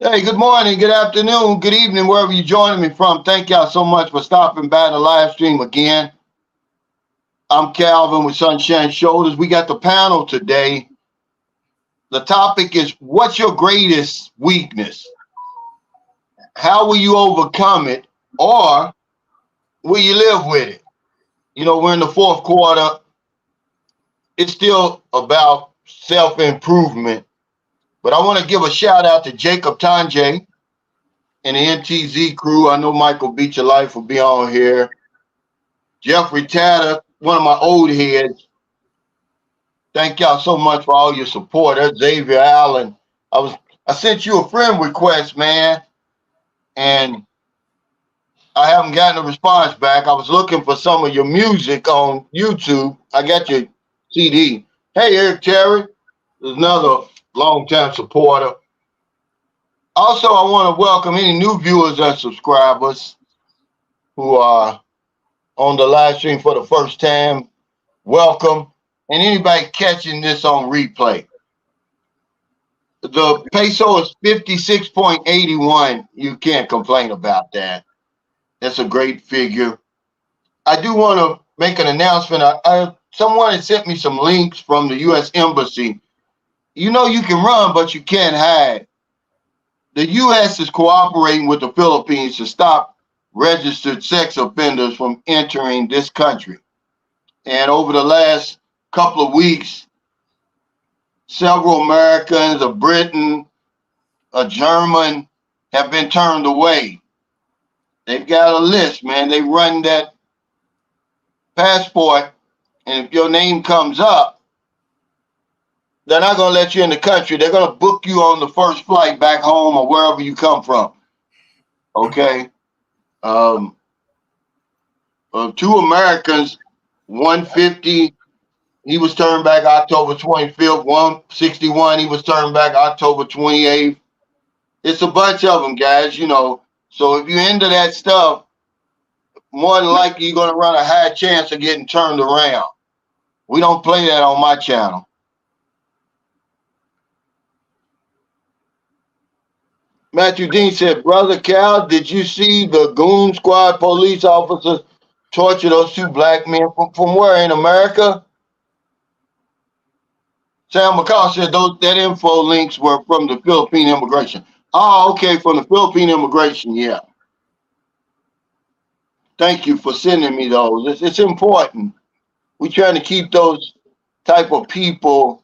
Hey, good morning, good afternoon, good evening, wherever you're joining me from. Thank y'all so much for stopping by the live stream again. I'm Calvin with Sunshine Shoulders. We got the panel today. The topic is, what's your greatest weakness? How will you overcome it? Or will you live with it? You know, we're in the fourth quarter. It's still about self-improvement. But I want to give a shout out to Jacob Tanjay and the NTZ crew. I know Michael Beat Your Life will be on here. Jeffrey Tatter, one of my old heads. Thank y'all so much for all your support. That's Xavier Allen. I sent you a friend request, man, and I haven't gotten a response back. I was looking for some of your music on YouTube. I got your CD. Hey, Eric Terry, there's another longtime supporter. Also, I want to welcome any new viewers and subscribers who are on the live stream for the first time. Welcome. And anybody catching this on replay. The peso is 56.81. You can't complain about that. That's a great figure. I do want to make an announcement. Someone had sent me some links from the U.S. Embassy. You know you can run, but you can't hide. The U.S. is cooperating with the Philippines to stop registered sex offenders from entering this country. And over the last couple of weeks, several Americans, a Briton, a German have been turned away. They've got a list, man. They run that passport, and if your name comes up, they're not going to let you in the country. They're going to book you on the first flight back home or wherever you come from. Okay? Two Americans, 150, he was turned back October 25th. 161, he was turned back October 28th. It's a bunch of them, guys, you know. So if you're into that stuff, more than likely you're going to run a high chance of getting turned around. We don't play that on my channel. Matthew Dean said, Brother Cal, did you see the Goon Squad police officers torture those two black men from where in America? Sam McCall said that info links were from the Philippine immigration. Oh, okay, from the Philippine immigration, yeah. Thank you for sending me those. It's important. We're trying to keep those type of people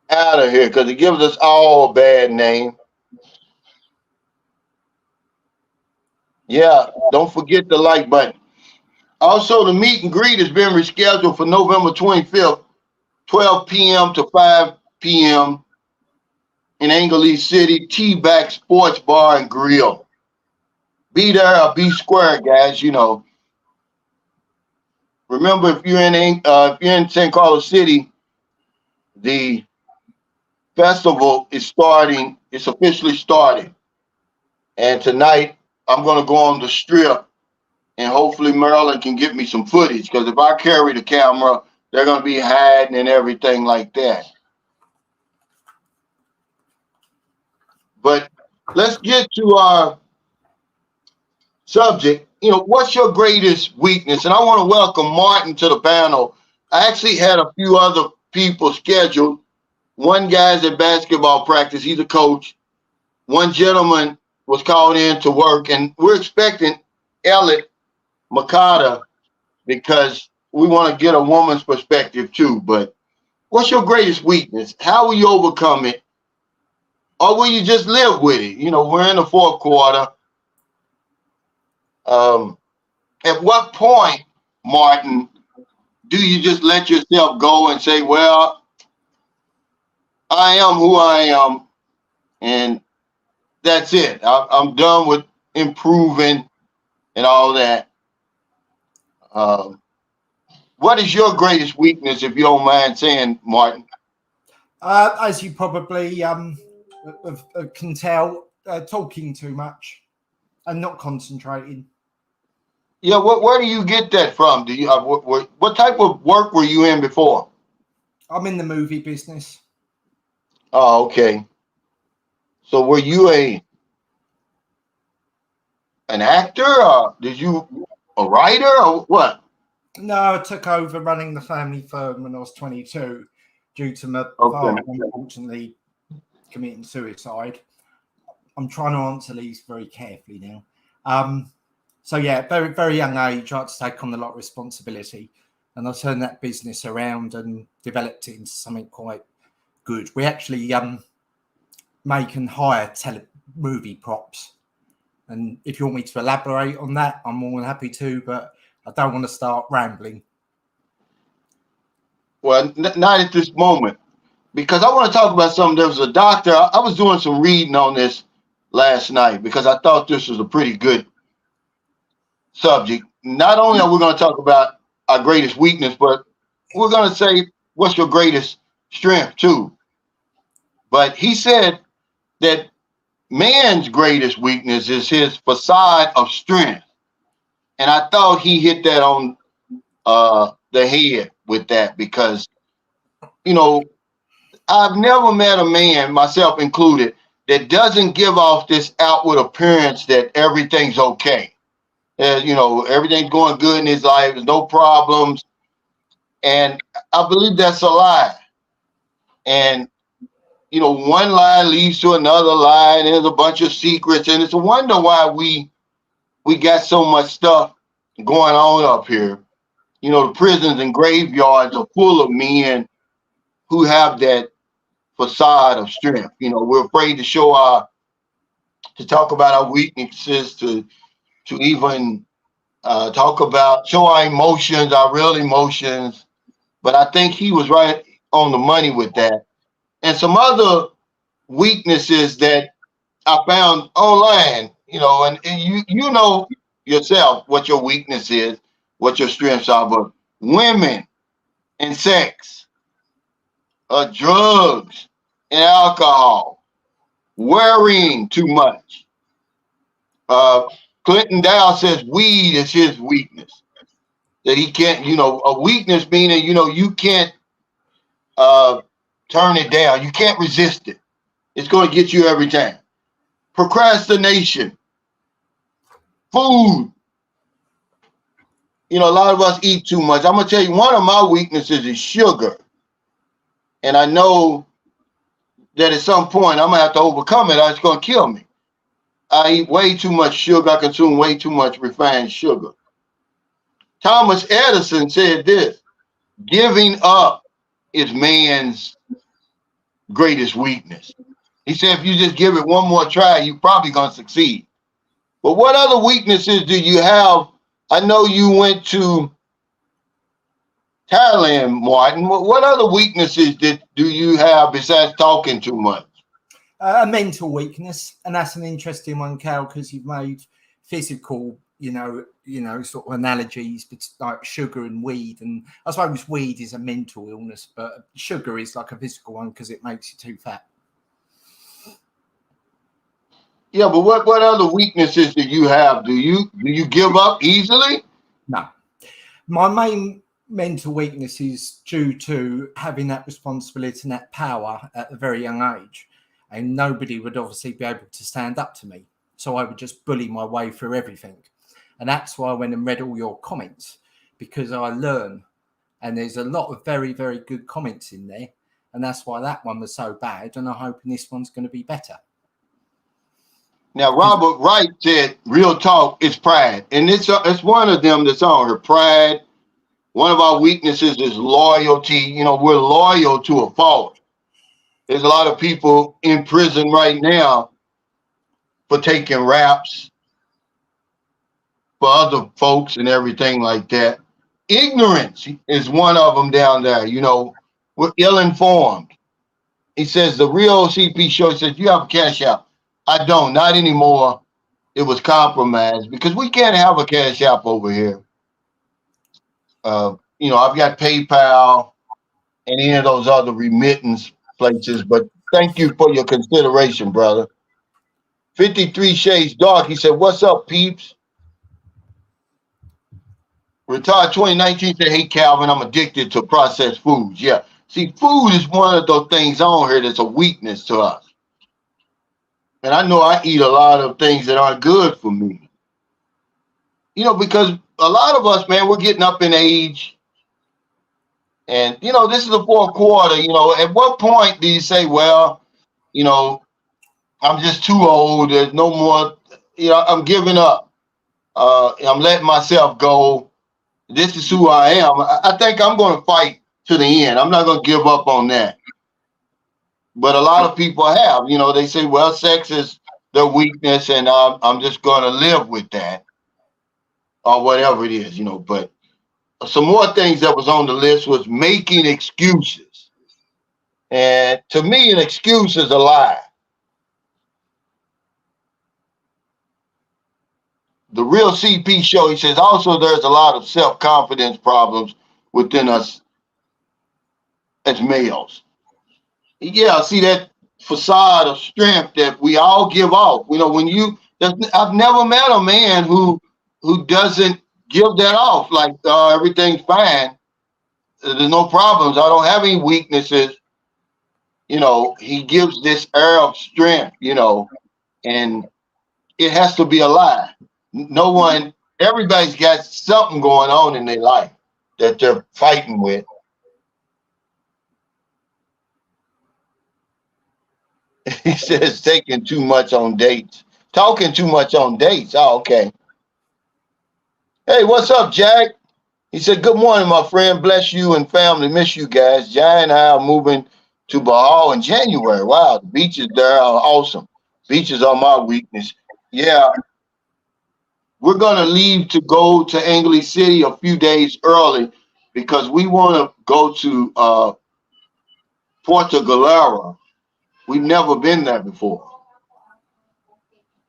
out of here because it gives us all a bad name. Yeah, don't forget the like button. Also, the meet and greet has been rescheduled for November 25th, 12 p.m. to 5 p.m. in Angleys City, T-Back Sports Bar and Grill. Be there or be square, guys, you know. Remember, if you're in St. Carlos City, the festival is starting. It's officially starting. And tonight, I'm going to go on the strip, and hopefully Maryland can get me some footage, because if I carry the camera, they're going to be hiding and everything like that. But let's get to our subject. You know, what's your greatest weakness? And I want to welcome Martin to the panel. I actually had a few other people scheduled. One guy's at basketball practice. He's a coach. One gentleman was called in to work, and we're expecting Elliot Makata because we want to get a woman's perspective too. But what's your greatest weakness? How will you overcome it? Or will you just live with it? You know, we're in the fourth quarter. At what point, Martin, do you just let yourself go and say, well, I am who I am, and that's it. I'm done with improving and all that. What is your greatest weakness, if you don't mind saying, Martin? As you probably can tell, talking too much and not concentrating. Yeah, where do you get that from? Do you what type of work were you in before? I'm in the movie business. Oh, okay. So were you an actor, or did you a writer, or what? No, I took over running the family firm when I was 22 due to my Okay. father unfortunately committing suicide. I'm trying to answer these very carefully now. So yeah, very, very young age, I had to take on a lot of responsibility, and I turned that business around and developed it into something quite good. We actually make and hire movie props. And if you want me to elaborate on that, I'm more than happy to, but I don't want to start rambling. Well, not at this moment, because I want to talk about something. There was a doctor. I was doing some reading on this last night because I thought this was a pretty good subject. Not only are we going to talk about our greatest weakness, but we're going to say what's your greatest strength too. But he said that man's greatest weakness is his facade of strength. And I thought he hit that on the head with that because, you know, I've never met a man, myself included, that doesn't give off this outward appearance that everything's okay. You know, everything's going good in his life, there's no problems. And I believe that's a lie. And, you know, one lie leads to another lie, and there's a bunch of secrets. And it's a wonder why we got so much stuff going on up here. You know, the prisons and graveyards are full of men who have that facade of strength. You know, we're afraid to to talk about our weaknesses, to even show our emotions, our real emotions. But I think he was right on the money with that. And some other weaknesses that I found online, you know, and you know yourself what your weakness is, what your strengths are, but women and sex, drugs and alcohol, worrying too much. Clinton Dow says weed is his weakness. That he can't, you know, a weakness meaning, you know, you can't turn it down. You can't resist it. It's going to get you every time. Procrastination, food. You know, a lot of us eat too much. I'm going to tell you, one of my weaknesses is sugar. And I know that at some point I'm going to have to overcome it or it's going to kill me. I eat way too much sugar. I consume way too much refined sugar. Thomas Edison said this: giving up is man's greatest weakness. He said if you just give it one more try, you're probably going to succeed. But what other weaknesses do you have? I know you went to Thailand, Martin. What other weaknesses do you have besides talking too much? A mental weakness, and that's an interesting one, Cal, because you've made physical, you know, sort of analogies, but like sugar and weed, and I suppose weed is a mental illness, but sugar is like a physical one because it makes you too fat. Yeah, but what other weaknesses do you have? Do you give up easily? No, my main mental weakness is due to having that responsibility and that power at a very young age. And nobody would obviously be able to stand up to me. So I would just bully my way through everything. And that's why I went and read all your comments, because I learn. And there's a lot of very, very good comments in there. And that's why that one was so bad. And I'm hoping this one's going to be better. Now, Robert Wright said, real talk is pride. And it's one of them that's on her pride. One of our weaknesses is loyalty. You know, we're loyal to a fault. There's a lot of people in prison right now for taking raps for other folks and everything like that. Ignorance is one of them down there. You know, we're ill-informed. He says the real CP show says, you have a cash app. I don't, not anymore. It was compromised because we can't have a cash app over here. You know, I've got PayPal and any of those other remittance places, but thank you for your consideration, brother. 53 Shades Dark, he said, what's up, peeps? Retired 2019 said, hey, Calvin, I'm addicted to processed foods. Yeah, See, food is one of those things on here that's a weakness to us. And I know I eat a lot of things that aren't good for me. You know, because a lot of us, man, we're getting up in age. And, you know, this is the fourth quarter. You know, at what point do you say, well, you know, I'm just too old. There's no more, you know, I'm giving up. I'm letting myself go. This is who I am. I think I'm going to fight to the end. I'm not going to give up on that. But a lot of people have, you know, they say, well, sex is their weakness and I'm just going to live with that or whatever it is, you know. But some more things that was on the list was making excuses. And to me, an excuse is a lie. The Real CP Show, he says, also there's a lot of self-confidence problems within us as males. Yeah, see that facade of strength that we all give off. You know, when I've never met a man who doesn't give that off. Like everything's fine. There's no problems. I don't have any weaknesses. You know, he gives this air of strength, you know, and it has to be a lie. No one, everybody's got something going on in their life that they're fighting with. He says taking too much on dates. Talking too much on dates. Oh, okay. Hey, what's up, Jack? He said, good morning, my friend. Bless you and family. Miss you guys. Jai and I are moving to Bahal in January. Wow, the beaches there are awesome. Beaches are my weakness. Yeah. We're going to leave to go to Angley City a few days early because we want to go to Puerto Galera. We've never been there before.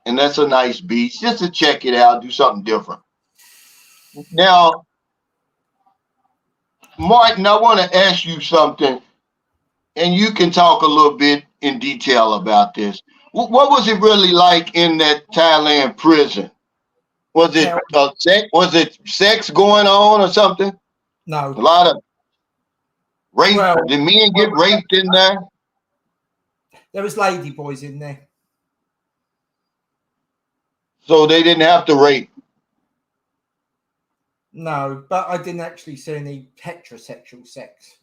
And that's a nice beach, just to check it out, do something different. Now, Martin, I want to ask you something, and you can talk a little bit in detail about this. What was it really like in that Thailand prison? Was it sex going on or something? No. A lot of rape. Well, did men get raped in there? There was lady boys in there. So they didn't have to rape? No, but I didn't actually see any heterosexual sex.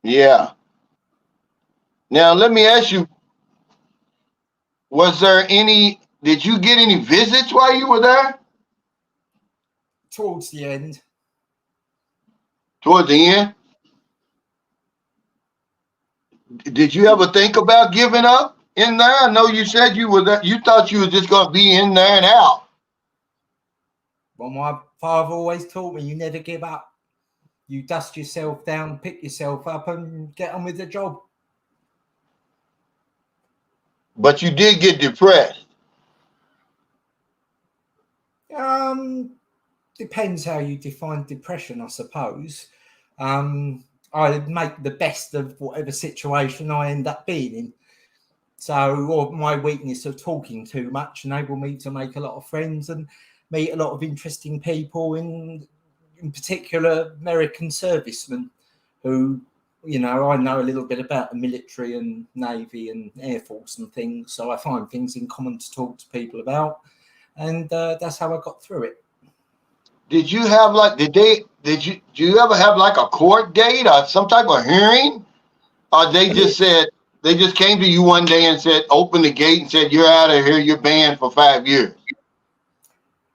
Yeah. Now, let me ask you, did you get any visits while you were there? Towards the end. Toward the end? Did you ever think about giving up in there? I know you said you were there. You thought you were just going to be in there and out. Well, my father always taught me you never give up. You dust yourself down, pick yourself up, and get on with the job. But you did get depressed. Depends how you define depression, I suppose. I make the best of whatever situation I end up being in. So, or my weakness of talking too much enabled me to make a lot of friends and meet a lot of interesting people, in particular American servicemen who, you know, I know a little bit about the military and Navy and Air Force and things. So I find things in common to talk to people about. And that's how I got through it. Did you have do you ever have like a court date or some type of hearing? Or they just came to you one day and said, open the gate and said, you're out of here, you're banned for 5 years?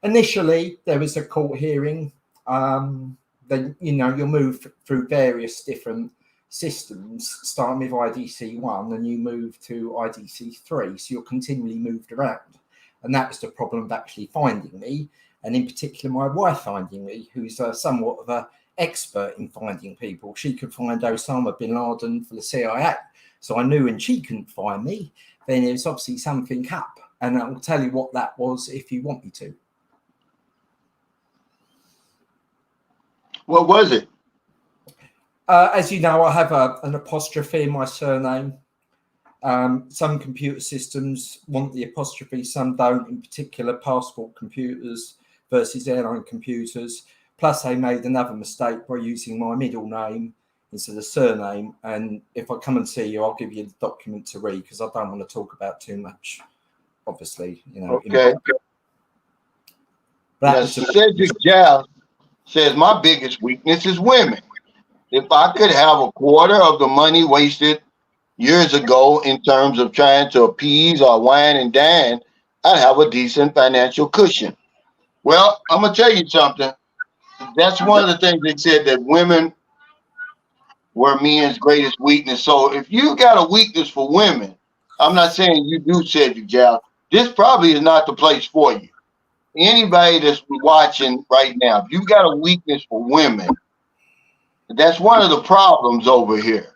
Initially, there was a court hearing. Then, you know, you'll move through various different systems, starting with IDC 1, and you move to IDC 3. So you're continually moved around. And that was the problem of actually finding me. And in particular, my wife finding me, who's somewhat of an expert in finding people. She could find Osama bin Laden for the CIA. So I knew when she couldn't find me, then there was obviously something up. And I'll tell you what that was if you want me to. What was it? As you know, I have an apostrophe in my surname. Some computer systems want the apostrophe, some don't, in particular passport computers versus airline computers. Plus, they made another mistake by using my middle name instead of surname. And if I come and see you, I'll give you the document to read because I don't want to talk about too much, obviously, you know. Okay. Now, Cedric Giles says, my biggest weakness is women. If I could have a quarter of the money wasted years ago in terms of trying to appease or wine and dine, I'd have a decent financial cushion. Well, I'm going to tell you something. That's one of the things they said, that women were men's greatest weakness. So if you got a weakness for women, I'm not saying you do, Cedric Giles, this probably is not the place for you. Anybody that's watching right now, if you got a weakness for women, that's one of the problems over here.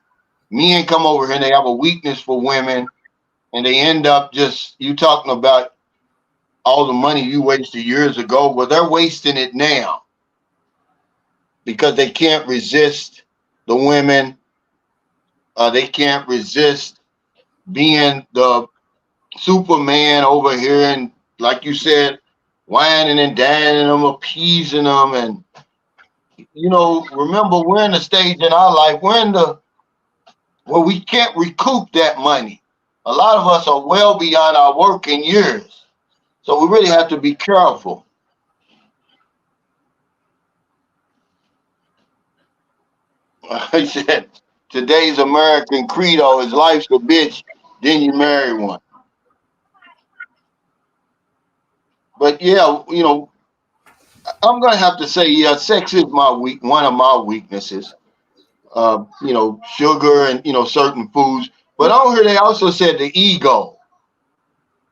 Men come over here and they have a weakness for women, and they end up just, you talking about all the money you wasted years ago. Well, they're wasting it now because they can't resist the women. They can't resist being the Superman over here, and like you said, whining and dining them, appeasing them. And, you know, remember, we're in the stage in our life, where we can't recoup that money. A lot of us are well beyond our working years. So we really have to be careful. I said, today's American credo is life's a bitch, then you marry one. But yeah, you know, I'm gonna have to say, yeah, sex is one of my weaknesses. You know, sugar and, you know, certain foods. But on here they also said the ego.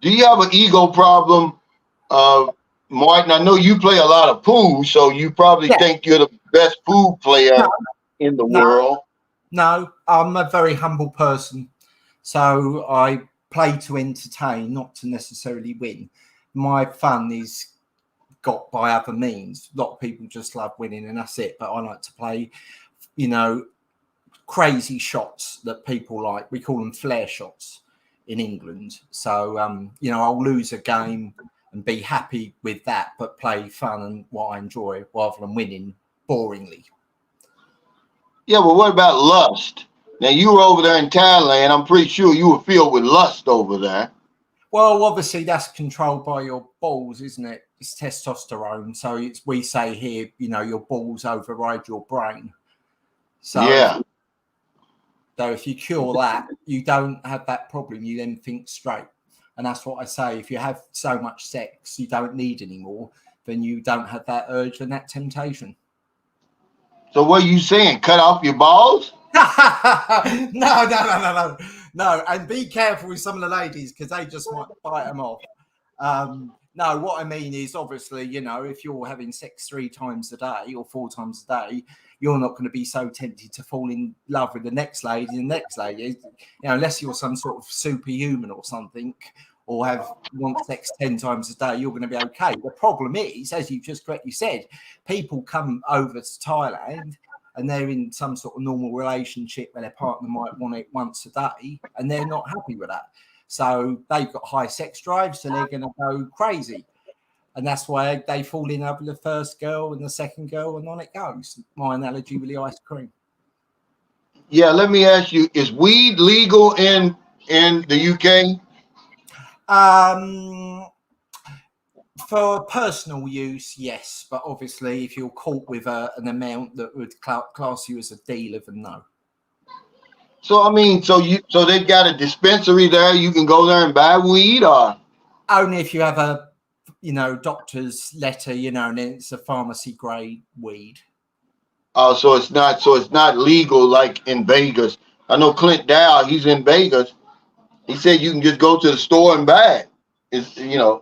Do you have an ego problem, Martin? I know you play a lot of pool, so you probably think you're the best pool player in the world. No, I'm a very humble person. So I play to entertain, not to necessarily win. My fun is got by other means. A lot of people just love winning and that's it. But I like to play, you know, crazy shots that people like. We call them flare shots in England. So, you know, I'll lose a game and be happy with that, but play fun and what I enjoy rather than winning boringly. Yeah, but what about lust? Now, you were over there in Thailand. I'm pretty sure you were filled with lust over there. Well, obviously, that's controlled by your balls, isn't it? It's testosterone. So we say here, you know, your balls override your brain. So, yeah. So if you cure that, you don't have that problem. You then think straight. And that's what I say. If you have so much sex you don't need anymore, then you don't have that urge and that temptation. So what are you saying? Cut off your balls? No. And be careful with some of the ladies because they just might bite them off. No, what I mean is obviously, you know, if you're having sex 3 times a day or 4 times a day, you're not going to be so tempted to fall in love with the next lady and the next lady, you know, unless you're some sort of superhuman or something, or want sex 10 times a day, you're going to be okay. The problem is, as you just correctly said, people come over to Thailand and they're in some sort of normal relationship where their partner might want it once a day and they're not happy with that. So they've got high sex drive, so they're going to go crazy. And that's why they fall in love with the first girl and the second girl, and on it goes. My analogy with the ice cream. Yeah, let me ask you, is weed legal in the UK? For personal use, yes. But obviously, if you're caught with an amount that would class you as a dealer, then no. So I mean, so they've got a dispensary there. You can go there and buy weed, or only if you have a, you know, doctor's letter, you know, and it's a pharmacy grade weed. Oh, so it's not legal like in Vegas. I know Clint Dow, he's in Vegas. He said you can just go to the store and buy it. It's, you know.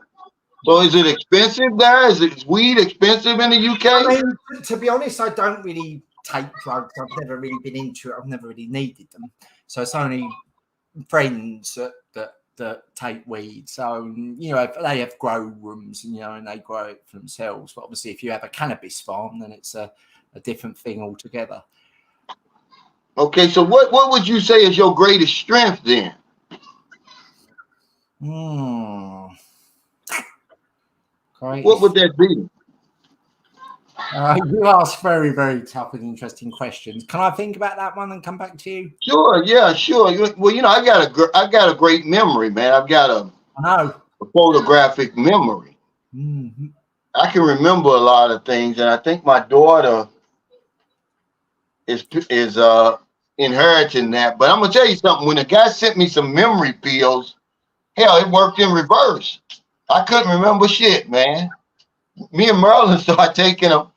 So is it expensive there? Is weed expensive in the UK? I mean, to be honest, I don't really take drugs. I've never really been into it. I've never really needed them. So it's only friends that take weed. So, you know, they have grow rooms and, you know, and they grow it for themselves. But obviously, if you have a cannabis farm, then it's a different thing altogether. Okay, so what would you say is your greatest strength then? Great. What would that be? You ask very, very tough and interesting questions. Can I think about that one and come back to you? Sure, yeah, sure. Well, I got a great memory, man. I've got I know. a photographic memory. Mm-hmm. I can remember a lot of things, and I think my daughter is inheriting that. But I'm gonna tell you something. When the guy sent me some memory pills, hell, it worked in reverse. I couldn't remember shit, man. Me and Merlin started taking them,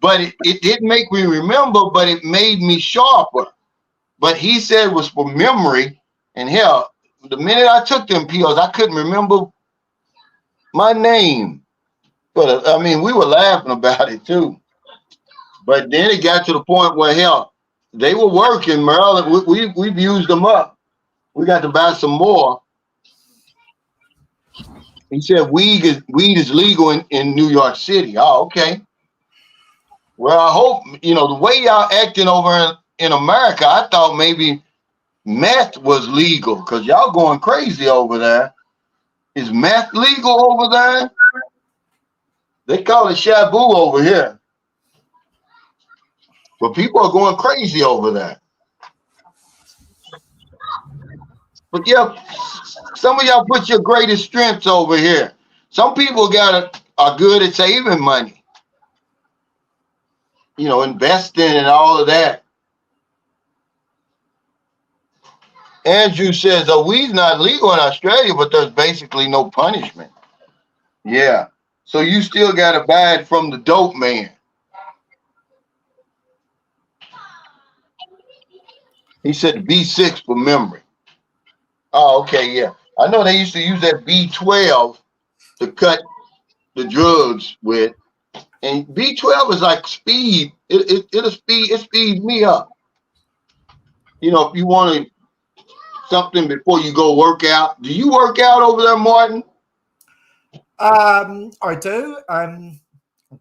but it didn't make me remember, but it made me sharper. But he said it was for memory, and hell, the minute I took them pills, I couldn't remember my name. But I mean, we were laughing about it too. But then it got to the point where hell, they were working, Maryland. We've used them up. We got to buy some more. He said weed is legal in New York City. Oh, okay. Well, I hope the way y'all acting over in America. I thought maybe meth was legal because y'all going crazy over there. Is meth legal over there? They call it shabu over here. But people are going crazy over there. But yeah, some of y'all put your greatest strengths over here. Some people are good at saving money. Investing and all of that. Andrew says, weed's not legal in Australia, but there's basically no punishment. Yeah. So you still got to buy it from the dope man. He said B6 for memory. Oh, okay, yeah. I know they used to use that B12 to cut the drugs with. And B12 is like speed. It speeds me up. If you want something before you go work out. Do you work out over there, Martin? I do. I've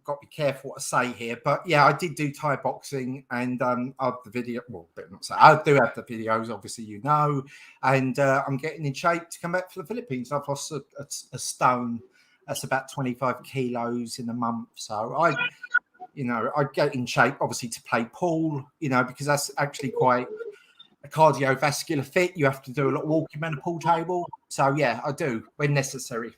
got to be careful what I say here, but yeah, I did do Thai boxing, and I have the video. Well, I do have the videos, obviously, and I'm getting in shape to come back to the Philippines. I've lost a stone. That's about 25 kilos in a month. So I get in shape, obviously, to play pool. Because that's actually quite a cardiovascular fit. You have to do a lot of walking around the pool table. So yeah, I do when necessary.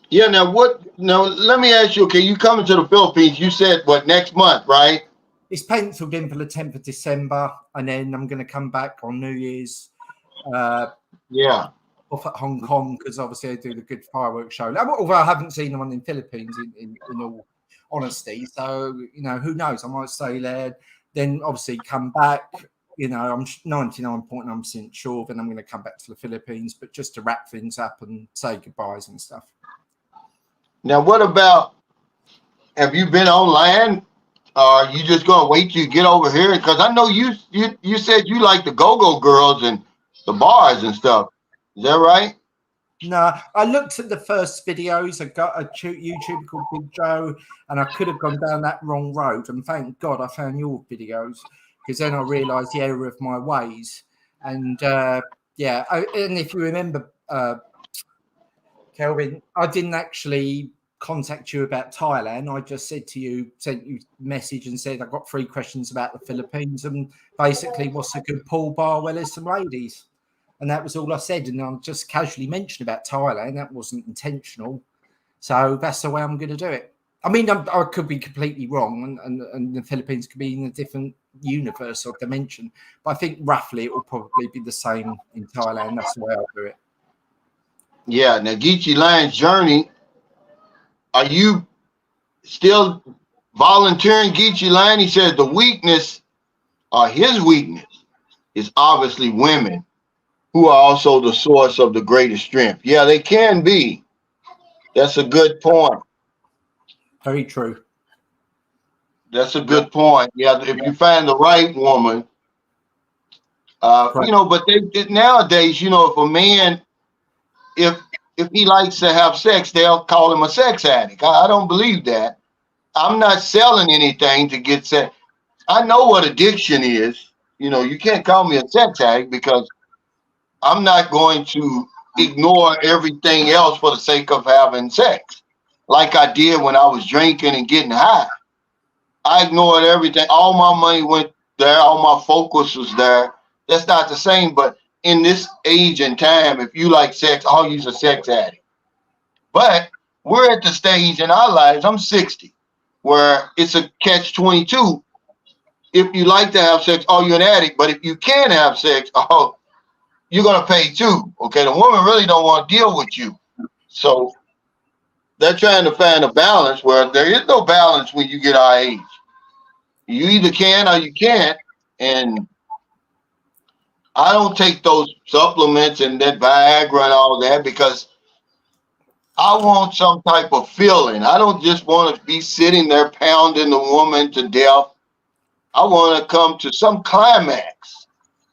Yeah. Now, let me ask you. Okay, you coming to the Philippines? You said next month, right? It's penciled in for the 10th of December, and then I'm going to come back on New Year's. Yeah. Off at Hong Kong because obviously I do the good fireworks show. Although I haven't seen them in Philippines, in all honesty. So who knows? I might stay there, then obviously come back. I'm 99.9% sure. Then I'm going to come back to the Philippines, but just to wrap things up and say goodbyes and stuff. Now, what about? Have you been online? Are you just going to wait till you get over here? Because I know you said you like the go-go girls and the bars and stuff. Is that right? No, I looked at the first videos. I got a YouTube called Big Joe, and I could have gone down that wrong road. And thank God I found your videos, because then I realised the error of my ways. And and if you remember, Kelvin, I didn't actually contact you about Thailand. I just sent you a message and said I got 3 questions about the Philippines, and basically what's a good pool bar? Well, there's some ladies. And that was all I said. And I just casually mentioned about Thailand. That wasn't intentional. So that's the way I'm going to do it. I mean, I could be completely wrong, and the Philippines could be in a different universe or dimension. But I think roughly it will probably be the same in Thailand. That's the way I'll do it. Yeah. Now, Geechee Lion's journey, are you still volunteering Geechee Lion? He says his weakness is obviously women, who are also the source of the greatest strength. Yeah, they can be. That's a good point. Very true. That's a good point. Yeah, if you find the right woman, but nowadays, if a man, if he likes to have sex, they'll call him a sex addict. I don't believe that. I'm not selling anything to get sex. I know what addiction is. You can't call me a sex addict because I'm not going to ignore everything else for the sake of having sex. like I did when I was drinking and getting high. I ignored everything. All my money went there. All my focus was there. That's not the same. But in this age and time, if you like sex, I'll use a sex addict. But we're at the stage in our lives, I'm 60, where it's a catch-22. If you like to have sex, oh, you're an addict. But if you can't have sex, oh, you're going to pay too. Okay, the woman really don't want to deal with you. So they're trying to find a balance where there is no balance when you get our age. You either can or you can't. And I don't take those supplements and that Viagra and all that because I want some type of feeling. I don't just want to be sitting there pounding the woman to death. I want to come to some climax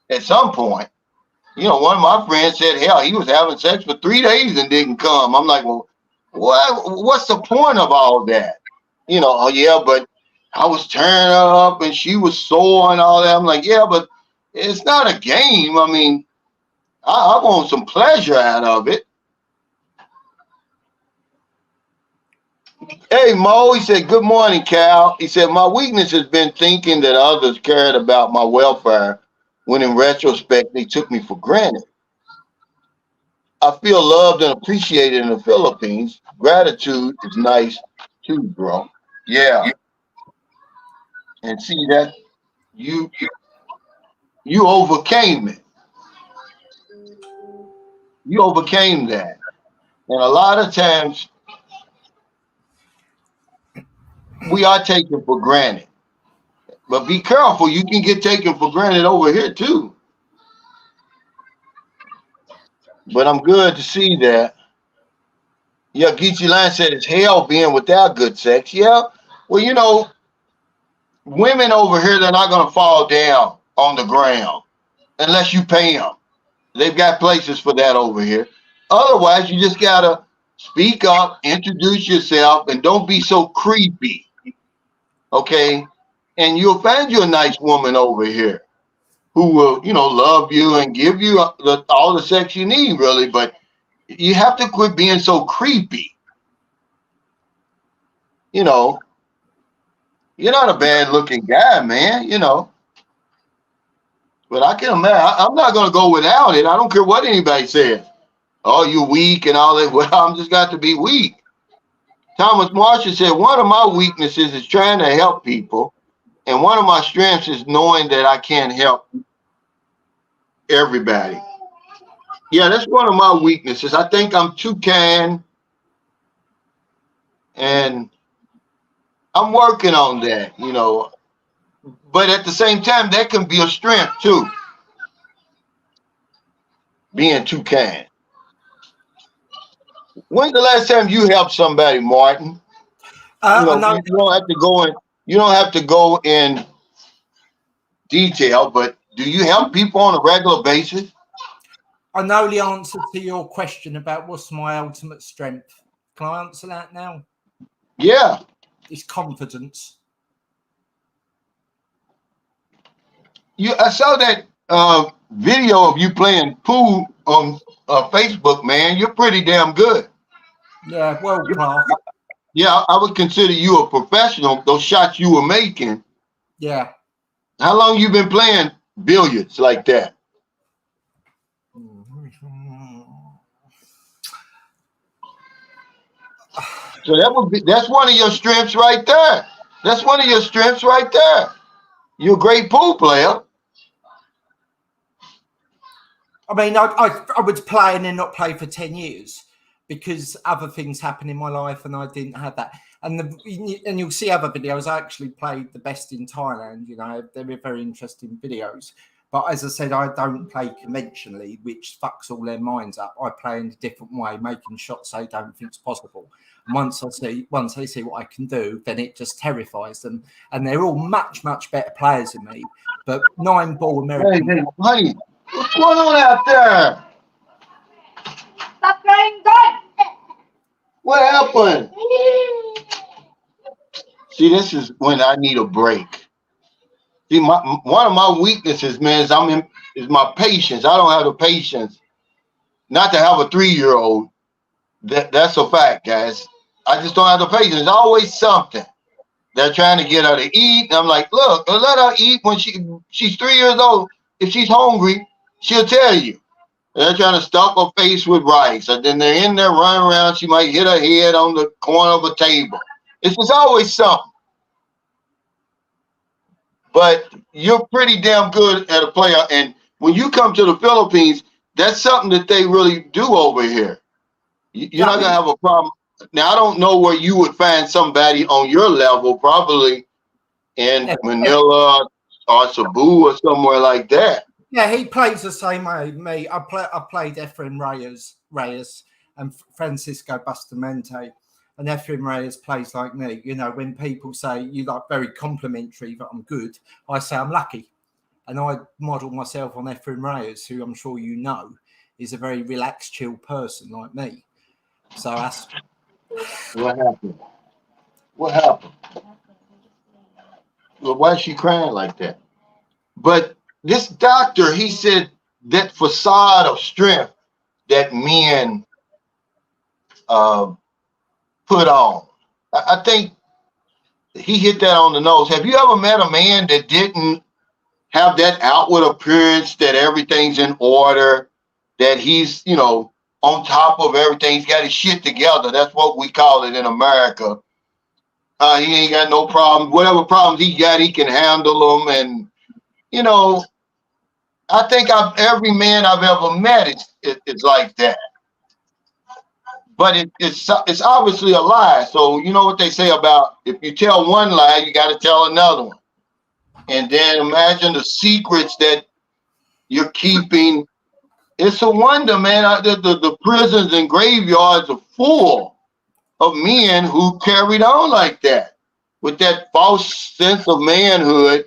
at some point. You know, one of my friends said, hell, he was having sex for 3 days and didn't come. I'm like, well, what's the point of all that? You know, oh, yeah, but I was turning her up and she was sore and all that. I'm like, yeah, but it's not a game. I mean, I want some pleasure out of it. Hey, Mo, he said, good morning, Cal. He said, my weakness has been thinking that others cared about my welfare when in retrospect, they took me for granted. I feel loved and appreciated in the Philippines. Gratitude is nice too, bro. Yeah. And see that you overcame it. You overcame that. And a lot of times we are taken for granted. But be careful, you can get taken for granted over here too. But I'm good to see that. Yeah, Geechee Line said it's hell being without good sex. Yeah, well, you know, women over here, they're not going to fall down on the ground unless you pay them. They've got places for that over here. Otherwise, you just got to speak up, introduce yourself, and don't be so creepy. Okay? And you'll find you a nice woman over here who will, you know, love you and give you all the sex you need, really. But you have to quit being so creepy. You know, you're not a bad-looking guy, man, you know. But I can imagine, I'm not going to go without it. I don't care what anybody says. Oh, you're weak and all that. Well, I'm just got to be weak. Thomas Marshall said, one of my weaknesses is trying to help people. And one of my strengths is knowing that I can't help everybody. Yeah, that's one of my weaknesses. I think I'm too kind. And I'm working on that, you know. But at the same time, that can be a strength too. Being too kind. When's the last time you helped somebody, Martin? You don't have to go in. You don't have to go in detail, but do you help people on a regular basis? I know the answer to your question about what's my ultimate strength. Can I answer that now? Yeah. It's confidence. I saw that video of you playing pool on Facebook, man. You're pretty damn good. Yeah, well, class. Yeah, I would consider you a professional. Those shots you were making. Yeah. How long you been playing billiards like that? So that's one of your strengths right there. That's one of your strengths right there. You're a great pool player. I mean, I would play and then not play for 10 years because other things happened in my life and I didn't have that. And you'll see other videos. I actually played the best in Thailand. You know, they were very interesting videos. But as I said, I don't play conventionally, which fucks all their minds up. I play in a different way, making shots they don't think is possible. And once they see what I can do, then it just terrifies them. And they're all much, much better players than me. But 9-ball American. Hey, honey, what's going on out there? Stop playing good. What happened? See, this is when I need a break. See, one of my weaknesses, man, is my patience. I don't have the patience not to have a 3-year-old. That's a fact, guys. I just don't have the patience. There's always something. They're trying to get her to eat. And I'm like, look, let her eat when she's 3 years old. If she's hungry, she'll tell you. They're trying to stuff her face with rice. And then they're in there running around. She might hit her head on the corner of a table. It's just always something. But you're pretty damn good at a player. And when you come to the Philippines, that's something that they really do over here. You're not going to have a problem. Now, I don't know where you would find somebody on your level, probably in Manila or Cebu or somewhere like that. Yeah, he plays the same way. Me, I played Ephraim Reyes and Francisco Bustamante, and Ephraim Reyes plays like me. You know, when people say you like very complimentary that I'm good, I say I'm lucky, and I model myself on Ephraim Reyes, who I'm sure you know is a very relaxed, chill person like me. So that's what happened. What happened? Well, why is she crying like that? But this doctor, he said that facade of strength that men put on. I think he hit that on the nose. Have you ever met a man that didn't have that outward appearance that everything's in order, that he's, you know, on top of everything? He's got his shit together. That's what we call it in America. He ain't got no problem. Whatever problems he got, he can handle them. And, you know, I think every man I've ever met is like that. But it's obviously a lie. So you know what they say about if you tell one lie, you got to tell another one. And then imagine the secrets that you're keeping. It's a wonder, man. The prisons and graveyards are full of men who carried on like that, with that false sense of manhood.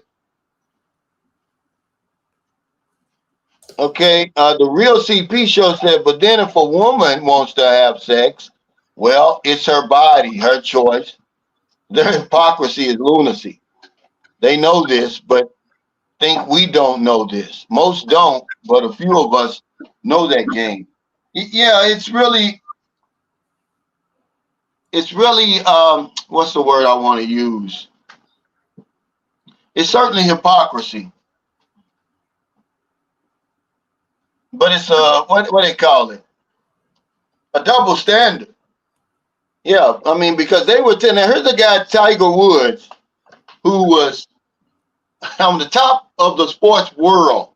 Okay, the real CP show said, but then if a woman wants to have sex, well, it's her body, her choice. Their hypocrisy is lunacy. They know this, but think we don't know this. Most don't, but a few of us know that game. Yeah, it's really, what's the word I want to use? It's certainly hypocrisy. But it's what they call it? A double standard. Yeah, I mean, because they were telling, here's a guy, Tiger Woods, who was on the top of the sports world,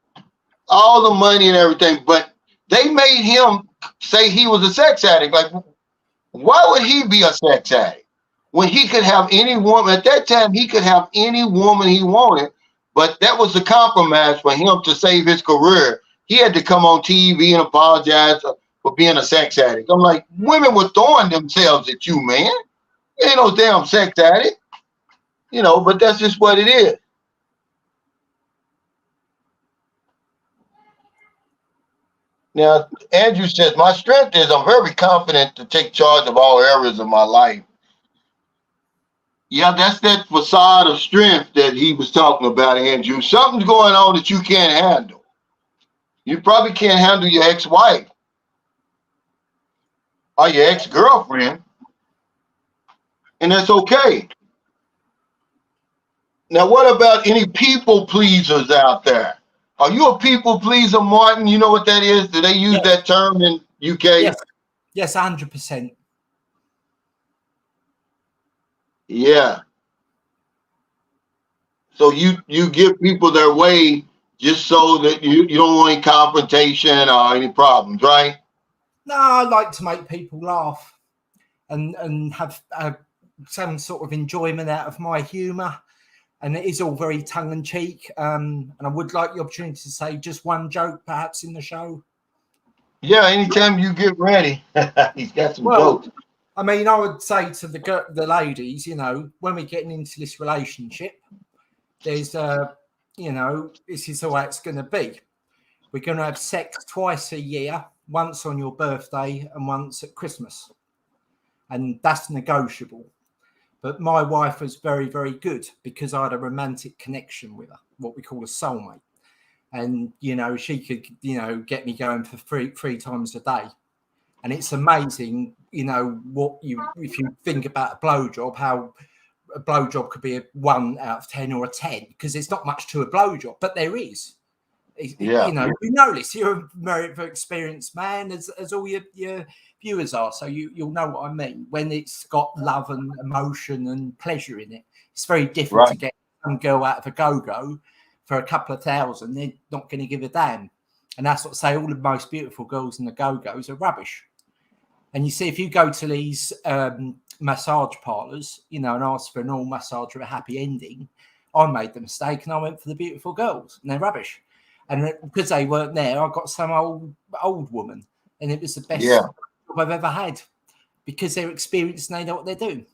all the money and everything, but they made him say he was a sex addict. Like, why would he be a sex addict when he could have any woman? At that time, he could have any woman he wanted, but that was the compromise for him to save his career. He had to come on TV and apologize for being a sex addict. I'm like, women were throwing themselves at you, man. You ain't no damn sex addict. You know, but that's just what it is. Now, Andrew says, my strength is I'm very confident to take charge of all areas of my life. Yeah, that's that facade of strength that he was talking about, Andrew. Something's going on that you can't handle. You probably can't handle your ex-wife or your ex-girlfriend, and that's okay. Now, what about any people pleasers out there? Are you a people pleaser, Martin? You know what that is? Do they use that term in UK? Yes, 100%. Yeah. So you give people their way just so that you don't want any confrontation or any problems, right? No, I like to make people laugh and have some sort of enjoyment out of my humour. And it is all very tongue-in-cheek. And I would like the opportunity to say just one joke, perhaps, in the show. Yeah, anytime you get ready. He's got some jokes. I mean, I would say to the ladies, you know, when we're getting into this relationship, there's, you know, this is how it's going to be. We're going to have sex twice a year, once on your birthday and once at Christmas. And that's negotiable. But my wife was very, very good because I had a romantic connection with her, what we call a soulmate. And, you know, she could, you know, get me going for three times a day. And it's amazing, you know, if you think about a blowjob, how a blowjob could be a 1 out of 10 or a 10, because there's not much to a blowjob, but there is. Yeah. You know this. You're a very experienced man, as all your viewers are, so you'll know what I mean. When it's got love and emotion and pleasure in it, it's very different to get some girl out of a go-go for a couple of thousand. They're not going to give a damn, and that's what I say. All the most beautiful girls in the go-go's are rubbish. And you see, if you go to these massage parlors, you know, and ask for an all massage with a happy ending, I made the mistake and I went for the beautiful girls, and they're rubbish. And because they weren't there, I got some old woman, and it was the best job I've ever had, because they're experienced and they know what they're doing.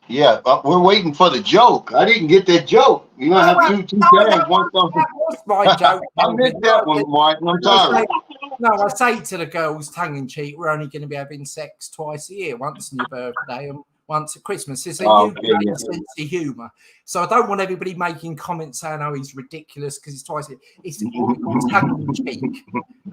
Yeah, we're waiting for the joke. I didn't get that joke. You don't have two times. One something. That was my joke. I missed that one, Martin. I'm sorry. No, I say to the girls, tongue in cheek, we're only going to be having sex twice a year, once on your birthday and once at Christmas. It's a sense of humour. So I don't want everybody making comments saying, "Oh, he's ridiculous because it's twice a year." It's tongue in cheek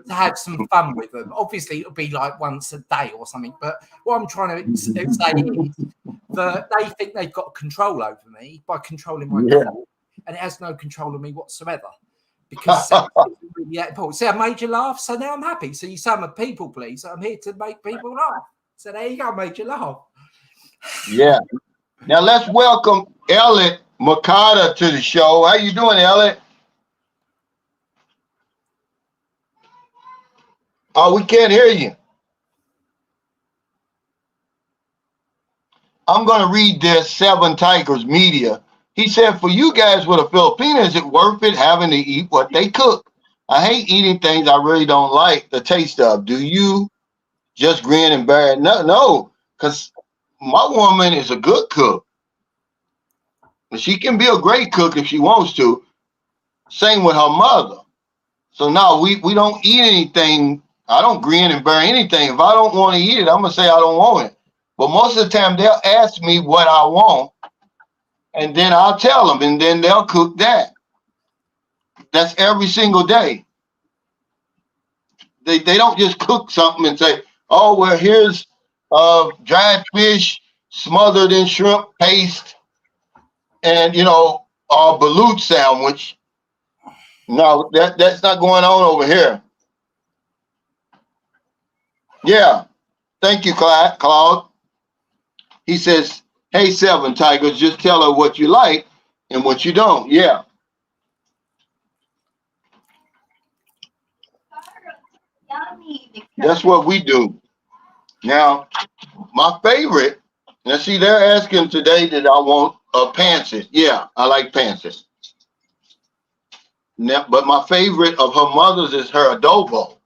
to have some fun with them. Obviously, it'll be like once a day or something. But what I'm trying to say is that they think they've got control over me by controlling my girl, and it has no control of me whatsoever. Because see, I made you laugh, so now I'm happy. So you say I'm a people pleaser. I'm here to make people laugh. So there you go, I made you laugh. Yeah. Now let's welcome Elliot Makata to the show. How you doing, Elliot? Oh, we can't hear you. I'm going to read this, Seven Tigers Media. He said, for you guys with a Filipino, is it worth it having to eat what they cook? I hate eating things I really don't like the taste of. Do you just grin and bear it? No, because my woman is a good cook. She can be a great cook if she wants to. Same with her mother. So no, we don't eat anything. I don't grin and bear anything. If I don't want to eat it, I'm going to say I don't want it. But most of the time, they'll ask me what I want, and then I'll tell them, and then they'll cook that. That's every single day. They don't just cook something and say, oh, well, here's dried fish smothered in shrimp paste and, you know, a balut sandwich. No, that's not going on over here. Yeah. Thank you, Claude. He says, hey, Seven Tigers, just tell her what you like and what you don't. Yeah. That's what we do. Now, my favorite, now see, they're asking today that I want pancit. Yeah, I like pancit. Now, but my favorite of her mother's is her adobo.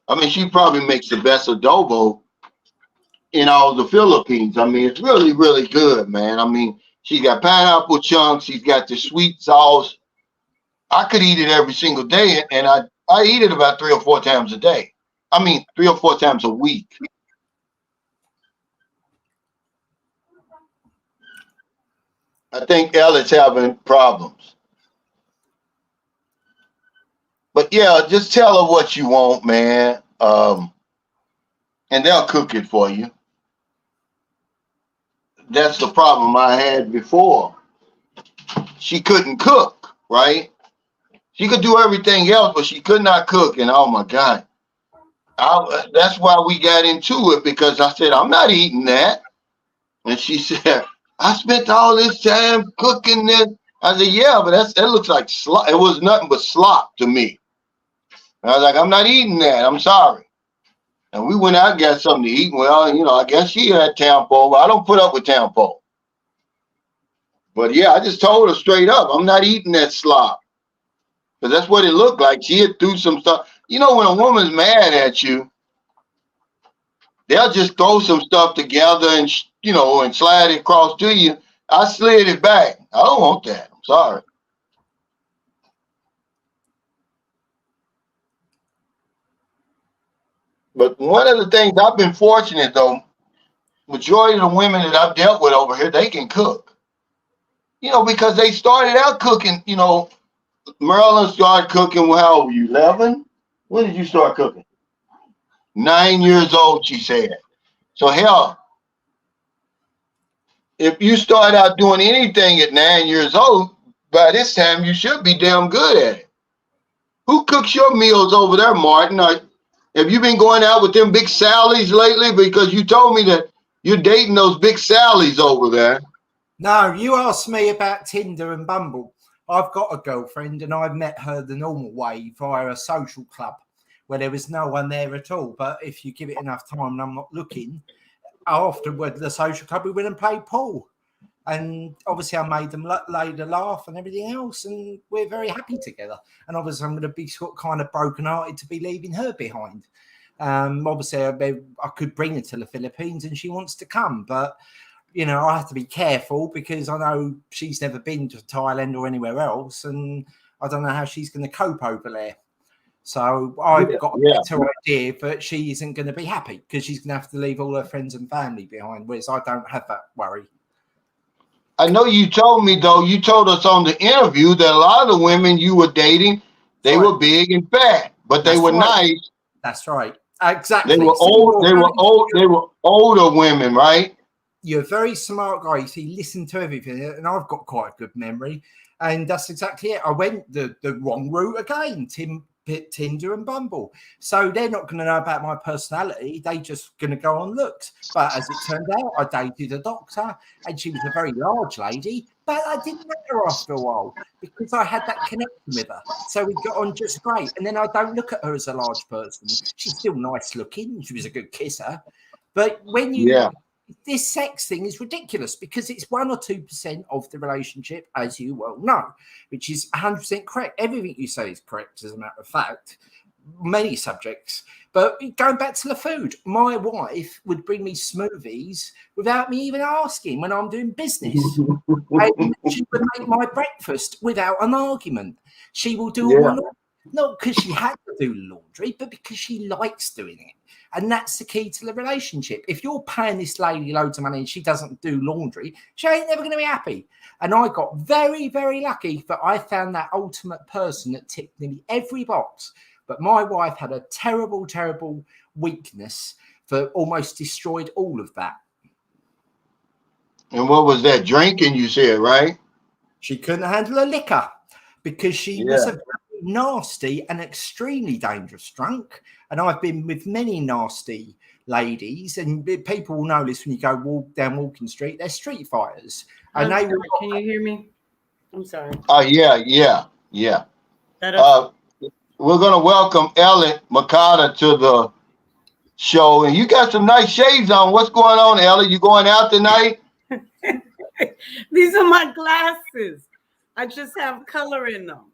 I mean, she probably makes the best adobo in all the Philippines. I mean, it's really, really good, man. I mean, she's got pineapple chunks. She's got the sweet sauce. I could eat it every single day, and I eat it about 3 or 4 times a day. I mean, 3 or 4 times a week. I think Elliot's having problems. But yeah, just tell her what you want, man. And they'll cook it for you. That's the problem I had before. She couldn't cook, right? She could do everything else, but she could not cook. And oh my God. That's why we got into it, because I said, I'm not eating that. And she said, I spent all this time cooking this. I said, yeah, but that looks like slop. It was nothing but slop to me. And I was like, I'm not eating that. I'm sorry. And we went out and got something to eat. Well, you know, I guess she had Tampo, but I don't put up with Tampo. But yeah, I just told her straight up, I'm not eating that slop. Because that's what it looked like. She had threw some stuff. You know, when a woman's mad at you, they'll just throw some stuff together and, you know, and slide it across to you. I slid it back. I don't want that. I'm sorry. But one of the things I've been fortunate, though, majority of the women that I've dealt with over here, they can cook. You know, because they started out cooking, you know, Marilyn started cooking, well, how old were you, 11? When did you start cooking? 9 years old, she said. So hell, if you start out doing anything at 9 years old, by this time you should be damn good at it. Who cooks your meals over there, Martin? Have you been going out with them big Sallys lately? Because you told me that you're dating those big Sallys over there. No, you asked me about Tinder and Bumble. I've got a girlfriend and I've met her the normal way via a social club where there was no one there at all. But if you give it enough time and I'm not looking, afterward the social club, we went and played pool. And obviously I made them laid a laugh and everything else, and we're very happy together. And obviously I'm going to be sort of kind of brokenhearted to be leaving her behind. Obviously I could bring her to the Philippines and she wants to come, but you know, I have to be careful because I know she's never been to Thailand or anywhere else, and I don't know how she's going to cope over there. So I've got a better idea, but she isn't going to be happy because she's going to have to leave all her friends and family behind, whereas I don't have that worry. I know you told me, though, you told us on the interview that a lot of the women you were dating, they were big and fat, but they were nice. That's right. Exactly. They were old. They were older women, right? You're a very smart guy. You see, listen to everything, and I've got quite a good memory, and that's exactly it. I went the wrong route again. Tinder and Bumble. So they're not going to know about my personality. They're just going to go on looks. But as it turned out, I dated a doctor and she was a very large lady, but I didn't met her after a while because I had that connection with her. So we got on just great. And then I don't look at her as a large person. She's still nice looking. She was a good kisser. But when you... This sex thing is ridiculous because it's 1 or 2% of the relationship, as you well know, which is 100% correct. Everything you say is correct, as a matter of fact, many subjects. But going back to the food, my wife would bring me smoothies without me even asking when I'm doing business. And she would make my breakfast without an argument. She will do one, not because she had to do laundry, but because she likes doing it. And that's the key to the relationship. If you're paying this lady loads of money and she doesn't do laundry, she ain't never going to be happy. And I got very, very lucky that I found that ultimate person that ticked nearly every box. But my wife had a terrible, terrible weakness that almost destroyed all of that. And what was that? Drinking, you said, right? She couldn't handle a liquor because she was a nasty and extremely dangerous drunk. And I've been with many nasty ladies, and people will know this when you go down Walking Street. They're street fighters. And can you hear me? I'm sorry. Yeah. We're gonna welcome Elliot Makata to the show, and you got some nice shades on. What's going on, Elliot? You going out tonight? These are my glasses. I just have color in them.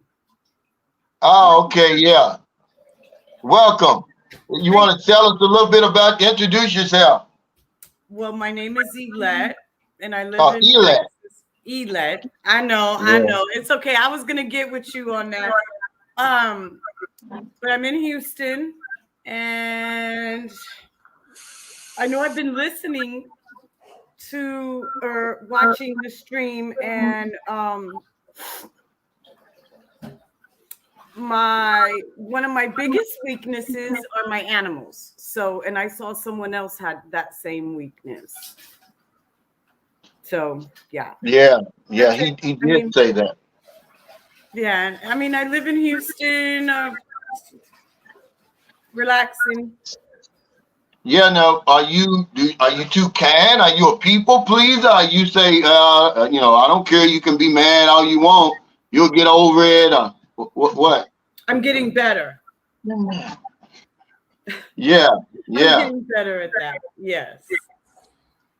Oh, okay, yeah. Welcome. You want to tell us a little bit about, introduce yourself. Well, my name is Elet, and I live in Elet. Elet. I know. It's okay. I was gonna get with you on that. But I'm in Houston, and I know I've been listening to or watching the stream, and one of my biggest weaknesses are my animals. So, and I saw someone else had that same weakness. So, yeah. He did say that. Yeah, I mean, I live in Houston, relaxing. Yeah, no. Are you too kind? Are you a people pleaser? Are you say, I don't care. You can be mad all you want. You'll get over it. What? I'm getting better. Yeah. I'm getting better at that. Yes,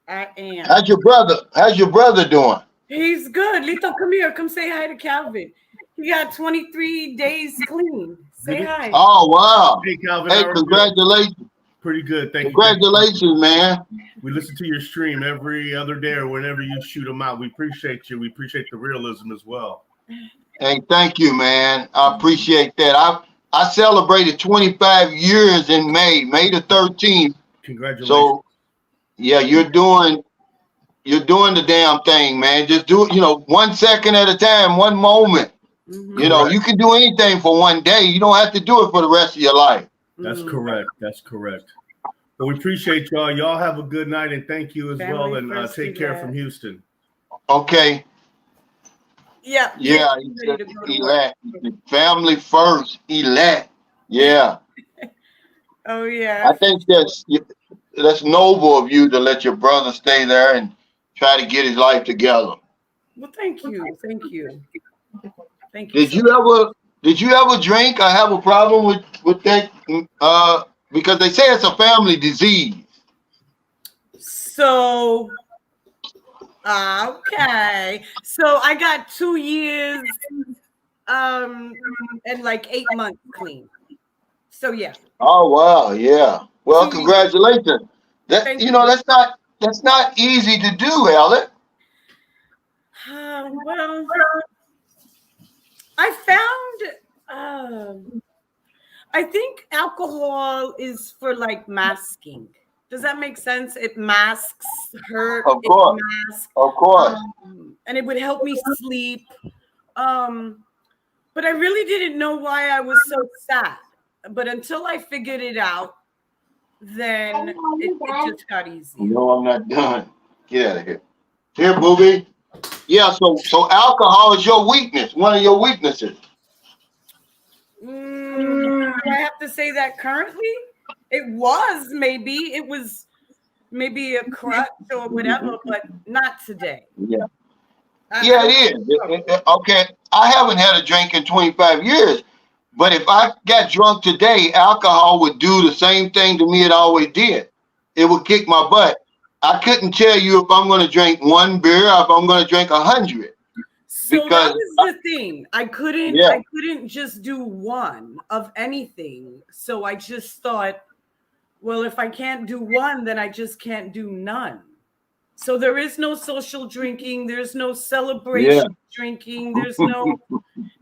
I am. How's your brother doing? He's good. Lito, come here. Come say hi to Calvin. He got 23 days clean. Say hi. Oh, wow. Hey, Calvin. Hey, congratulations. Pretty good. Thank you. Congratulations, man. We listen to your stream every other day or whenever you shoot them out. We appreciate you. We appreciate the realism as well. Hey, thank you, man. I appreciate that. I celebrated 25 years in May the 13th. Congratulations. So, yeah, you're doing the damn thing, man. Just do it, 1 second at a time, one moment. Mm-hmm. You can do anything for one day. You don't have to do it for the rest of your life. That's correct. That's correct. Well, we appreciate y'all. Y'all have a good night, and thank you as Family well. And first, take care Elette. from Houston. Okay. Yeah. Yeah. He's ready to go to work. Elect. Family first. Elect. Yeah. Oh yeah. I think that's noble of you to let your brother stay there and try to get his life together. Well, thank you. Thank you. Thank you. Did so you much. ever drink? I have a problem with that because they say it's a family disease. So, okay. So I got 2 years, and like 8 months clean. So yeah. Oh wow, yeah. Well, 2 years. congratulations. Thank you. That's not easy to do, Ellen. Well, I found, I think alcohol is for like masking. Does that make sense? It masks hurt. Of course. It masks, Of course. and it would help me sleep. But I really didn't know why I was so sad. But until I figured it out, then it just got easier. No, I'm not done. Get out of here. Here, booby. Yeah, so alcohol is your weakness, one of your weaknesses. Do I have to say that currently? It was maybe a crutch or whatever, but not today. Yeah. Yeah, it is. Okay, I haven't had a drink in 25 years, but if I got drunk today, alcohol would do the same thing to me it always did. It would kick my butt. I couldn't tell you if I'm going to drink one beer or if I'm going to drink 100. So that was the thing. I couldn't just do one of anything. So I just thought, well, if I can't do one, then I just can't do none. So there is no social drinking. There's no celebration drinking. There's no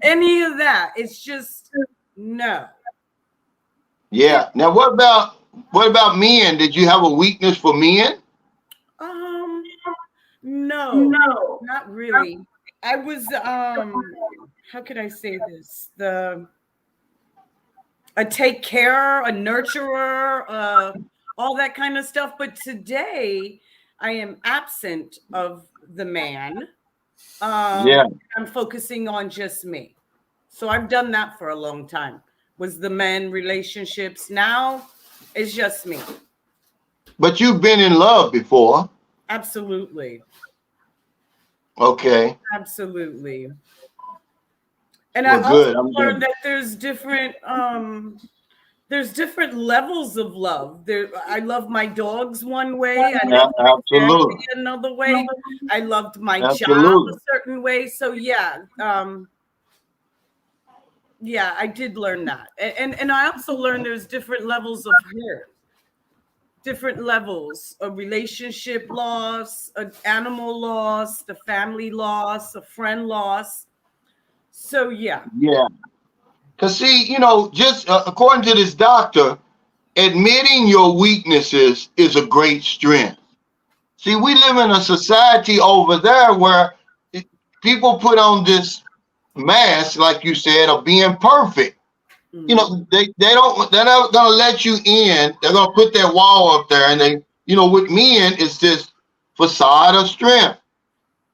any of that. It's just no. Yeah. Now, what about men? Did you have a weakness for men? No, not really. I was how could I say this? A take care, a nurturer, all that kind of stuff. But today I am absent of the man. I'm focusing on just me. So I've done that for a long time. Was the men relationships. Now it's just me. But you've been in love before. Absolutely. Okay. Absolutely. And Well, I also learned that there's different levels of love. I love my dogs one way. I love my family another way. I loved my job a certain way. So yeah, I did learn that. And I also learned there's different levels of hurt. Different levels of relationship loss, an animal loss, the family loss, a friend loss. So yeah. Because see, just according to this doctor, admitting your weaknesses is a great strength. See, we live in a society over there where people put on this mask, like you said, of being perfect. Mm-hmm. They're not gonna let you in. They're gonna put that wall up there, and with men, it's this facade of strength,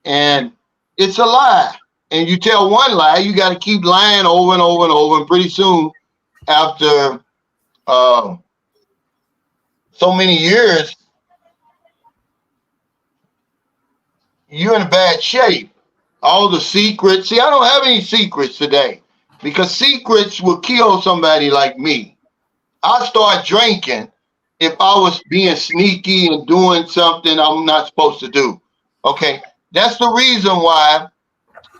and it's a lie. And you tell one lie, you got to keep lying over and over and over, and pretty soon, after so many years, you're in bad shape. All the secrets. See, I don't have any secrets today because secrets will kill somebody like me. I start drinking if I was being sneaky and doing something I'm not supposed to do. Okay, that's the reason why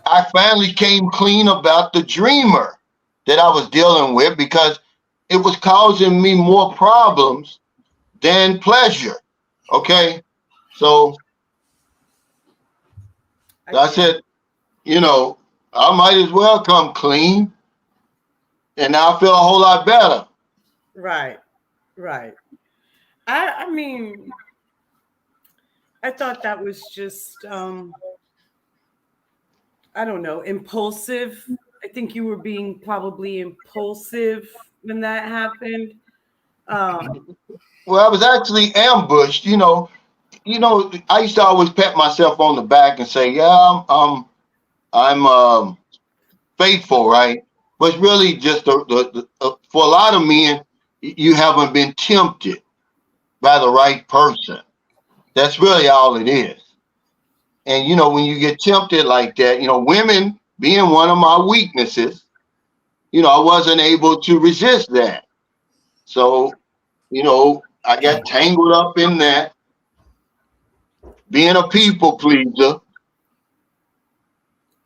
I finally came clean about the dreamer that I was dealing with, because it was causing me more problems than pleasure. Okay, so I said, I might as well come clean, and now I feel a whole lot better. Right. I mean, I thought that was just, I don't know, impulsive. I think you were being probably impulsive when that happened. Well, I was actually ambushed. I used to always pat myself on the back and say, "Yeah, I'm faithful, right?" But it's really just for a lot of men, you haven't been tempted by the right person. That's really all it is. And when you get tempted like that, women being one of my weaknesses, I wasn't able to resist that. So, I got tangled up in that, being a people pleaser.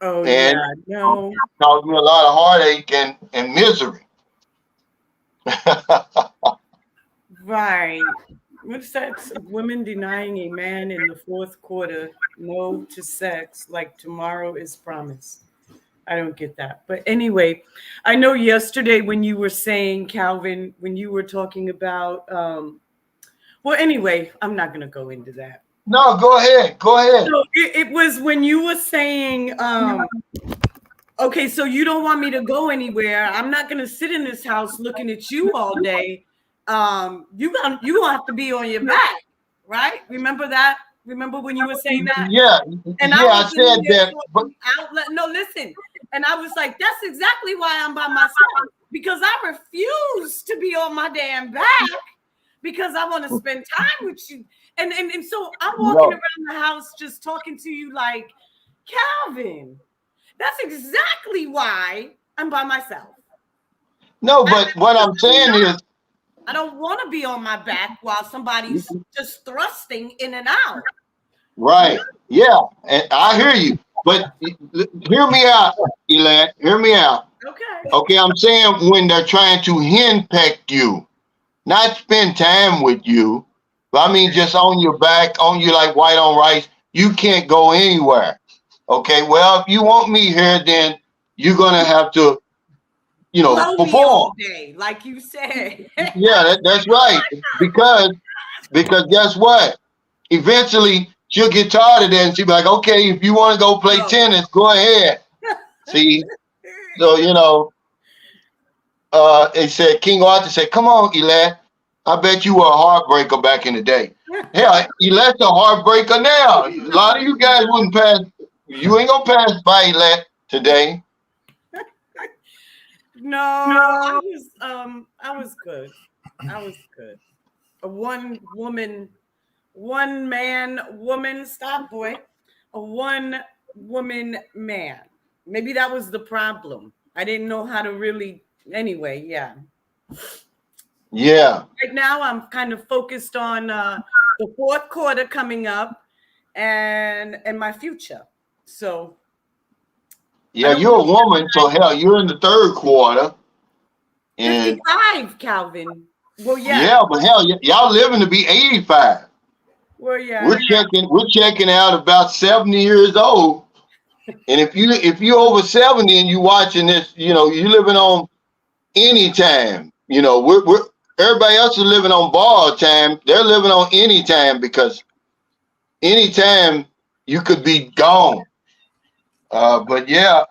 Oh, And yeah, no. caused me a lot of heartache and misery. Right. What's that? Women denying a man in the fourth quarter no to sex like tomorrow is promised. I don't get that. But anyway, I know yesterday when you were saying, Calvin, when you were talking about, well, anyway, I'm not going to go into that. No, go ahead. Go ahead. So it was when you were saying, okay, so you don't want me to go anywhere. I'm not going to sit in this house looking at you all day. You gonna have to be on your back, right? Remember that? Remember when you were saying that? Yeah, and I said that. But no, listen. And I was like, that's exactly why I'm by myself, because I refuse to be on my damn back because I want to spend time with you. And so I'm walking around the house just talking to you like, Calvin, that's exactly why I'm by myself. No, but what I'm saying is, I don't want to be on my back while somebody's just thrusting in and out. Right. Yeah. And I hear you. But hear me out, Elan. Hear me out. Okay. Okay. I'm saying when they're trying to henpeck you, not spend time with you, but I mean just on your back, on you like white on rice, you can't go anywhere. Okay. Well, if you want me here, then you're going to have to, Blow me perform. all day, like you said. Yeah, that's right. Because guess what? Eventually she'll get tired of that and she'll be like, okay, if you want to go play tennis, go ahead. See? So, it said King Arthur said, come on, Elat. I bet you were a heartbreaker back in the day. Hell, Elat's a heartbreaker now. A lot of you guys wouldn't pass. You ain't gonna pass by Elat today. No, I was good. I was good. A one woman man. Maybe that was the problem. I didn't know how to really. Anyway, yeah. Yeah. Right now, I'm kind of focused on the fourth quarter coming up and my future. So. Yeah, you're a woman, so hell, you're in the third quarter. And 55, Calvin. Well, yeah. Yeah, but hell, y'all living to be 85. Well, yeah. We're checking out about 70 years old. And if you're over 70 and you watching this, you living on any time. We're everybody else is living on borrowed time. They're living on any time because anytime you could be gone. But yeah,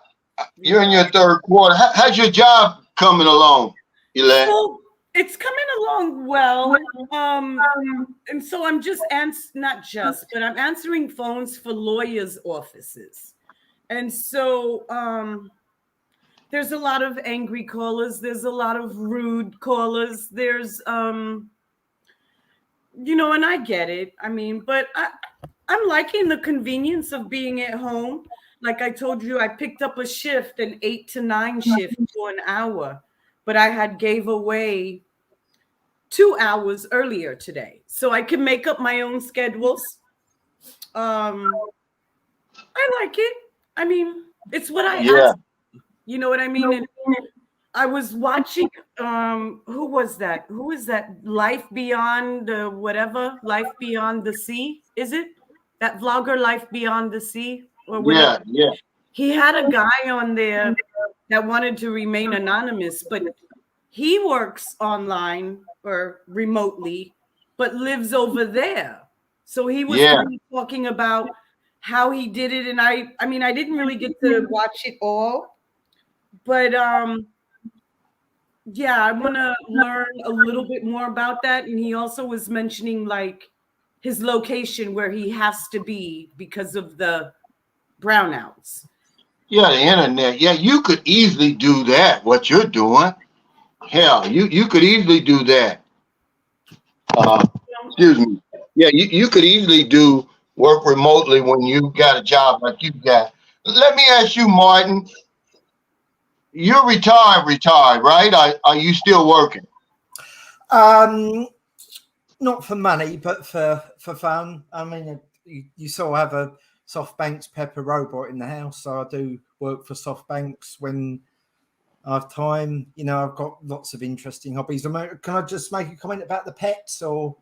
you're in your third quarter. How's your job coming along, Elan? So it's coming along well. And so I'm just I'm answering phones for lawyers' offices. And so there's a lot of angry callers. There's a lot of rude callers. There's and I get it. I mean, but I'm liking the convenience of being at home. Like I told you, I picked up a shift, an 8 to 9 shift for an hour, but I had gave away 2 hours earlier today. So I can make up my own schedules. I like it. I mean, it's what I asked. You know what I mean? And I was watching, who was that? Who is that? Life Beyond Life Beyond the Sea, is it? That vlogger, Life Beyond the Sea? Or whatever. Yeah. He had a guy on there that wanted to remain anonymous, but he works online or remotely, but lives over there. So he was talking about how he did it. And I mean, I didn't really get to watch it all, but Yeah, I want to learn a little bit more about that. And he also was mentioning like his location where he has to be because of the brownouts. Yeah, the internet. Yeah, you could easily do that. What you're doing, hell, you could easily do that. Excuse me. Yeah, you could easily do work remotely when you got a job like you got. Let me ask you, Martin. You're retired, right? Are you still working? Not for money, but for fun. I mean, you sort of have a SoftBank's Pepper robot in the house, so I do work for SoftBank's when I have time. You know, I've got lots of interesting hobbies. Can I just make a comment about the pets, or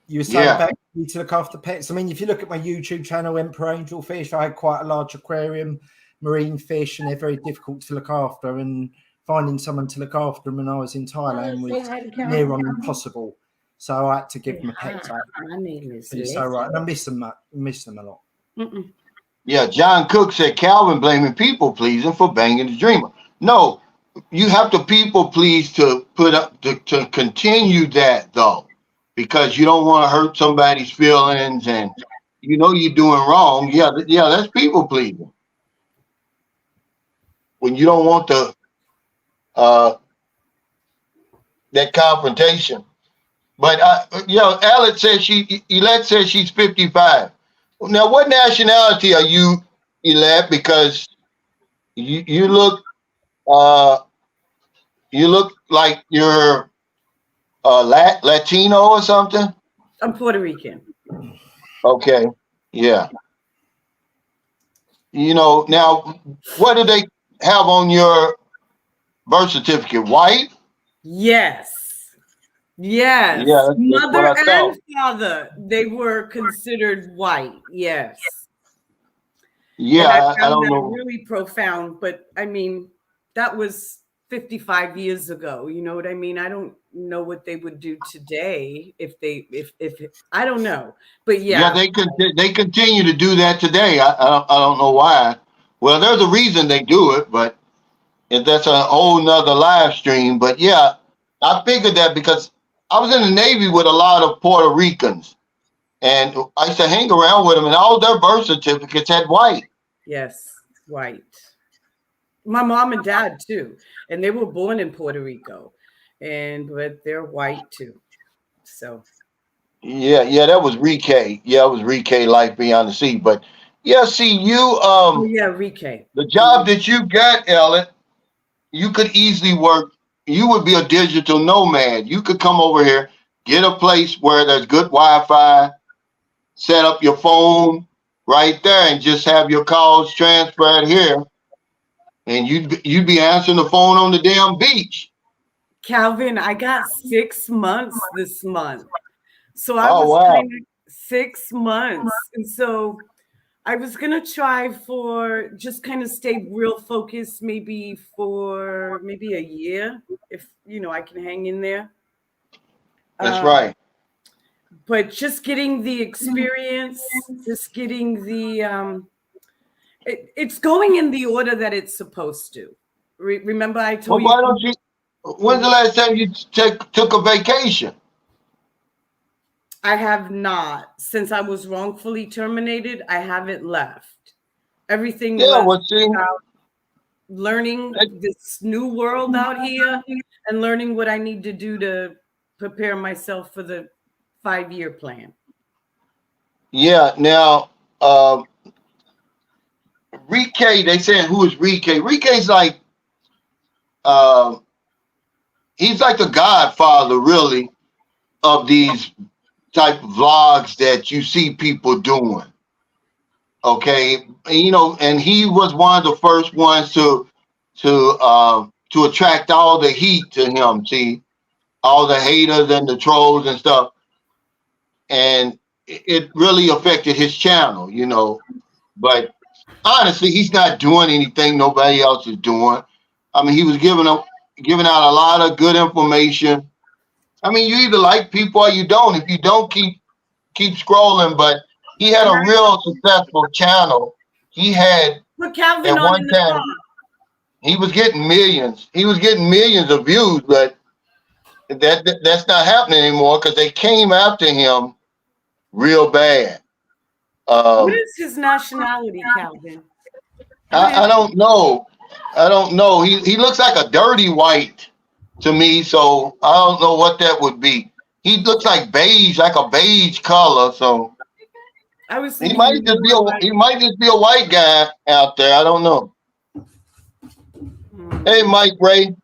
you were saying about you to look after pets? I mean, if you look at my YouTube channel, Emperor Angel Fish, I had quite a large aquarium, marine fish, and they're very difficult to look after. And finding someone to look after them when I was in Thailand was near on impossible. So I had to give them a pet tag. My name is So right, and I miss them a lot. Yeah, John Cook said Calvin blaming people pleasing for banging the dreamer. No, you have to people please to put up to continue that though, because you don't want to hurt somebody's feelings and you know you're doing wrong. Yeah, that's people pleasing. When you don't want the that confrontation. But Alec says Elette says she's 55. Now, what nationality are you, Elette? Because you look like you're Latino or something. I'm Puerto Rican. Okay, yeah. You know, now what do they have on your birth certificate? White? Yes. Yeah, Mother and father, they were considered white. Yes. Yeah, I don't that know. Really profound, but I mean, that was 55 years ago. You know what I mean? I don't know what they would do today if I don't know, but yeah. They continue to do that today. I don't know why. Well, there's a reason they do it, but that's a whole nother live stream. But yeah, I figured that because I was in the Navy with a lot of Puerto Ricans, and I used to hang around with them, and all their birth certificates had white. Yes, white. My mom and dad too, and they were born in Puerto Rico, but they're white too. So. Yeah, that was Rike. Yeah, it was Rike, Life Beyond the Sea. But yeah, see you. Rike. The job that you got, Ellen, you could easily work. You would be a digital nomad. You could come over here, get a place where there's good Wi-Fi, set up your phone right there, and just have your calls transferred here, and you'd be answering the phone on the damn beach. Calvin, I got 6 months this month, so I was kind of 6 months, and so I was gonna try for just kind of stay real focused, maybe a year, if I can hang in there. That's right. But just getting the experience, just getting the it's going in the order that it's supposed to. Remember, I told you. Why don't you? When's the last time you took a vacation? I have not. Since I was wrongfully terminated, I haven't left. Everything was about learning this new world out here and learning what I need to do to prepare myself for the 5-year plan. Yeah. Now, Rike, they saying who is Rike? Rike's like, he's like the godfather, really, of these type of vlogs that you see people doing. Okay, and he was one of the first ones to attract all the heat to him. See, all the haters and the trolls and stuff, and it really affected his channel, But honestly, he's not doing anything nobody else is doing. I mean, he was giving out a lot of good information. I mean, you either like people or you don't. If you don't, keep scrolling. But he had a real successful channel. He had Put Calvin at one time. he was getting millions. He was getting millions of views, but that's not happening anymore because they came after him real bad. What is his nationality, Calvin? I don't know. I don't know. He looks like a dirty white to me, so I don't know what that would be. He looks like beige, like a beige color. So I was he might just be a white guy out there. I don't know. Hey, Mike Ray.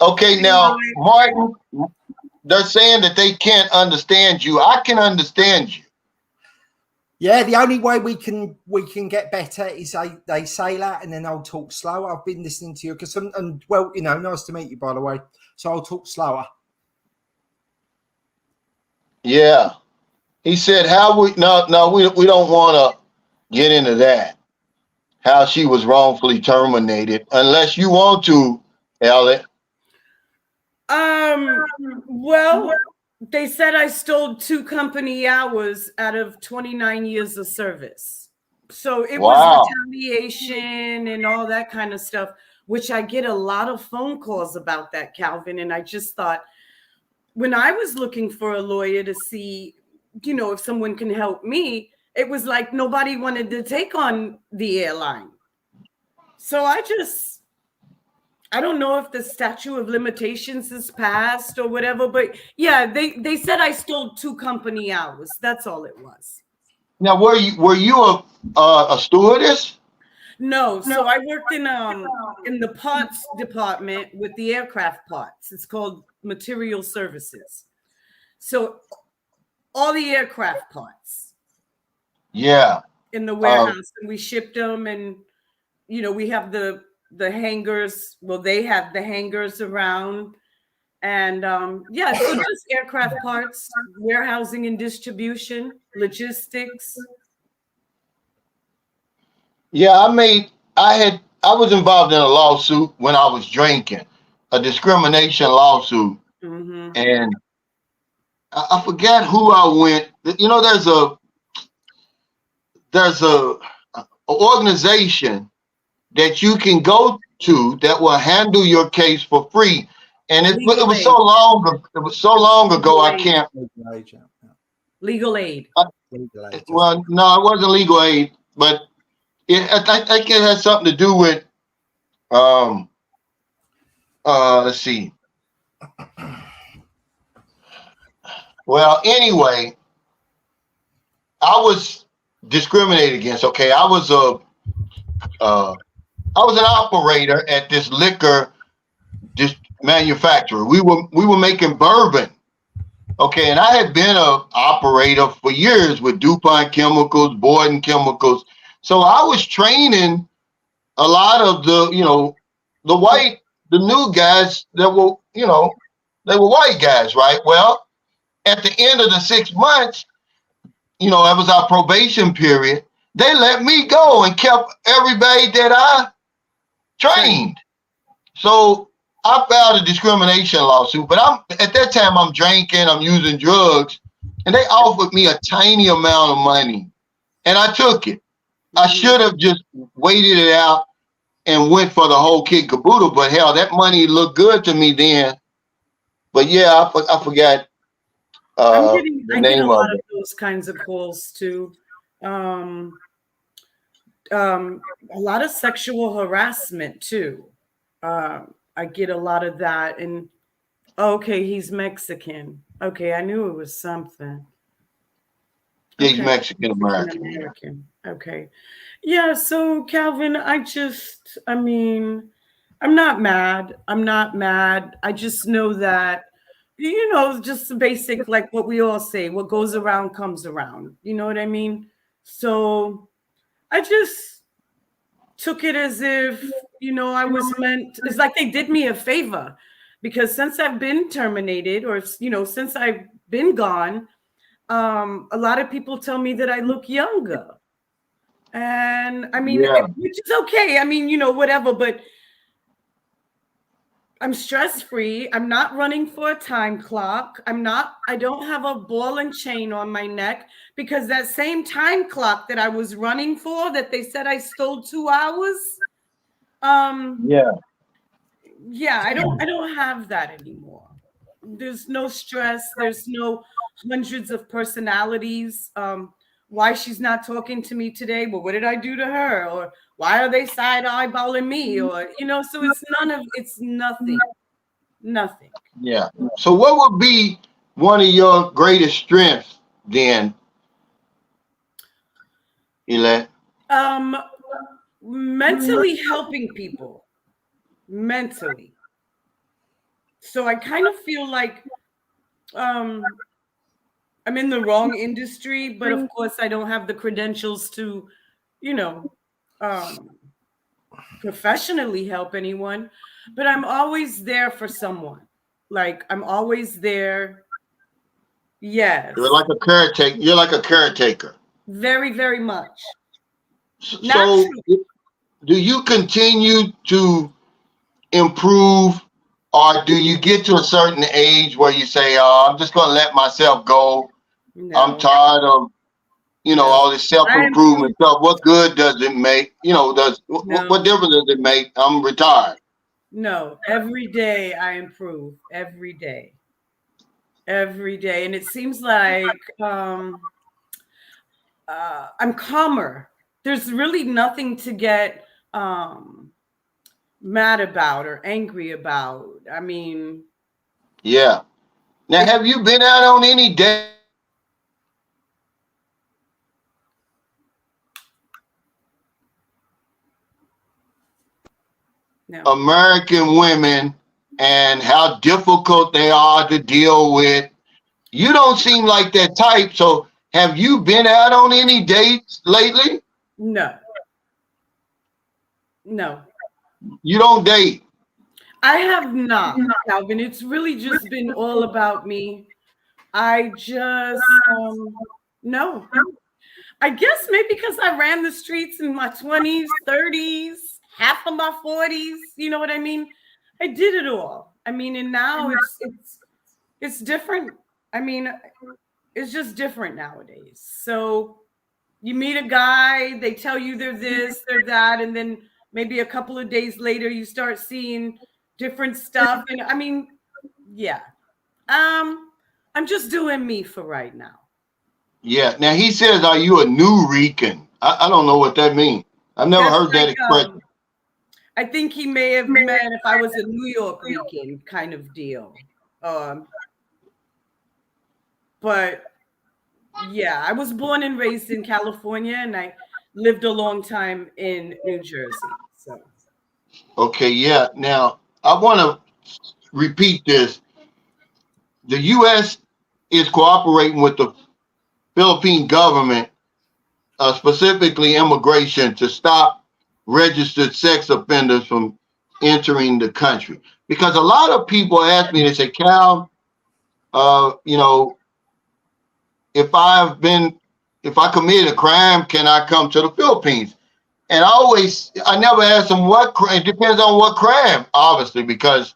Okay, now Martin, they're saying that they can't understand you. I can understand you. Yeah, the only way we can get better is they say that, and then I'll talk slower. I've been listening to you and well, you know, nice to meet you, by the way. So I'll talk slower. Yeah, he said, "How we don't want to get into that. How she was wrongfully terminated, unless you want to, Elliot." Well, they said I stole 2 company hours out of 29 years of service. So it was retaliation and all that kind of stuff, which I get a lot of phone calls about that, Calvin. And I just thought, when I was looking for a lawyer to see, you know, if someone can help me, it was like nobody wanted to take on the airline. So I don't know if the statute of limitations is passed or whatever, but yeah, they said I stole 2 company hours. That's all it was. Now, were you a stewardess? No, so I worked in the parts department with the aircraft parts. It's called material services. So all the aircraft parts. Yeah. In the warehouse, and we shipped them, and you know, we have the hangars. Well, they have the hangars around, and yeah, so just aircraft parts, warehousing and distribution, logistics. Yeah, I was involved in a lawsuit when I was drinking, a discrimination lawsuit, and I forgot who I went. You know, there's a organization that you can go to that will handle your case for free, and it was so long. It was so long ago. I can't. Legal aid. Well, no, it wasn't legal aid, but I think it has something to do with. Let's see. Well, anyway, I was discriminated against. Okay, I was an operator at this liquor manufacturer. We were making bourbon. Okay, and I had been an operator for years with DuPont Chemicals, Borden Chemicals. So I was training a lot of the new guys that were, you know, they were white guys, right? Well, at the end of the 6 months, you know, that was our probation period. They let me go and kept everybody that I trained. So I filed a discrimination lawsuit, but at that time I'm drinking, I'm using drugs, and they offered me a tiny amount of money, and I took it. I should have just waited it out and went for the whole kit caboodle, but hell, that money looked good to me then. But yeah, I forgot I get a lot of those kinds of calls too. A lot of sexual harassment too. I get a lot of that, and okay, he's Mexican. Okay, I knew it was something. Yeah, he's Mexican American. Okay. Yeah, so Calvin, I'm not mad. I just know that, you know, just the basic, like what we all say, what goes around comes around. You know what I mean? So I just took it as if, you know, I was meant, it's like they did me a favor, because since I've been terminated, or, you know, since I've been gone, a lot of people tell me that I look younger. And I mean, which is okay. I mean, you know, whatever, but I'm stress-free. I'm not running for a time clock. I don't have a ball and chain on my neck, because that same time clock that I was running for, that they said I stole 2 hours, Yeah. Yeah, I don't have that anymore. There's no stress, there's no hundreds of personalities. Why she's not talking to me today? Well, what did I do to her? Or why are they side eyeballing me? Or so it's nothing. Yeah. So what would be one of your greatest strengths then, Elette? Mentally helping people. Mentally. So I kind of feel like I'm in the wrong industry, but of course I don't have the credentials to, professionally help anyone, but I'm always there for someone. Like I'm always there. Yes. You're like a caretaker. You're like a caretaker. Very, very much. So do you continue to improve, or do you get to a certain age where you say, I'm just going to let myself go? No. I'm tired of, all this self-improvement stuff. What good does it make? What difference does it make? I'm retired. No, every day I improve. Every day. And it seems like I'm calmer. There's really nothing to get mad about or angry about. I mean, yeah. Now, have you been out on any dates? No. American women and how difficult they are to deal with. You don't seem like that type. So have you been out on any dates lately? No. You don't date? I have not, Calvin. It's really just been all about me. I just, no. I guess maybe because I ran the streets in my 20s, 30s, half of my 40s. You know what I mean? I did it all. I mean, and now it's different. I mean, it's just different nowadays. So you meet a guy, they tell you they're this, they're that, and then maybe a couple of days later you start seeing different stuff. And I mean, yeah. I'm just doing me for right now. Yeah. Now he says, are you a new Rican? I don't know what that means. I've never heard that expression. I think he may have meant if I was a New York Rican kind of deal. But yeah, I was born and raised in California, and I lived a long time in New Jersey. So. Okay, yeah. Now, I want to repeat this. The U.S. is cooperating with the Philippine government, specifically immigration, to stop registered sex offenders from entering the country. Because a lot of people ask me, they say, Cal, if I committed a crime, can I come to the Philippines? And I never ask them what crime. It depends on what crime, obviously, because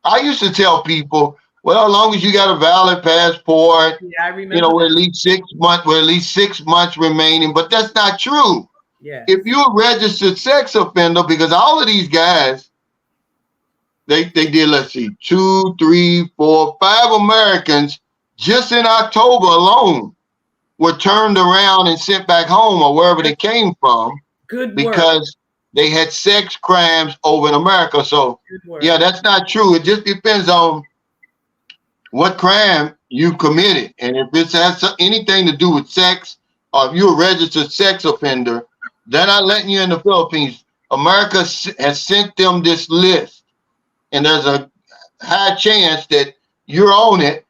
I used to tell people, well, as long as you got a valid passport, yeah, I remember we're at least 6 months, we're at least 6 months remaining, but that's not true. Yeah. If you're a registered sex offender, because all of these guys, they did, let's see, 2, 3, 4, 5 Americans just in October alone were turned around and sent back home or wherever they came from. Good work. Because they had sex crimes over in America. So, yeah, that's not true. It just depends on what crime you committed. And if it has anything to do with sex, or if you're a registered sex offender, they're not letting you in the Philippines. America has sent them this list. And there's a high chance that you're on it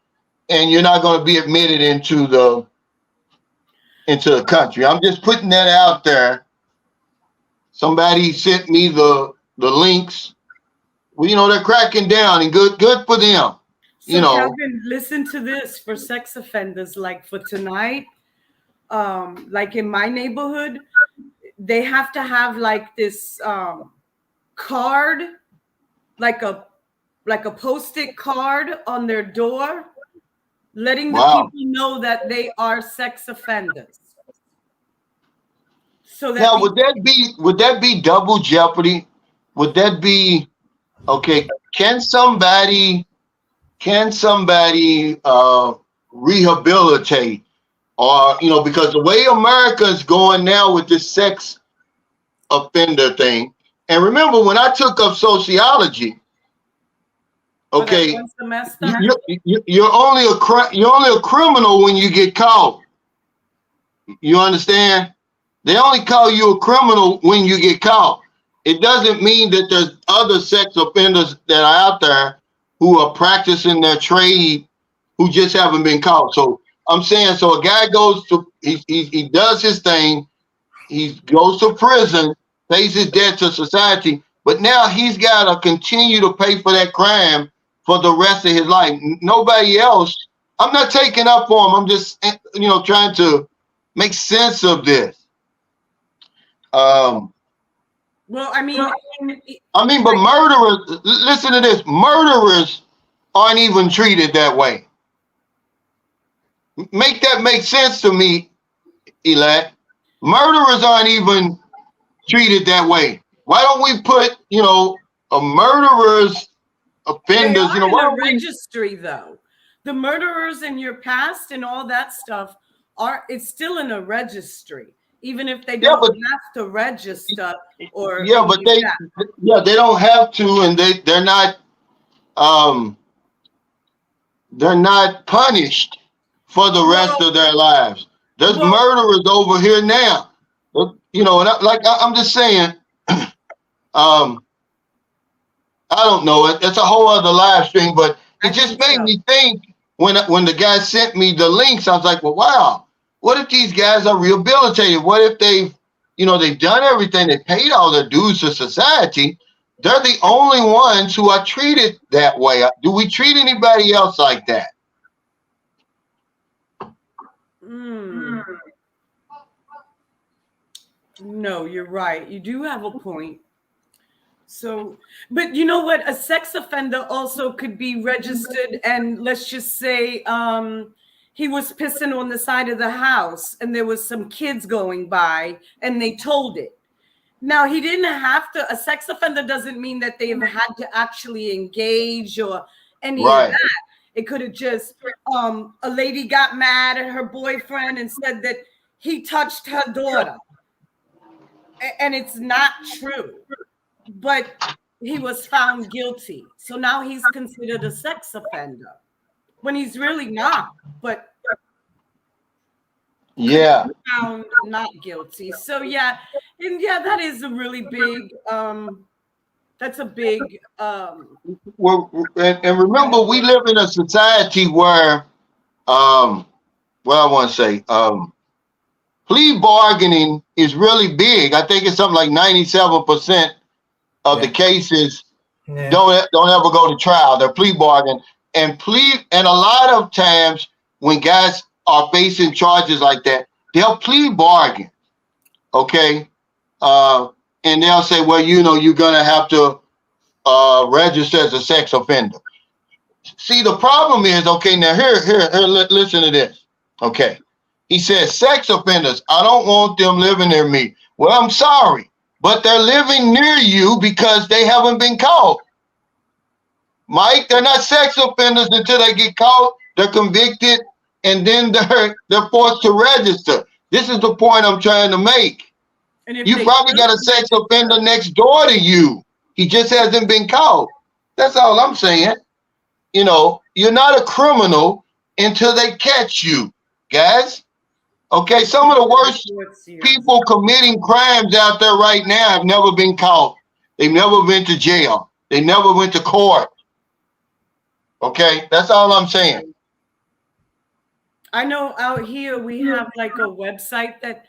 and you're not going to be admitted into the country. I'm just putting that out there. Somebody sent me the links. Well, they're cracking down, and good for them. So Calvin, listen to this for sex offenders. Like for tonight, like in my neighborhood, they have to have like this card, like a Post-it card on their door, letting the people know that they are sex offenders. So that now, would that be double jeopardy? would that be okay? Can somebody rehabilitate, or because the way America is going now with this sex offender thing, and remember when I took up sociology, okay, you're only a criminal when you get caught. You understand? They only call you a criminal when you get caught. It doesn't mean that there's other sex offenders that are out there who are practicing their trade who just haven't been caught. So I'm saying, so a guy goes to, he does his thing, he goes to prison, pays his debt to society, but now he's got to continue to pay for that crime for the rest of his life. Nobody else, I'm not taking up for him. I'm just, trying to make sense of this. Well, I mean, but murderers, listen to this, murderers aren't even treated that way. Make that make sense to me, Elect. Murderers aren't even treated that way. Why don't we put, a murderers, offenders, they are in a registry though. The murderers in your past and all that stuff it's still in a registry. Even if they don't have to register or they don't have to, and they're not punished for the rest of their lives. There's murderers over here now. I'm just saying, I don't know. It's a whole other live stream, but it just made me think when the guy sent me the links, I was like, well, wow. What if these guys are rehabilitated? What if they've done everything, they paid all their dues to society? They're the only ones who are treated that way. Do we treat anybody else like that? No, you're right. You do have a point. So, but you know what? A sex offender also could be registered, and let's just say, he was pissing on the side of the house and there was some kids going by and they told it. Now, he didn't have to, a sex offender doesn't mean that they've had to actually engage or any of that. It could have just, a lady got mad at her boyfriend and said that he touched her daughter. And it's not true, but he was found guilty. So now he's considered a sex offender. When he's really not, but found not guilty. So and that is a really big that's a big well, and remember, we live in a society where I want to say plea bargaining is really big. I think it's something like 97% of the cases don't ever go to trial. They're plea bargaining. And a lot of times when guys are facing charges like that, they'll plea bargain, okay? And they'll say, well, you're gonna have to register as a sex offender. See, the problem is, okay, now here, listen to this, okay? He says, sex offenders, I don't want them living near me. Well, I'm sorry, but they're living near you because they haven't been caught. Mike, they're not sex offenders until they get caught, they're convicted, and then they're forced to register. This is the point I'm trying to make. You probably got a sex offender next door to you. He just hasn't been caught. That's all I'm saying. You're not a criminal until they catch you, guys. Okay, some of the worst people committing crimes out there right now have never been caught. They've never been to jail. They never went to court. Okay, that's all I'm saying. I know out here we have like a website that,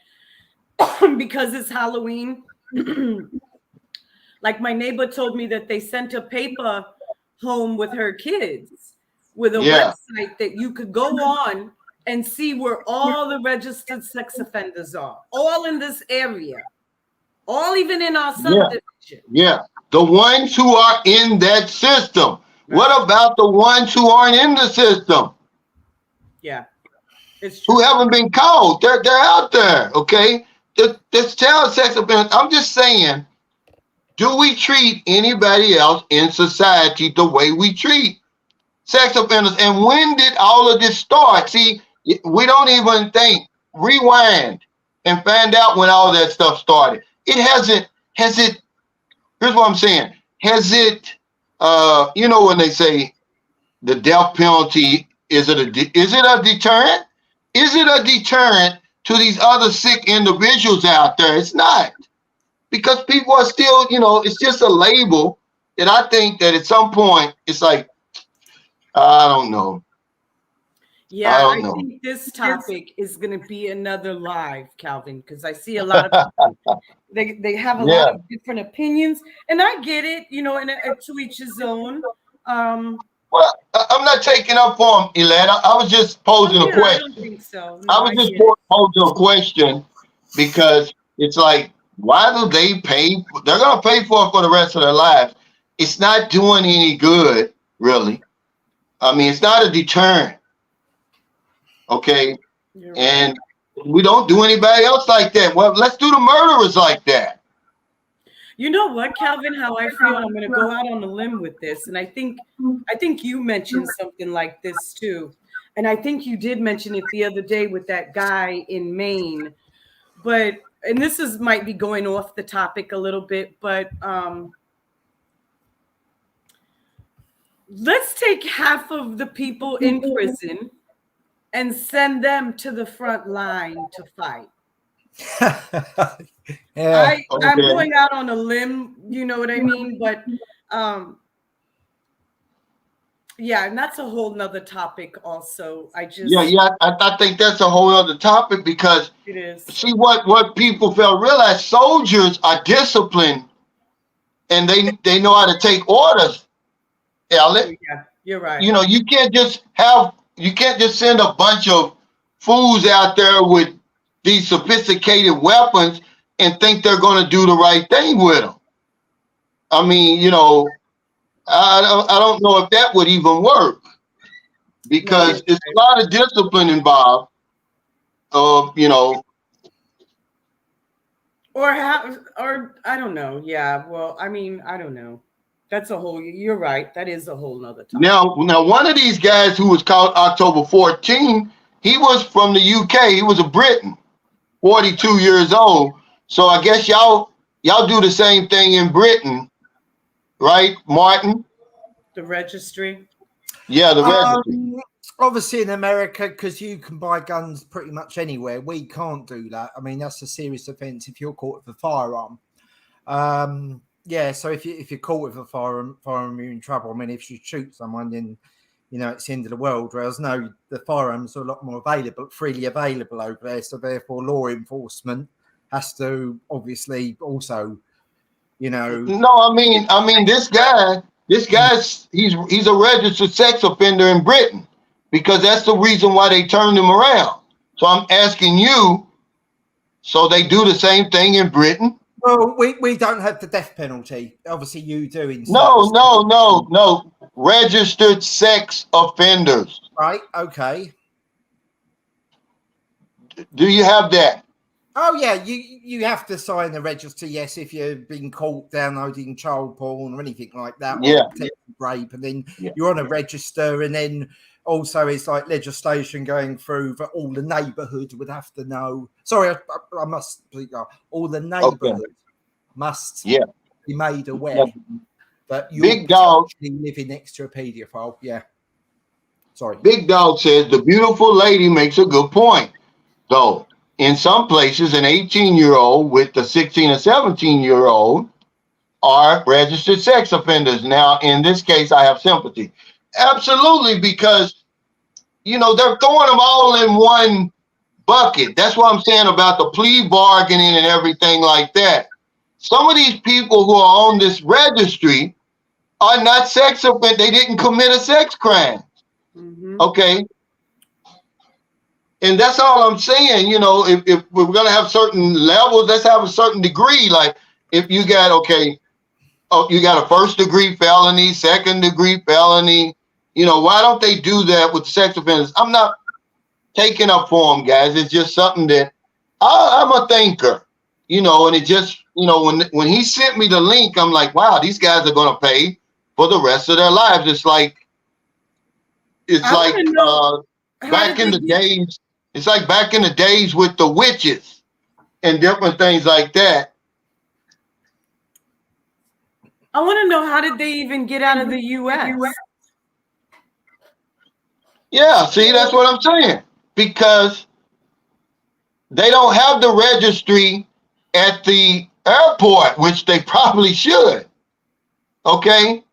because it's Halloween, like my neighbor told me that they sent a paper home with her kids with a website that you could go on and see where all the registered sex offenders are, all in this area, all even in our subdivision. Yeah, the ones who are in that system. Right. What about the ones who aren't in the system? Yeah, it's true. Who haven't been caught? They're out there. Okay, this child sex offender. I'm just saying, do we treat anybody else in society the way we treat sex offenders? And when did all of this start? See, we don't even think, rewind and find out when all that stuff started. It hasn't, here's what I'm saying. Has it, you know, when they say the death penalty, is it a deterrent? Is it a deterrent to these other sick individuals out there? It's not. Because people are still, you know, it's just a label that I think that at some point it's like, I don't know. Yeah, I think this topic is going to be another live, Calvin, because I see a lot of people, they have a lot of different opinions, and I get it, you know, and to each his own. Well, I'm not taking up for him, Elaine. I was just posing a question. I don't think so. I was just posing a question because it's like, why do they pay? They're going to pay for it for the rest of their lives. It's not doing any good, really. I mean, it's not a deterrent. Okay. You're and we don't do anybody else like that. Well, let's do the murderers like that. You know what, Calvin, how I feel? I'm going to go out on a limb with this. And I think you mentioned something like this too. And I think you did mention it the other day with that guy in Maine. But, and this might be going off the topic a little bit, but let's take half of the people in prison and send them to the front line to fight. I'm going out on a limb, you know what I mean? But yeah, and that's a whole nother topic also. I think that's a whole other topic because it is. See what people fail to realize, soldiers are disciplined and they know how to take orders. Elliot. Yeah, you're right. You know, you can't just send a bunch of fools out there with these sophisticated weapons and think they're going to do the right thing with them. I mean, you know, I don't know if that would even work because it's a lot of discipline involved. You know, or I don't know. Yeah, well, I mean, I don't know. That's a whole. You're right. That is a whole nother topic. Now, one of these guys who was caught October 14, he was from the UK. He was a Briton, 42 years old. So I guess y'all do the same thing in Britain, right, Martin? The registry. Yeah, the registry. Obviously in America, because you can buy guns pretty much anywhere, we can't do that. I mean, that's a serious offence if you're caught with a firearm. Yeah, so if you're caught with a firearm, you're in trouble. I mean, if you shoot someone, then you know it's the end of the world. Whereas no, the firearms are a lot more freely available over there. So therefore, law enforcement has to obviously also, you know. No, I mean this guy's he's a registered sex offender in Britain because that's the reason why they turned him around. So I'm asking you, so they do the same thing in Britain? Well, we don't have the death penalty. Obviously, you do. No. Registered sex offenders. Right. Okay. Do you have that? Oh yeah, you have to sign the register. Yes, if you've been caught downloading child porn or anything like that. Yeah. Rape, and then you're on a register, and then also it's like legislation going through that all the neighbourhood would have to know. Sorry, I must speak up. All the neighbourhood must be made aware that you're living next to a paedophile. Yeah. Sorry. Big Dog says the beautiful lady makes a good point, though. In some places, an 18-year-old with a 16 or 17-year-old are registered sex offenders. Now, in this case, I have sympathy. Absolutely, because, you know, they're throwing them all in one bucket. That's what I'm saying about the plea bargaining and everything like that. Some of these people who are on this registry are not sex offenders. They didn't commit a sex crime. Mm-hmm. Okay. And that's all I'm saying. You know, if we're going to have certain levels, let's have a certain degree. Like if you got, you got a first degree felony, second degree felony, you know, why don't they do that with sex offenders? I'm not taking up for them, guys. It's just something that I'm a thinker. you know, and it just, you know, when he sent me the link, I'm like, wow, these guys are going to pay for the rest of their lives. It's like back in the days. It's like back in the days with the witches and different things like that. I want to know, how did they even get out of the U.S.? Yeah, see, that's what I'm saying. Because they don't have the registry at the airport, which they probably should. Okay?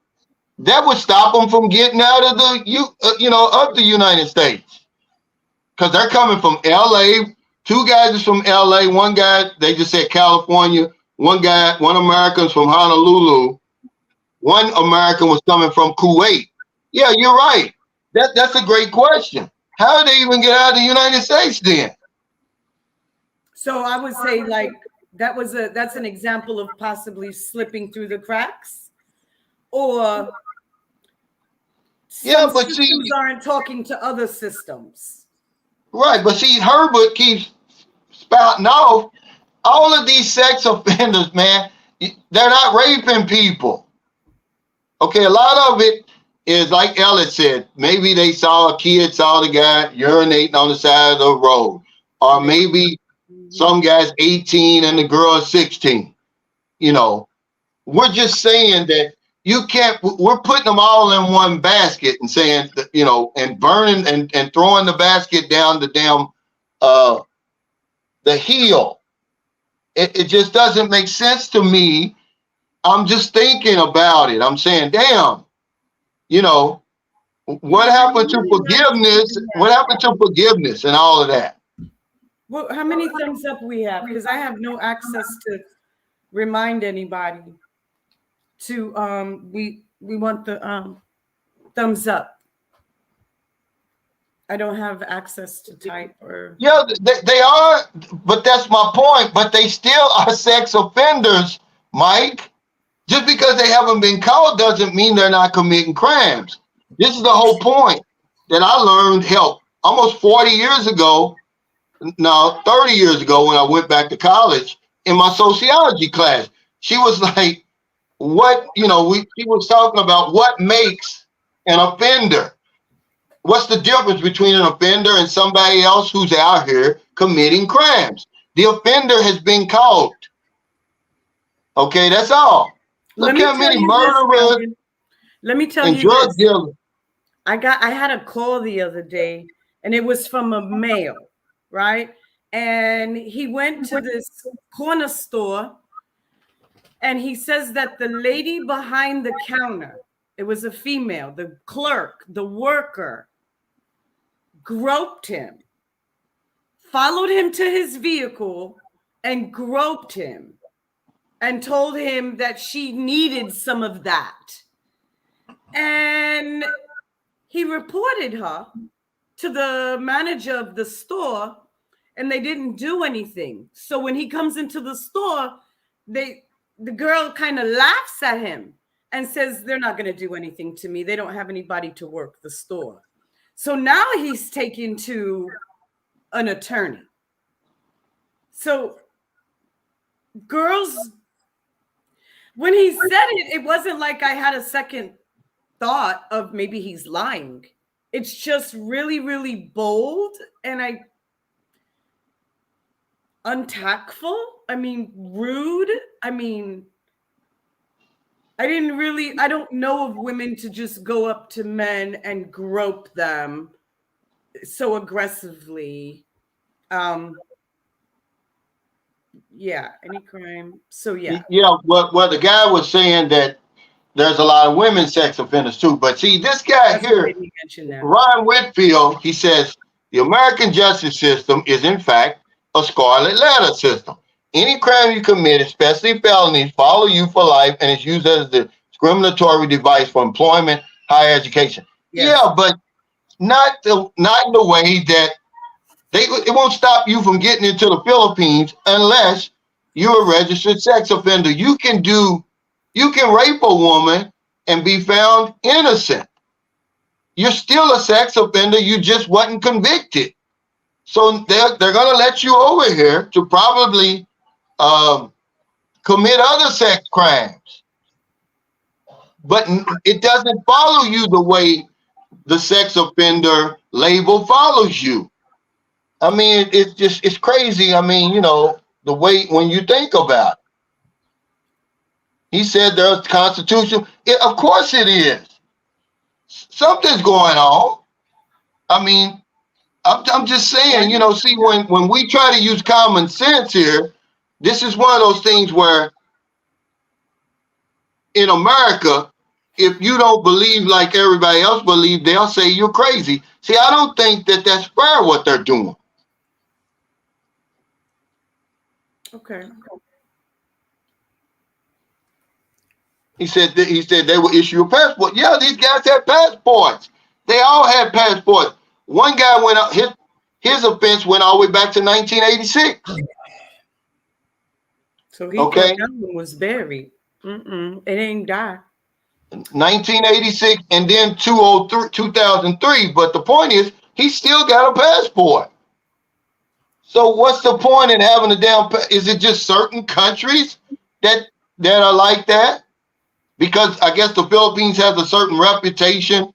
That would stop them from getting out of the United States. Because they're coming from LA. 2 guys is from LA. 1 guy, they just said California. 1 American's from Honolulu. 1 American was coming from Kuwait. Yeah, you're right. That's a great question. How did they even get out of the United States then? So I would say, like, that's an example of possibly slipping through the cracks, or yeah, but systems aren't talking to other systems. Right, but see, Herbert keeps spouting off all of these sex offenders, man. They're not raping people. Okay, a lot of it is like Elliot said. Maybe they saw the guy urinating on the side of the road, or maybe some guy's 18 and the girl is 16. You know, we're just saying that you can't. We're putting them all in one basket and saying that, you know, and burning and throwing the basket down the damn the hill. It just doesn't make sense to me. I'm just thinking about it. I'm saying, damn, you know, what happened to forgiveness? What happened to forgiveness and all of that? Well, how many thumbs up we have? Because I have no access to remind anybody to we want the thumbs up. I don't have access to type or. Yeah, they are, but that's my point. But they still are sex offenders, Mike. Just because they haven't been caught doesn't mean they're not committing crimes. This is the whole point that I learned, almost 40 years ago, no, 30 years ago when I went back to college in my sociology class. She was like, she was talking about what makes an offender. What's the difference between an offender and somebody else who's out here committing crimes? The offender has been caught. Okay, that's all. Look how many murderers. Let me tell you drug dealers. I had a call the other day, and it was from a male, right? And he went to this corner store, and he says that the lady behind the counter, it was a female, the clerk, the worker, groped him, followed him to his vehicle, and groped him, and told him that she needed some of that. And he reported her to the manager of the store, and they didn't do anything. So when he comes into the store, the girl kind of laughs at him and says, they're not going to do anything to me. They don't have anybody to work the store. So now he's taken to an attorney. So girls, when he said it, it wasn't like I had a second thought of maybe he's lying. It's just really, really bold and untactful. I mean, rude. I mean, I don't know of women to just go up to men and grope them so aggressively. Yeah, any crime. So yeah. Yeah, well, the guy was saying that there's a lot of women sex offenders too. But see, this guy here, Ron Whitfield, he says the American justice system is in fact a scarlet letter system. Any crime you commit, especially felonies, follow you for life and is used as the discriminatory device for employment, higher education. Yes. Yeah, but not in the way that it won't stop you from getting into the Philippines unless you're a registered sex offender. You can rape a woman and be found innocent. You're still a sex offender. You just wasn't convicted. So they're going to let you over here to probably commit other sex crimes. But it doesn't follow you the way the sex offender label follows you. I mean, it's crazy. I mean, you know, the way when you think about it. He said there's constitution. Of course it is. Something's going on. I mean, I'm just saying, you know, see, when we try to use common sense here, this is one of those things where in America, if you don't believe like everybody else believes, they'll say you're crazy. See, I don't think that that's fair what they're doing. Okay. He said they will issue a passport. Yeah, these guys had passports. They all had passports. One guy went up, his offense went all the way back to 1986. So he Okay. thought that one was buried. It ain't died. 1986 and then 2003. But the point is, he still got a passport. So what's the point in having a damn? Is it just certain countries that are like that? Because I guess the Philippines has a certain reputation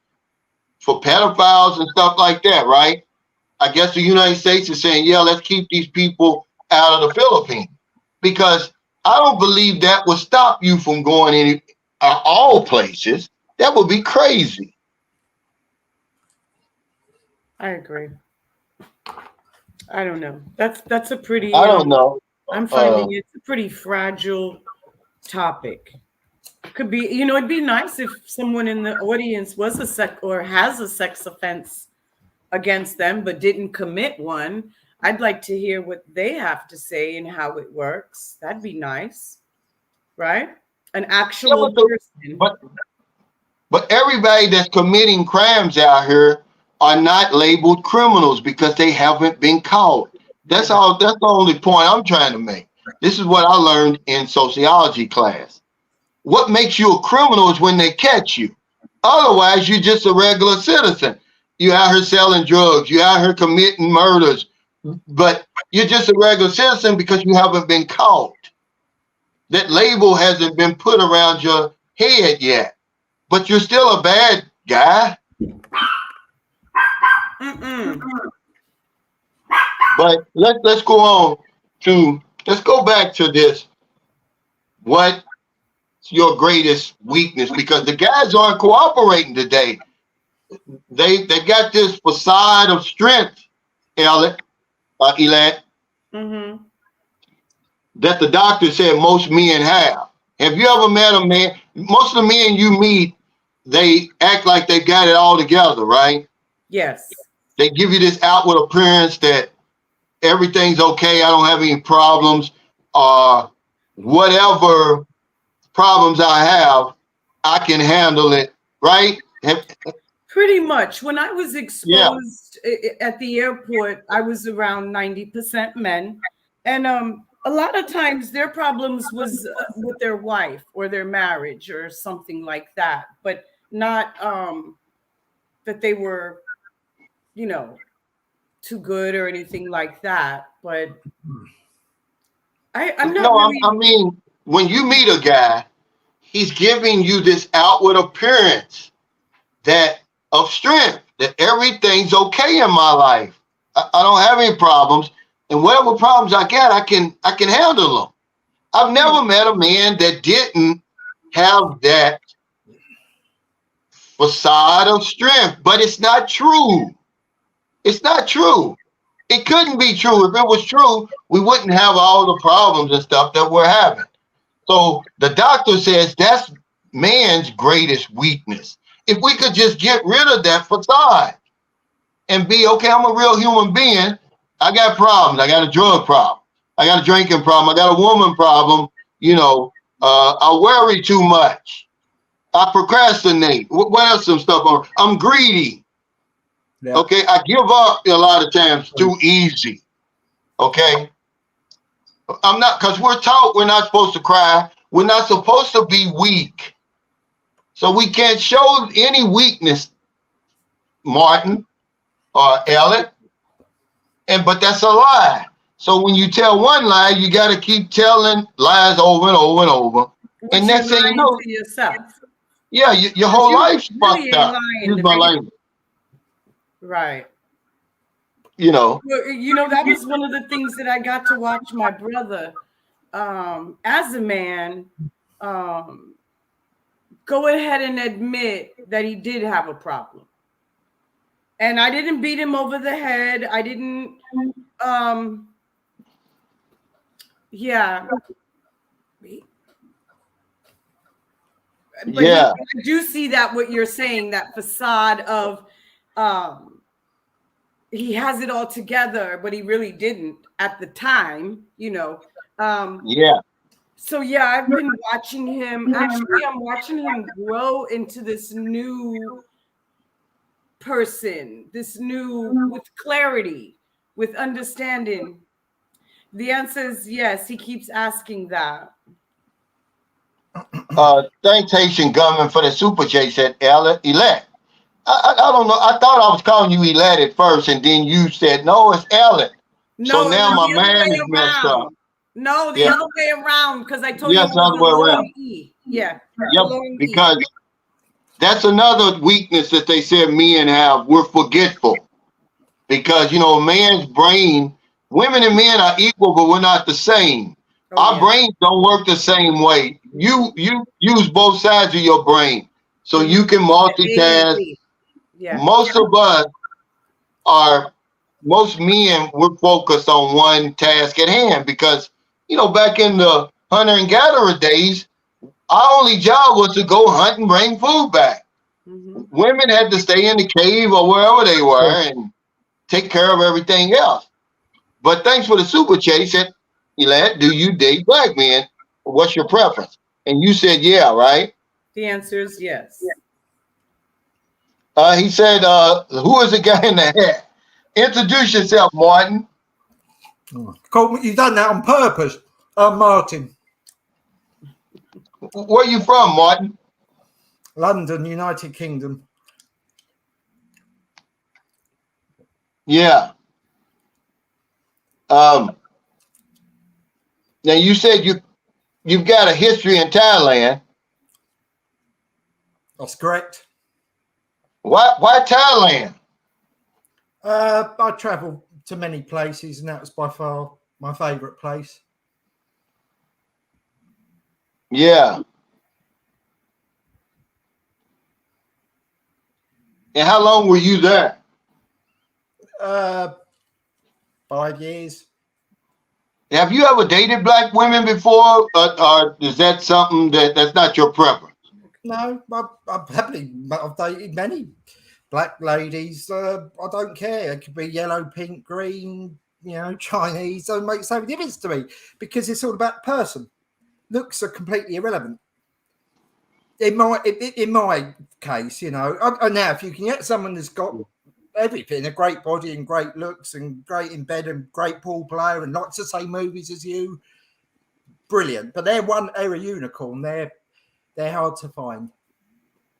for pedophiles and stuff like that, right? I guess the United States is saying, yeah, let's keep these people out of the Philippines. Because I don't believe that would stop you from going all places. That would be crazy. I agree. I don't know. That's a pretty. I don't know. I'm finding it's a pretty fragile topic. Could be, you know, it'd be nice if someone in the audience was has a sex offense against them but didn't commit one. I'd like to hear what they have to say and how it works. That'd be nice, right? An actual person. But everybody that's committing crimes out here are not labeled criminals because they haven't been caught. That's all. That's the only point I'm trying to make. This is what I learned in sociology class. What makes you a criminal is when they catch you. Otherwise, you're just a regular citizen. You're out here selling drugs. You're out here committing murders. But you're just a regular citizen because you haven't been caught. That label hasn't been put around your head yet. But you're still a bad guy. But let's go back to this. What's your greatest weakness? Because the guys aren't cooperating today. They got this facade of strength, Elat, that the doctor said most men have. Have you ever met a man? Most of the men you meet, they act like they got it all together, right? Yes. They give you this outward appearance that everything's okay. I don't have any problems. Whatever problems I have, I can handle it, right? Pretty much. When I was exposed at the airport, I was around 90% men. And a lot of times their problems was with their wife or their marriage or something like that, but not that they were, you know, too good or anything like that. But I'm not. No, really... I mean, when you meet a guy, he's giving you this outward appearance of strength, that everything's okay in my life. I don't have any problems, and whatever problems I got, I can handle them. I've never met a man that didn't have that facade of strength, but it's not true. It's not true. It couldn't be true. If it was true, we wouldn't have all the problems and stuff that we're having. So the doctor says that's man's greatest weakness. If we could just get rid of that facade and be, okay, I'm a real human being. I got problems. I got a drug problem. I got a drinking problem. I got a woman problem. You know, I worry too much. I procrastinate. What else? Some stuff. I'm greedy. Yeah. Okay, I give up a lot of times too easy. Okay, I'm not, because we're taught we're not supposed to cry. We're not supposed to be weak. So we can't show any weakness, Martin or Ellen. But that's a lie. So when you tell one lie, you got to keep telling lies over and over and over. And next thing you know, to yourself. yeah, your whole life's really fucked up. Excuse my language. Right. You know. That was one of the things that I got to watch my brother, as a man, go ahead and admit that he did have a problem. And I didn't beat him over the head. I didn't, yeah. But yeah. I do see that what you're saying, that facade of he has it all together, but he really didn't at the time, Yeah. So yeah, I've been watching him. Actually, I'm watching him grow into this new person, with clarity, with understanding. The answer is yes. He keeps asking that. Thanks, Haitian government, for the super J, said Elect. I don't know. I thought I was calling you Elect at first, and then you said, no, it's Elect. No, so now my man is messed up. No, the other way around, because I told you the other way around. E. Yeah. Yep, because that's another weakness that they said men have. We're forgetful. Because, a man's brain, women and men are equal, but we're not the same. Our brains don't work the same way. You use both sides of your brain, so you can multitask. Yeah. Most men, we're focused on one task at hand because, back in the hunter and gatherer days, our only job was to go hunt and bring food back. Mm-hmm. Women had to stay in the cave or wherever they were and take care of everything else. But thanks for the super chat. He said, Elad, do you date black men? What's your preference? And you said, yeah, right? The answer is yes. He said, who is the guy in the hat? Introduce yourself, Martin. Cool. You've done that on purpose. I'm Martin. Where are you from, Martin? London, United Kingdom. Yeah. Now you said you've got a history in Thailand. That's correct. Why Thailand? I traveled to many places, and that was by far my favorite place. Yeah. And how long were you there? 5 years. Have you ever dated black women before, or is that something that's not your preference? No, I've dated many black ladies. I don't care. It could be yellow, pink, green, Chinese. Doesn't make so much difference to me because it's all about the person. Looks are completely irrelevant. In my case, and now if you can get someone that's got everything, a great body and great looks and great in bed and great pool player and likes the same movies as you, brilliant. But they're a unicorn. They're hard to find.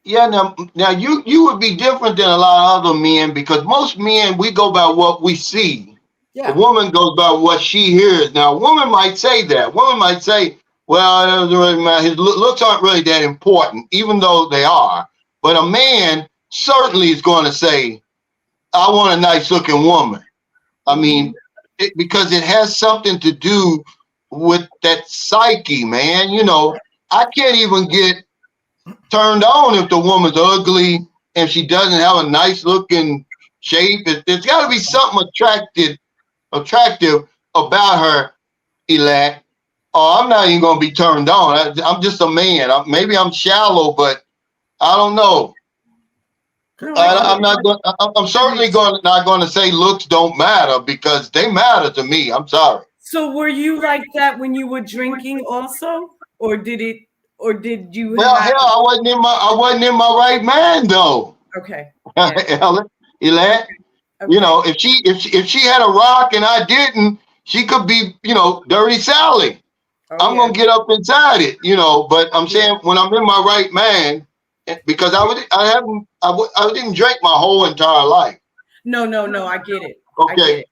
Yeah, now you would be different than a lot of other men because most men, we go by what we see. Yeah. A woman goes by what she hears. Now, a woman might say that. A woman might say, well, it doesn't really matter. His looks aren't really that important, even though they are. But a man certainly is going to say, I want a nice looking woman. I mean, because it has something to do with that psyche, man. I can't even get turned on if the woman's ugly and she doesn't have a nice looking shape. There's got to be something attractive about her, Elad. Oh, I'm not even going to be turned on. I'm just a man. Maybe I'm shallow, but I don't know. I'm certainly not going to say looks don't matter because they matter to me. I'm sorry. So were you like that when you were drinking also, or did you? Well, hell, I wasn't in my right mind though. Okay. Elad, okay. If she had a rock and I didn't, she could be, Dirty Sally. I'm gonna get up inside it, But I'm saying when I'm in my right mind, because I didn't drink my whole entire life. No, I get it. Okay.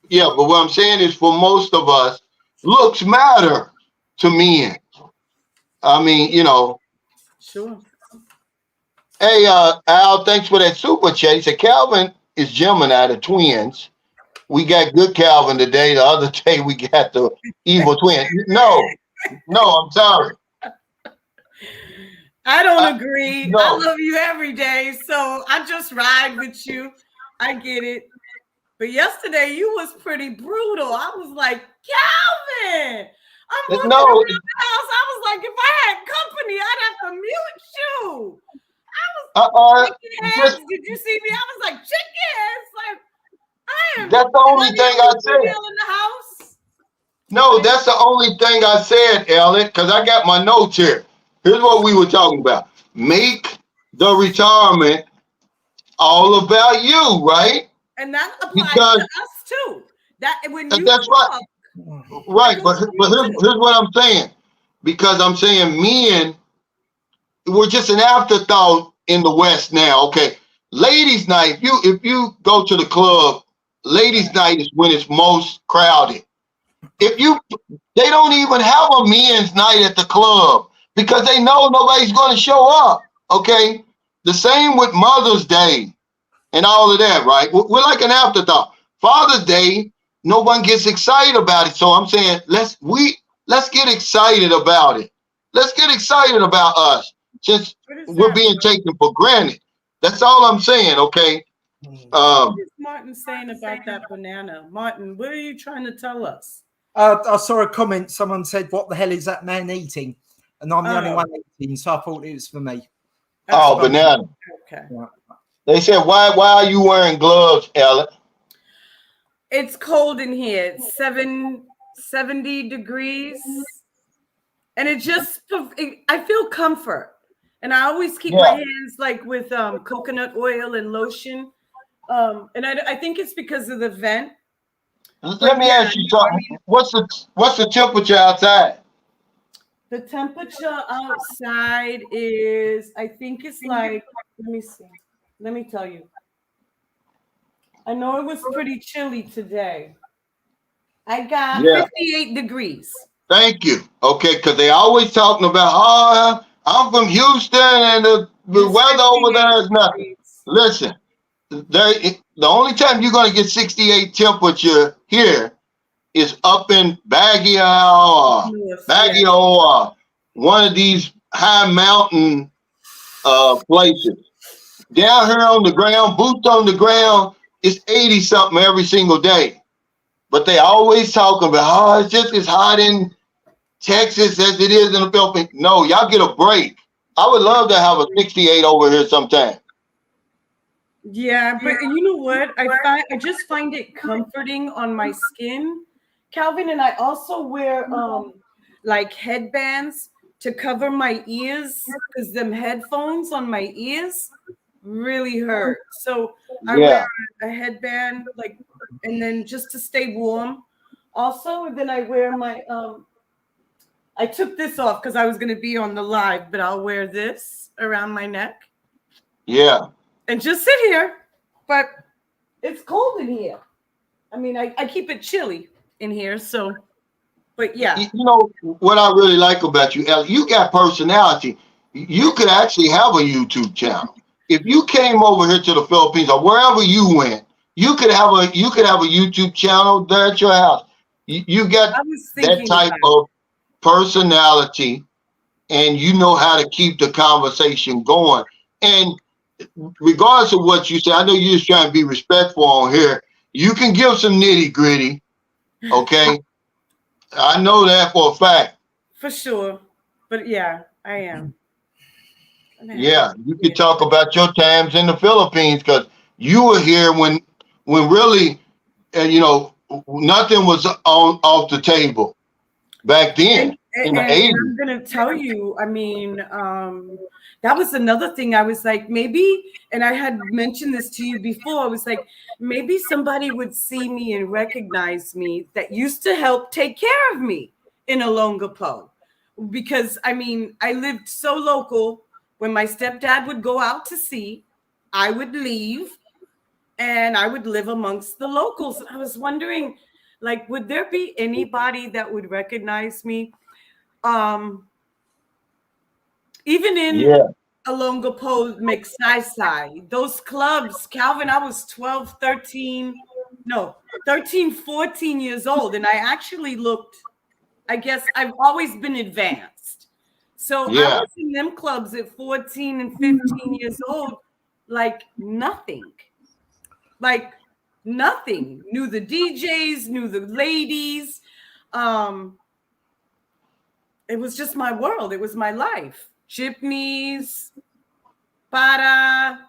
Yeah, but what I'm saying is for most of us, looks matter to men. I mean, Sure. hey, Al, thanks for that super chat. He said Calvin is Gemini, the twins. We got good Calvin today. The other day we got the evil twin. No, I'm sorry. I don't agree. I No. love you every day, so I just ride with you. I get it. But yesterday you was pretty brutal. I was like, Calvin, I'm walking No. around the house. I was like, if I had company, I'd have to mute you. I was chicken heads. Did you see me? I was like, chickens. Like, I am. That's the only thing I said. In the house. No, that's the only thing I said, Elliot, because I got my notes here. Here's what we were talking about. Make the retirement all about you, right? And that applies to us too. That when you that's talk, right. But here's what I'm saying. Because I'm saying men, we're just an afterthought in the West now. Okay. Ladies' night, if you go to the club, ladies' night is when it's most crowded. They don't even have a men's night at the club because they know nobody's going to show up. Okay. The same with Mother's Day and all of that, right? We're like an afterthought. Father's Day, no one gets excited about it. So I'm saying let's get excited about it. Let's get excited about us since we're being taken for granted. That's all I'm saying, okay? What is Martin saying about that banana? Martin, what are you trying to tell us? I saw a comment. Someone said, "What the hell is that man eating?" And I'm the only one eating, so I thought it was for me. That's banana. Okay. Yeah. They said, "Why are you wearing gloves, Ellen?" It's cold in here. It's 70 degrees, and I feel comfort. And I always keep my hands like with coconut oil and lotion. And I think it's because of the vent. Let me ask you something. What's the temperature outside? The temperature outside is, I think it's like, let me see. Let me tell you. I know it was pretty chilly today. I got 58 degrees. Thank you. Okay, because they always talking about, I'm from Houston and the weather over there is nothing. Listen, the only time you're going to get 68 temperature here is up in Baguio or one of these high mountain places. Down here on the ground, boots on the ground, it's 80 something every single day. But they always talking about, it's just as hot in Texas as it is in the Philippines. No, y'all get a break. I would love to have a 68 over here sometime. Yeah, but you know what? I just find it comforting on my skin, Calvin, and I also wear like headbands to cover my ears because them headphones on my ears really hurt. So I wear a headband, like, and then just to stay warm. Also, and then I wear my I took this off because I was going to be on the live, but I'll wear this around my neck. Yeah. And just sit here, but it's cold in here. I mean, I keep it chilly in here, so, but yeah. You know, what I really like about you, Ellie, you got personality. You could actually have a YouTube channel. If you came over here to the Philippines or wherever you went, you could have a YouTube channel there at your house. You got that type of personality, and you know how to keep the conversation going. And regardless of what you say, I know you're just trying to be respectful on here. You can give some nitty gritty, okay? I know that for a fact. For sure, but yeah, I am. Yeah, you can talk about your times in the Philippines because you were here when really, nothing was off the table back then in the 80s. I'm gonna tell you, I mean, that was another thing. I was like, maybe, and I had mentioned this to you before. I was like, maybe somebody would see me and recognize me that used to help take care of me in Olongapo, because I mean, I lived so local. When my stepdad would go out to sea, I would leave and I would live amongst the locals. I was wondering, like, would there be anybody that would recognize me? Even in Alongapo, McSai, those clubs, Calvin, I was 13, 14 years old. And I actually looked, I guess I've always been advanced. So I was in them clubs at 14 and 15 years old, like nothing. Like nothing. Knew the DJs, knew the ladies. It was just my world. It was my life. Jeepneys, para,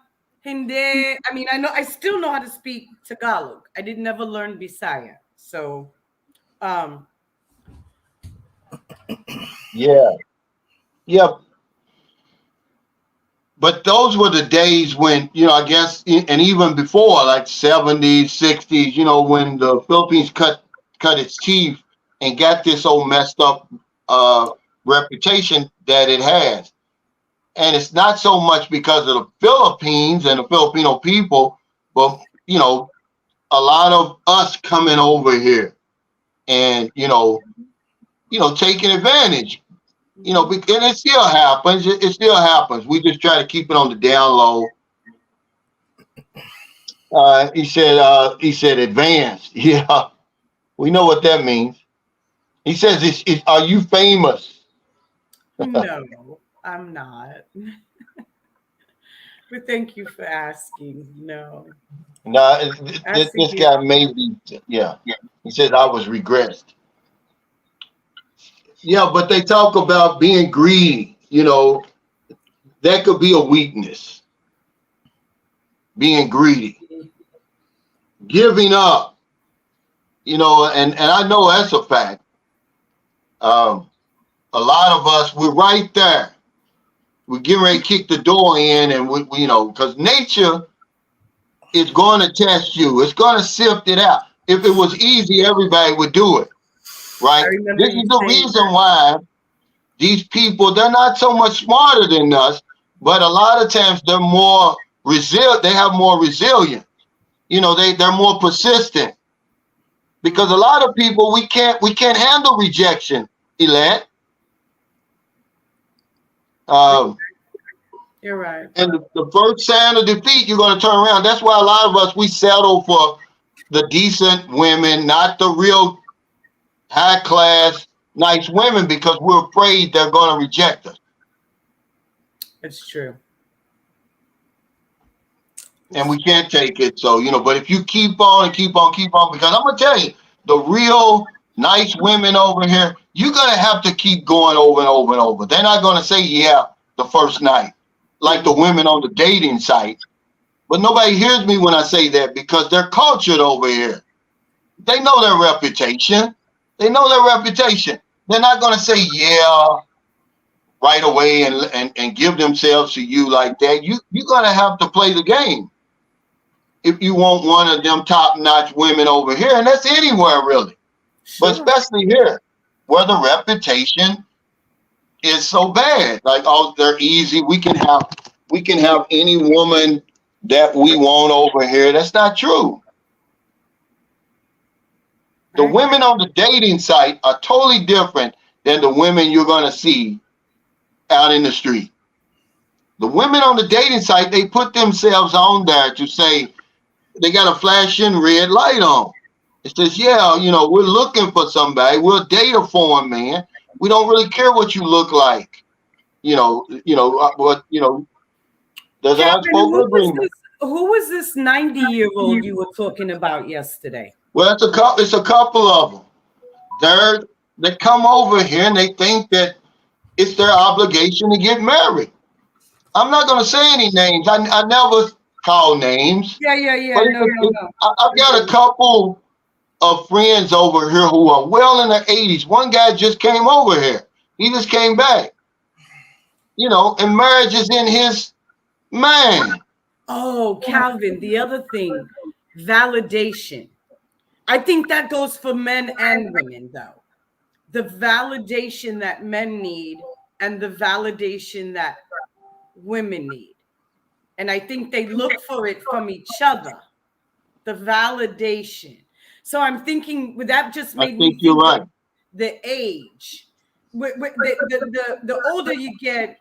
hindi. I mean, I still know how to speak Tagalog. I did never learn Bisaya. So, yeah. But those were the days when, I guess, and even before, like 70s, 60s, when the Philippines cut its teeth and got this old messed up reputation that it has. And it's not so much because of the Philippines and the Filipino people, but, a lot of us coming over here and, taking advantage. And it still happens. It still happens. We just try to keep it on the down low. He said advanced. Yeah, we know what that means. He says, are you famous? No, I'm not. But thank you for asking. No. No, this guy may be. Yeah. He said I was regressed. Yeah, but they talk about being greedy. That could be a weakness. Being greedy, giving up. And I know that's a fact. A lot of us, we're right there. We're getting ready to kick the door in, and we because nature is going to test you. It's going to sift it out. If it was easy, everybody would do it. Right. This is the reason why these people, they're not so much smarter than us, but a lot of times they're more resilient. They have more resilience. They're more persistent. Because a lot of people, we can't handle rejection, Elette. You're right. And the first sign of defeat, you're going to turn around. That's why a lot of us, we settle for the decent women, not the real high class, nice women, because we're afraid they're going to reject us. It's true. And we can't take it. So, but if you keep on and keep on, because I'm going to tell you, the real nice women over here, you're going to have to keep going over and over and over. They're not going to say, yeah, the first night, like the women on the dating site. But nobody hears me when I say that because they're cultured over here. They know their reputation. They're not going to say, yeah, right away and give themselves to you like that. You're going to have to play the game if you want one of them top-notch women over here. And that's anywhere, really. Sure. But especially here, where the reputation is so bad. Like, oh, they're easy. We can have any woman that we want over here. That's not true. The women on the dating site are totally different than the women you're going to see out in the street. The women on the dating site, they put themselves on there to say they got a flashing red light on. It says, yeah, we're looking for somebody. We'll date a foreign man. We don't really care what you look like. There's an unspoken agreement. Who was this 90-year-old you were talking about yesterday? Well, it's a couple of them. They come over here and they think that it's their obligation to get married. I'm not going to say any names. I never call names. Yeah. No. I've got a couple of friends over here who are well in their 80s. One guy just came over here. He just came back. And marriage is in his mind. Oh, Calvin, the other thing, validation. I think that goes for men and women, though. The validation that men need and the validation that women need. And I think they look for it from each other. The validation. So I'm thinking, would that just I make think me you're think right. of the age? The older you get,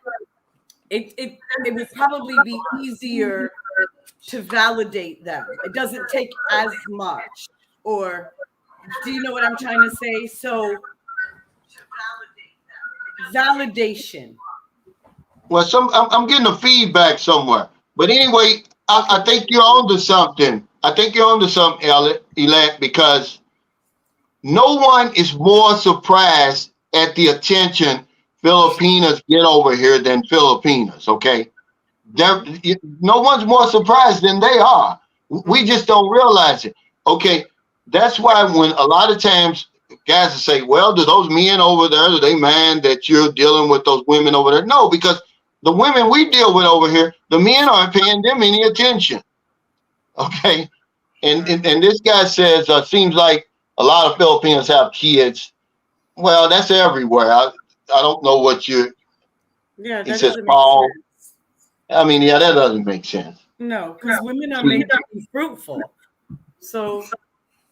it would probably be easier to validate them. It doesn't take as much. Or do you know what I'm trying to say? So validation. Well, I'm getting a feedback somewhere. But anyway, I think you're onto something. I think you're onto something, Elect, because no one is more surprised at the attention Filipinas get over here than Filipinas, okay? No one's more surprised than they are. We just don't realize it. Okay, that's why when a lot of times guys will say, well, do those men over there, do they mind that you're dealing with those women over there? No, because the women we deal with over here, the men aren't paying them any attention. Okay, and this guy says, seems like a lot of Filipinos have kids. Well, that's everywhere. I don't know what you. Yeah, He that says, doesn't make Paul. sense. I mean, yeah, that doesn't make sense. No, because women are made to be fruitful. So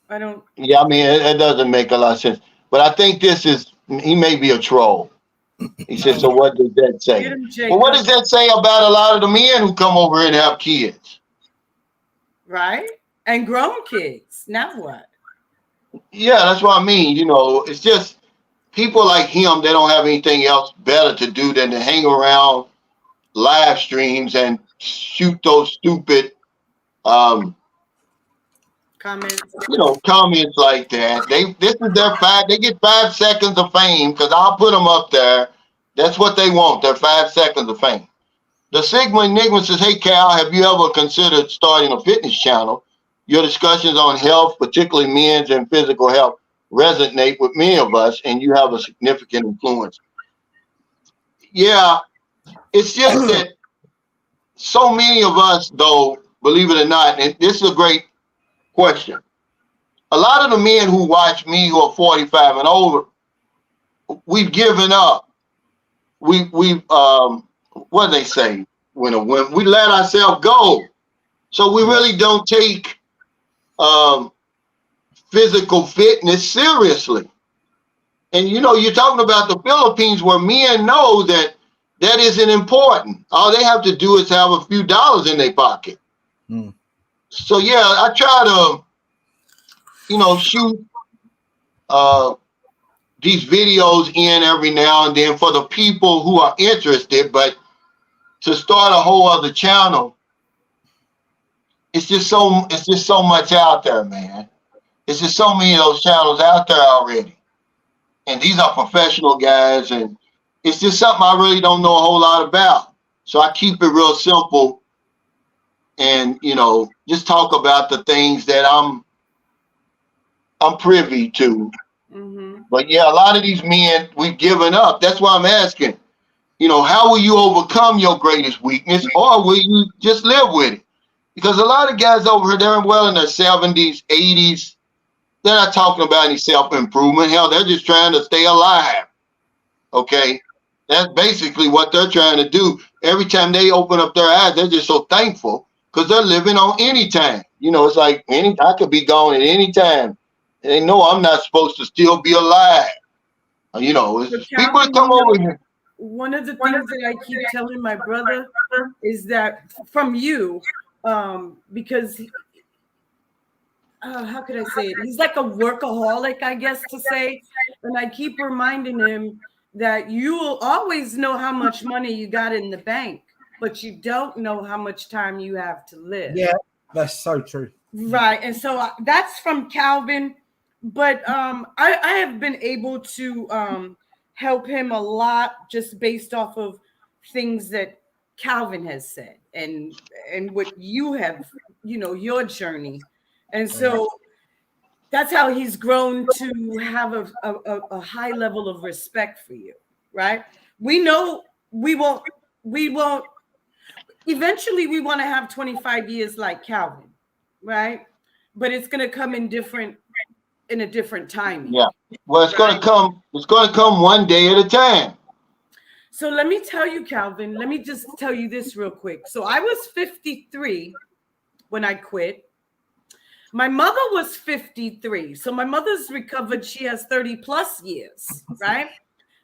I don't. Yeah, I mean, it doesn't make a lot of sense. But I think he may be a troll. He said, so what does that say? Get him, Well, what Jacob. does that say about a lot of the men who come over here and have kids? Right? And grown kids. Now what? Yeah, that's what I mean. You know, it's just people like him, they don't have anything else better to do than to hang around live streams and shoot those stupid Comments. Comments like that. They get 5 seconds of fame because I'll put them up there. That's what they want. They're 5 seconds of fame. The Sigma Enigma says, hey Cal, have you ever considered starting a fitness channel? Your discussions on health, particularly men's and physical health, resonate with many of us, and you have a significant influence. Yeah, it's just that so many of us, though, believe it or not, and this is a great question. A lot of the men who watch me who are 45 and older, we've given up. We've what do they say when we let ourselves go. So we really don't take physical fitness seriously. And you're talking about the Philippines where men know that isn't important. All they have to do is have a few dollars in their pocket. So yeah, I try to, shoot these videos in every now and then for the people who are interested, but to start a whole other channel, it's just so much out there, man. It's just so many of those channels out there already. And these are professional guys, and it's just something I really don't know a whole lot about. So I keep it real simple and, just talk about the things that I'm privy to. Mm-hmm. But yeah, a lot of these men, we've given up. That's why I'm asking, how will you overcome your greatest weakness, or will you just live with it? Because a lot of guys over here, they're well in their 70s, 80s. They're not talking about any self-improvement. Hell, they're just trying to stay alive. Okay? That's basically what they're trying to do. Every time they open up their eyes, they're just so thankful because they're living on any time. It's like I could be gone at any time. They know I'm not supposed to still be alive. People that come over here. One of the things that I keep telling my brother is that from you, because how could I say it? He's like a workaholic, I guess to say. And I keep reminding him that you will always know how much money you got in the bank, but you don't know how much time you have to live. Yeah, that's so true. Right. And so that's from Calvin. But I have been able to help him a lot just based off of things that Calvin has said and what you have, your journey. And so that's how he's grown to have a high level of respect for you, right? We know we won't, eventually we want to have 25 years like Calvin, right? But it's going to come in a different timing. Yeah. Well, it's going to come one day at a time. So let me tell you, Calvin, let me just tell you this real quick. So I was 53 when I quit. My mother was 53. So my mother's recovered. She has 30 plus years, right?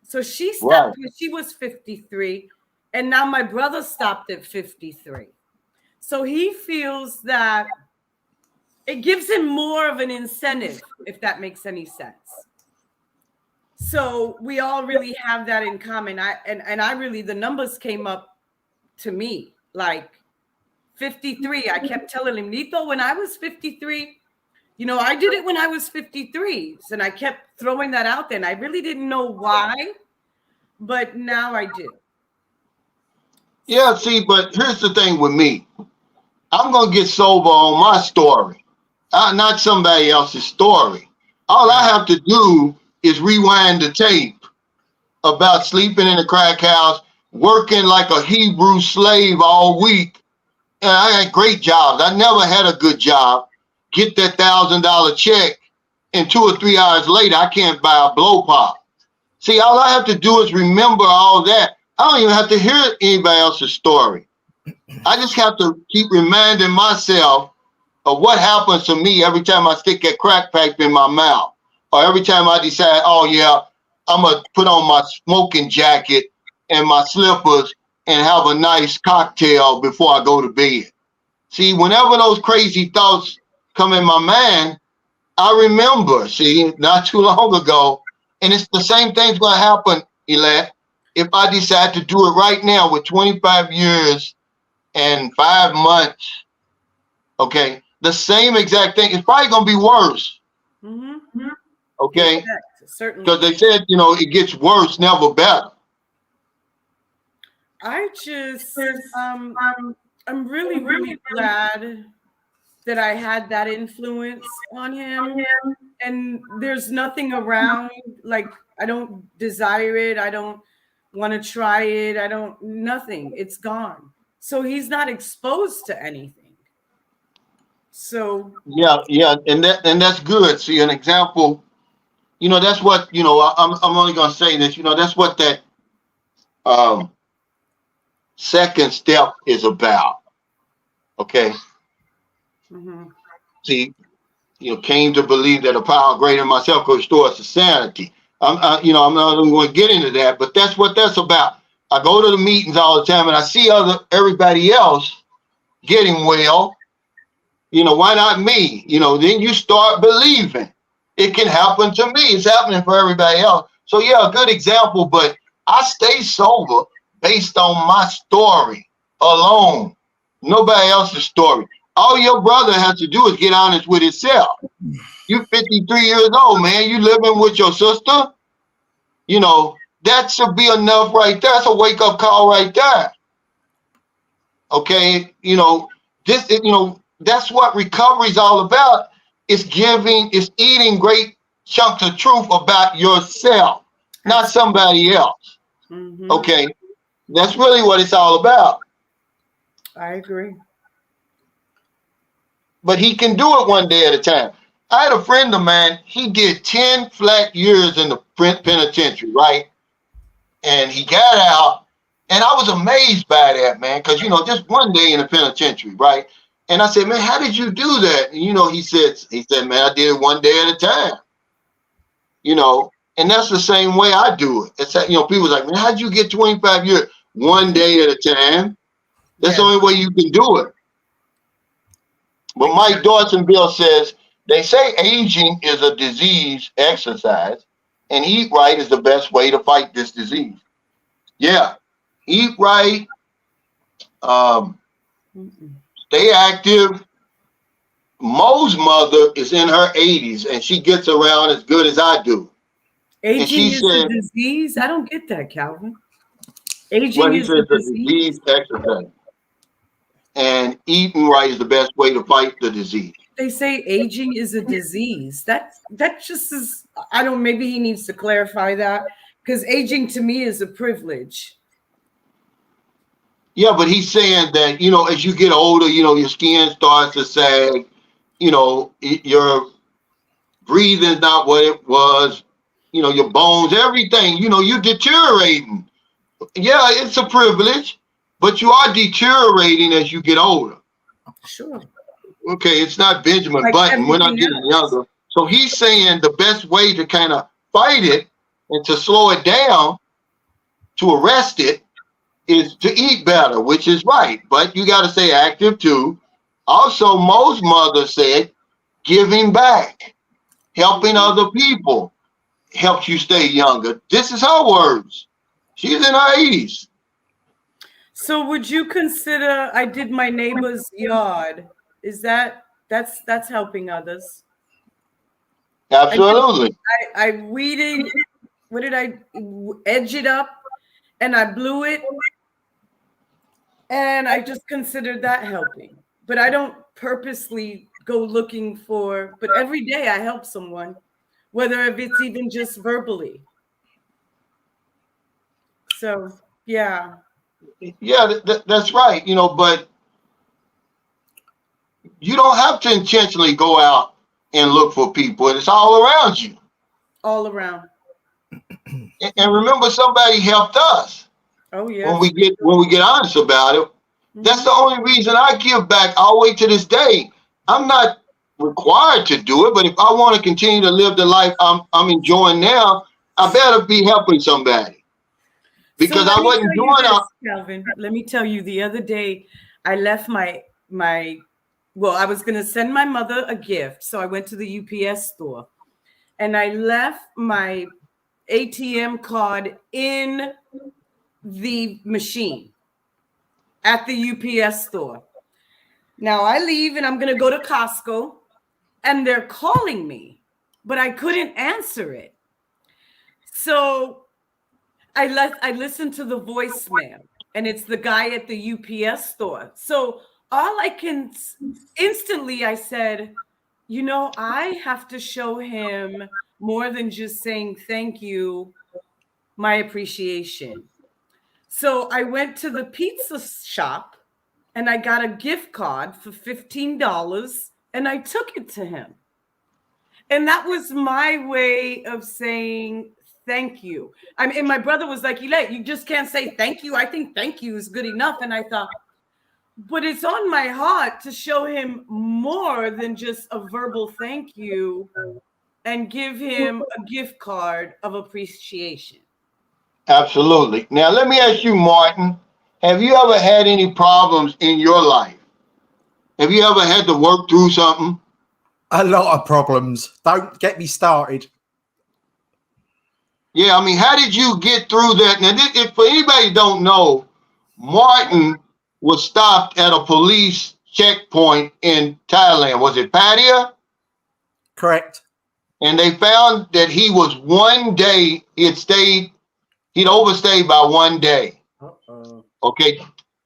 So she stopped when she was 53. And now my brother stopped at 53. So he feels that it gives him more of an incentive, if that makes any sense. So we all really have that in common. I really, the numbers came up to me like 53. I kept telling him, Nito, when I was 53, you know, I did it when I was 53. And I kept throwing that out there. And I really didn't know why, but now I do. Yeah, see, but here's the thing with me. I'm going to get sober on my story, not somebody else's story. All I have to do is rewind the tape about sleeping in a crack house, working like a Hebrew slave all week. And I had great jobs. I never had a good job. Get that $1,000 check, and 2 or 3 hours later, I can't buy a blow pop. See, all I have to do is remember all that. I don't even have to hear anybody else's story. I just have to keep reminding myself of what happens to me every time I stick that crack pipe in my mouth, or every time I decide, oh yeah, I'm gonna put on my smoking jacket and my slippers and have a nice cocktail before I go to bed. See, whenever those crazy thoughts come in my mind, I remember, see, not too long ago, and it's the same thing's gonna happen, Elette, if I decide to do it right now with 25 years and 5 months, okay? The same exact thing. It's probably gonna be worse. Mm-hmm. Okay? Certainly. Because they said, you know, it gets worse, never better. I just, I'm really, really glad that I had that influence on him. And there's nothing around, like, I don't desire it. I don't want to try it. Nothing. It's gone. So he's not exposed to anything. So yeah, and that's good. See, an example, you know, that's what, you know, I'm only gonna say this, you know, that's what that second step is about. Okay. mm-hmm. See, you know, came to believe that a power greater than myself could restore us to sanity. You know, I'm not even going to get into that, but that's what that's about. I go to the meetings all the time and I see everybody else getting well. You know, why not me? You know, then you start believing it can happen to me. It's happening for everybody else. So yeah, a good example, but I stay sober based on my story alone, nobody else's story. All your brother has to do is get honest with himself. You're 53 years old, man. You living with your sister. You know, that should be enough right there. That's a wake-up call right there. Okay, you know, that's what recovery is all about. It's eating great chunks of truth about yourself, not somebody else. Mm-hmm. Okay, that's really what it's all about. I agree. But he can do it one day at a time. I had a friend of mine, he did 10 flat years in the penitentiary, right? And he got out, and I was amazed by that, man, because, you know, just one day in the penitentiary, right? And I said, man, how did you do that? And, you know, he said, man, I did it one day at a time. You know, and that's the same way I do it. It's, you know, people like, man, how'd you get 25 years? One day at a time. That's the only way you can do it. But Mike Dawsonville says, they say aging is a disease exercise, and eat right is the best way to fight this disease. Yeah, eat right, stay active. Mo's mother is in her 80s, and she gets around as good as I do. Aging is a disease? I don't get that, Calvin. Aging is a disease exercise. And eating right is the best way to fight the disease. They say aging is a disease. That just is, I don't, maybe he needs to clarify that, because aging to me is a privilege. Yeah, but he's saying that, you know, as you get older, you know, your skin starts to sag, you know, your breathing's not what it was, you know, your bones, everything, you know, you're deteriorating. Yeah, it's a privilege, but you are deteriorating as you get older. Sure. Okay, it's not Benjamin Like Button. We're not everything getting else. younger. So he's saying the best way to kind of fight it and to slow it down, to arrest it, is to eat better, which is right. But you got to stay active too. Also, most mothers said giving back, helping other people helps you stay younger. This is her words. She's in her 80s. So would you consider I did my neighbor's yard? Is that's helping others? Absolutely. I weeded, what did I edge it up, and I blew it, and I just considered that helping. But I don't purposely go looking for, but every day I help someone, whether if it's even just verbally. So yeah. Yeah, that's right. You know, but you don't have to intentionally go out and look for people. It's all around you. All around. And remember, somebody helped us. Oh yeah. When we get honest about it, that's the only reason I give back all the way to this day. I'm not required to do it, but if I want to continue to live the life I'm enjoying now, I better be helping somebody. Because I wasn't doing it. Calvin, let me tell you, the other day I left my well, I was gonna send my mother a gift. So I went to the UPS store and I left my ATM card in the machine at the UPS store. Now I leave and I'm gonna go to Costco and they're calling me, but I couldn't answer it. So I listened to the voicemail, and it's the guy at the UPS store. So all I can instantly, I said, you know, I have to show him more than just saying thank you, my appreciation. So I went to the pizza shop and I got a gift card for $15 and I took it to him. And that was my way of saying thank you. I mean, and my brother was like, you just can't say thank you. I think thank you is good enough. And I thought, but it's on my heart to show him more than just a verbal thank you and give him a gift card of appreciation. Absolutely. Now, let me ask you, Martin, have you ever had any problems in your life? Have you ever had to work through something? A lot of problems. Don't get me started. Yeah, I mean, how did you get through that? Now, if for anybody who don't know, Martin was stopped at a police checkpoint in Thailand. Was it Pattaya? Correct. And they found that he was 1 day, he'd overstayed by 1 day. Uh-oh. Okay.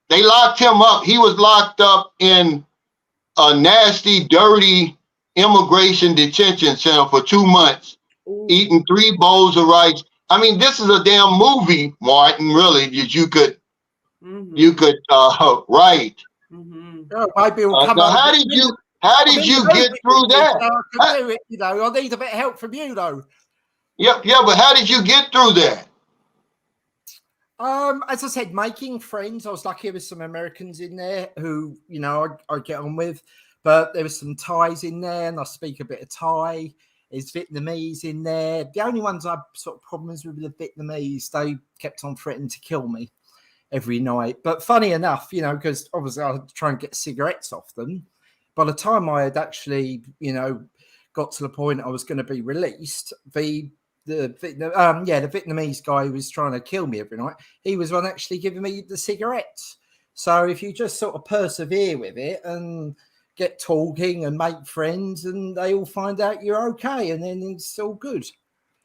They locked him up. He was locked up in a nasty, dirty immigration detention center for 2 months. Ooh. Eating 3 bowls of rice. I mean, this is a damn movie, Martin, really, that you could write. Mm-hmm. Oh, maybe it'll come now, out. how did you get through that? I can do it, you know. I need a bit of help from you, though. Yeah, but how did you get through that? As I said, making friends. I was lucky with some Americans in there who, you know, I get on with, but there was some Thais in there, and I speak a bit of Thai. There's Vietnamese in there. The only ones I had sort of problems with the Vietnamese, they kept on threatening to kill me every night. But funny enough, you know, because obviously I had to try and get cigarettes off them. By the time I had actually, you know, got to the point I was going to be released, the Vietnamese guy who was trying to kill me every night, he was one actually giving me the cigarettes. So if you just sort of persevere with it and get talking and make friends, and they all find out you're okay, and then it's all good.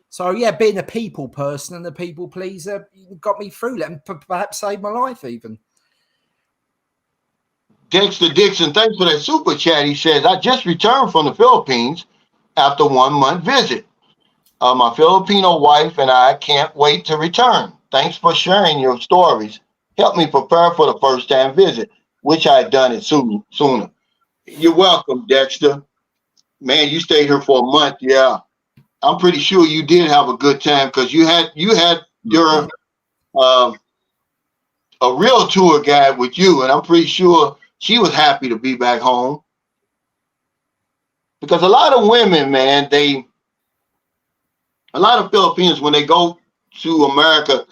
So yeah, being a people person and a people pleaser got me through that, and perhaps saved my life even. Dexter Dixon, thanks for that super chat. He says, I just returned from the Philippines after 1 month visit. My Filipino wife and I can't wait to return. Thanks for sharing your stories. Help me prepare for the first time visit, which I had done it sooner. You're welcome, Dexter. Man, you stayed here for a month. Yeah. I'm pretty sure you did have a good time because you had your a real tour guide with you, and I'm pretty sure she was happy to be back home. because a lot of women, man, a lot of Filipinos, when they go to America,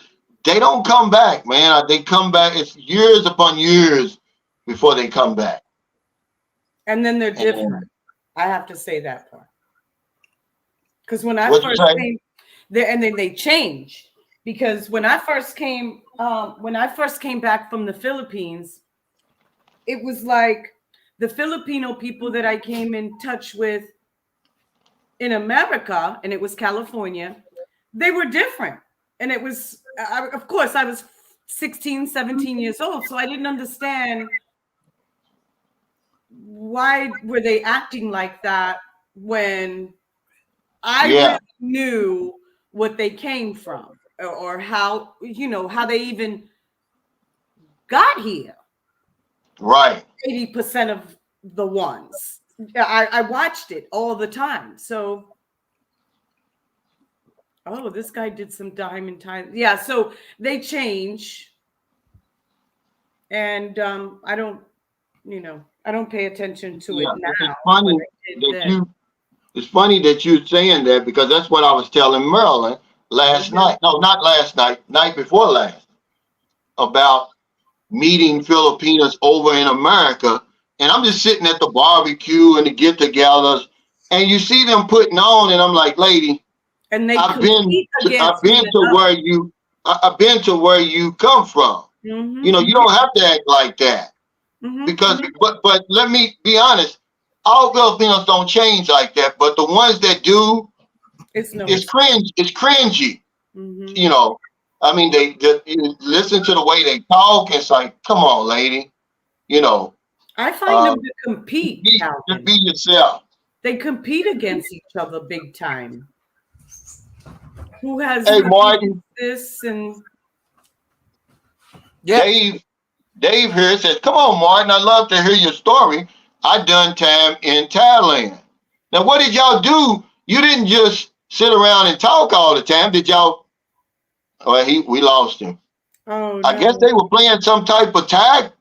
they don't come back, man. They come back. It's years upon years before they come back. And then they're different. I have to say that part. Because when I What'd you first say? came there, and then they change. Because when I first came back from the Philippines, it was like the Filipino people that I came in touch with in America, and it was California, they were different. And it was, of course, I was 16, 17 years old, so I didn't understand why were they acting like that when I really knew what they came from, or how, how they even got here. Right. 80% of the ones. I watched it all the time. So, this guy did some diamond time. Yeah, so they change. And I don't pay attention to it now. It's funny that you're saying that, because that's what I was telling Marilyn last night. No, not last night, night before last, about meeting Filipinos over in America. And I'm just sitting at the barbecue and the get-togethers, and you see them putting on, and I'm like, lady, and I've been to where you come from. Mm-hmm. You don't have to act like that. Mm-hmm. Because, but let me be honest, all Filipinos don't change like that, but the ones that do, it's cringy. Mm-hmm. I mean, you listen to the way they talk. It's like, come on, lady. I find them to compete. Just be yourself. They compete against each other big time. Who has Martin, this and Dave here says, come on, Martin, I'd love to hear your story. I done time in Thailand. Now, what did y'all do? You didn't just sit around and talk all the time. Did y'all? Well, we lost him. Oh, no. I guess they were playing some type of tag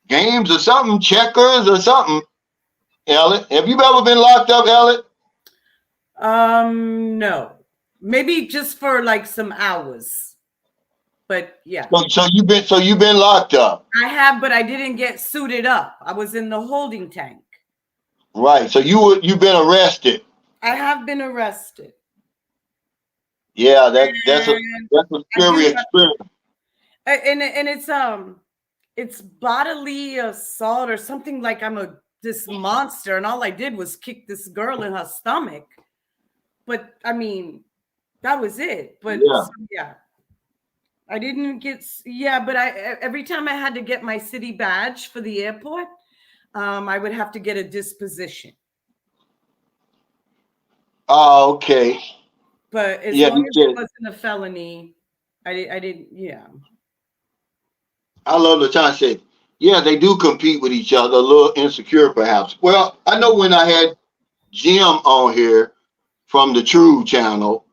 games or something, checkers or something. Elliot, have you ever been locked up, Elliot? No. Maybe just for like some hours. But yeah. So you've been locked up. I have, but I didn't get suited up. I was in the holding tank. Right. So you've been arrested. I have been arrested. Yeah, that's a scary experience. And it's bodily assault or something, like I'm this monster, and all I did was kick this girl in her stomach. But I mean, that was it. But yeah. I didn't get, but every time I had to get my city badge for the airport, I would have to get a disposition. Oh, okay. But as long as it wasn't a felony, I didn't. I love the time said, they do compete with each other, a little insecure perhaps. Well, I know when I had Jim on here from the True Channel,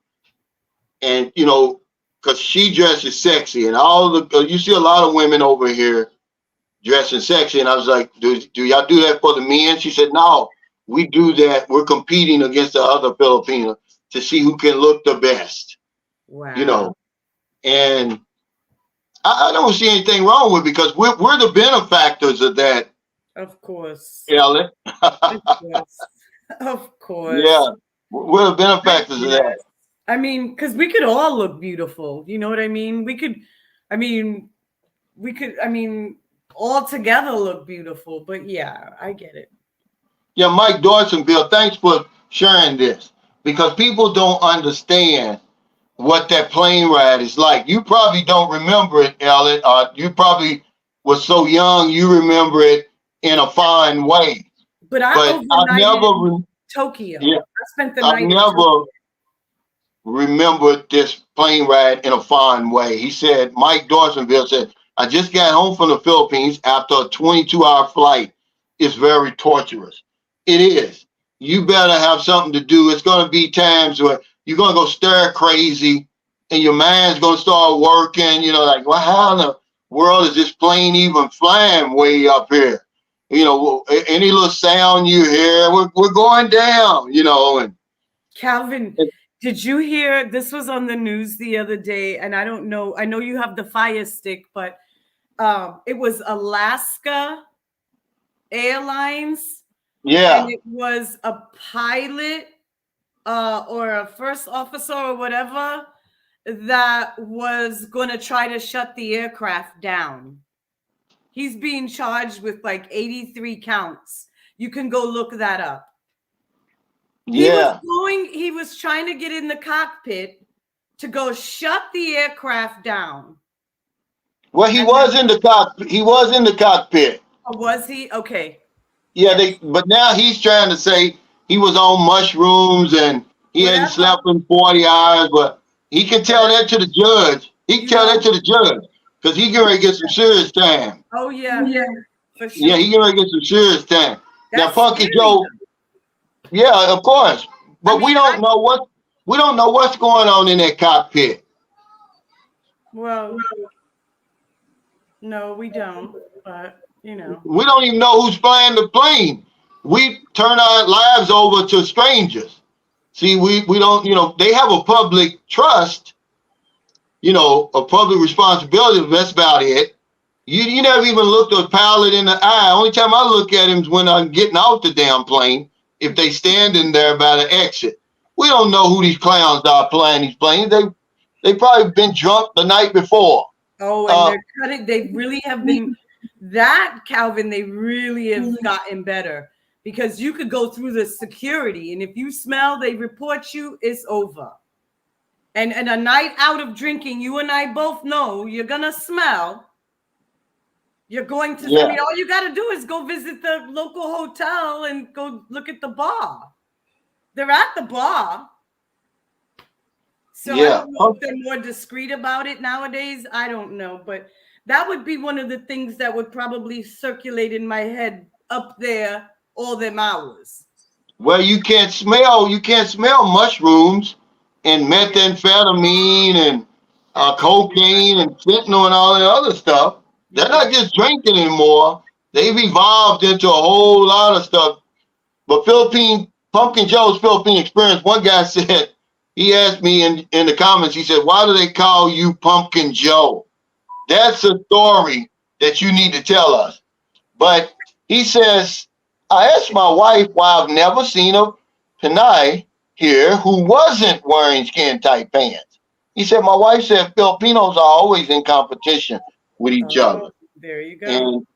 and because she dresses sexy, and you see a lot of women over here dressing sexy, and I was like, do y'all do that for the men? She said, no, we do that. We're competing against the other Filipinos to see who can look the best. Wow. And I don't see anything wrong with it, because we're the benefactors of that. Of course. Ellen. Of course. Yeah, we're the benefactors of that. I mean, because we could all look beautiful. You know what I mean? We could all together look beautiful. But yeah, I get it. Yeah, Mike Dorsonville, thanks for sharing this, because people don't understand what that plane ride is like. You probably don't remember it, Elliot. You probably was so young you remember it in a fine way. But I've never in Tokyo. Yeah, I spent the night. I've never remembered this plane ride in a fine way. He said, Mike Dorsonville said, I just got home from the Philippines after a 22-hour flight. It's very torturous. It is. You better have something to do. It's going to be times where you're going to go stir crazy and your mind's going to start working, like, well, how in the world is this plane even flying way up here? You know, any little sound you hear, we're going down, you know. And Calvin, did you hear, this was on the news the other day, and I don't know, I know you have the Fire Stick, but it was Alaska Airlines. yeah, And it was a pilot or a first officer or whatever that was going to try to shut the aircraft down. He's being charged with like 83 counts. You can go look that up. yeah. He was trying to get in the cockpit to go shut the aircraft down. Well, he was in the cockpit. He was in the cockpit. Oh, was he? Okay. Yeah, but now he's trying to say he was on mushrooms and he hadn't slept in 40 hours, but he can tell that to the judge. He can tell that to the judge because he going to get some serious time. Oh, yeah. Yeah. For sure. Yeah, he going to get some serious time. That's now, Funky scary. Joe, yeah, of course. But we don't know what's going on in that cockpit. Well, no, we don't, but you know. We don't even know who's flying the plane. We turn our lives over to strangers. See, we don't, you know, they have a public trust, you know, a public responsibility. That's about it. You never even looked a pilot in the eye. Only time I look at him is when I'm getting off the damn plane, if they standing there by the exit. We don't know who these clowns are flying these planes. They probably been drunk the night before. Oh, and they're cutting. They really have been that, Calvin. They really have gotten better because you could go through the security, and if you smell, they report you. It's over. And a night out of drinking, you and I both know you're gonna smell. You're going to. I mean, all you got to do is go visit the local hotel and go look at the bar. They're at the bar. So I don't know if they're more discreet about it nowadays. I don't know, but that would be one of the things that would probably circulate in my head up there all them hours. Well, you can't smell mushrooms and methamphetamine and cocaine and fentanyl and all that other stuff. They're not just drinking anymore. They've evolved into a whole lot of stuff. But Pumpkin Joe's Philippine experience, one guy said, he asked me in the comments, he said, why do they call you Pumpkin Joe? That's a story that you need to tell us. But he says, I asked my wife why I've never seen a Pinay here who wasn't wearing skin tight pants. He said, my wife said Filipinos are always in competition with each other. There you go. And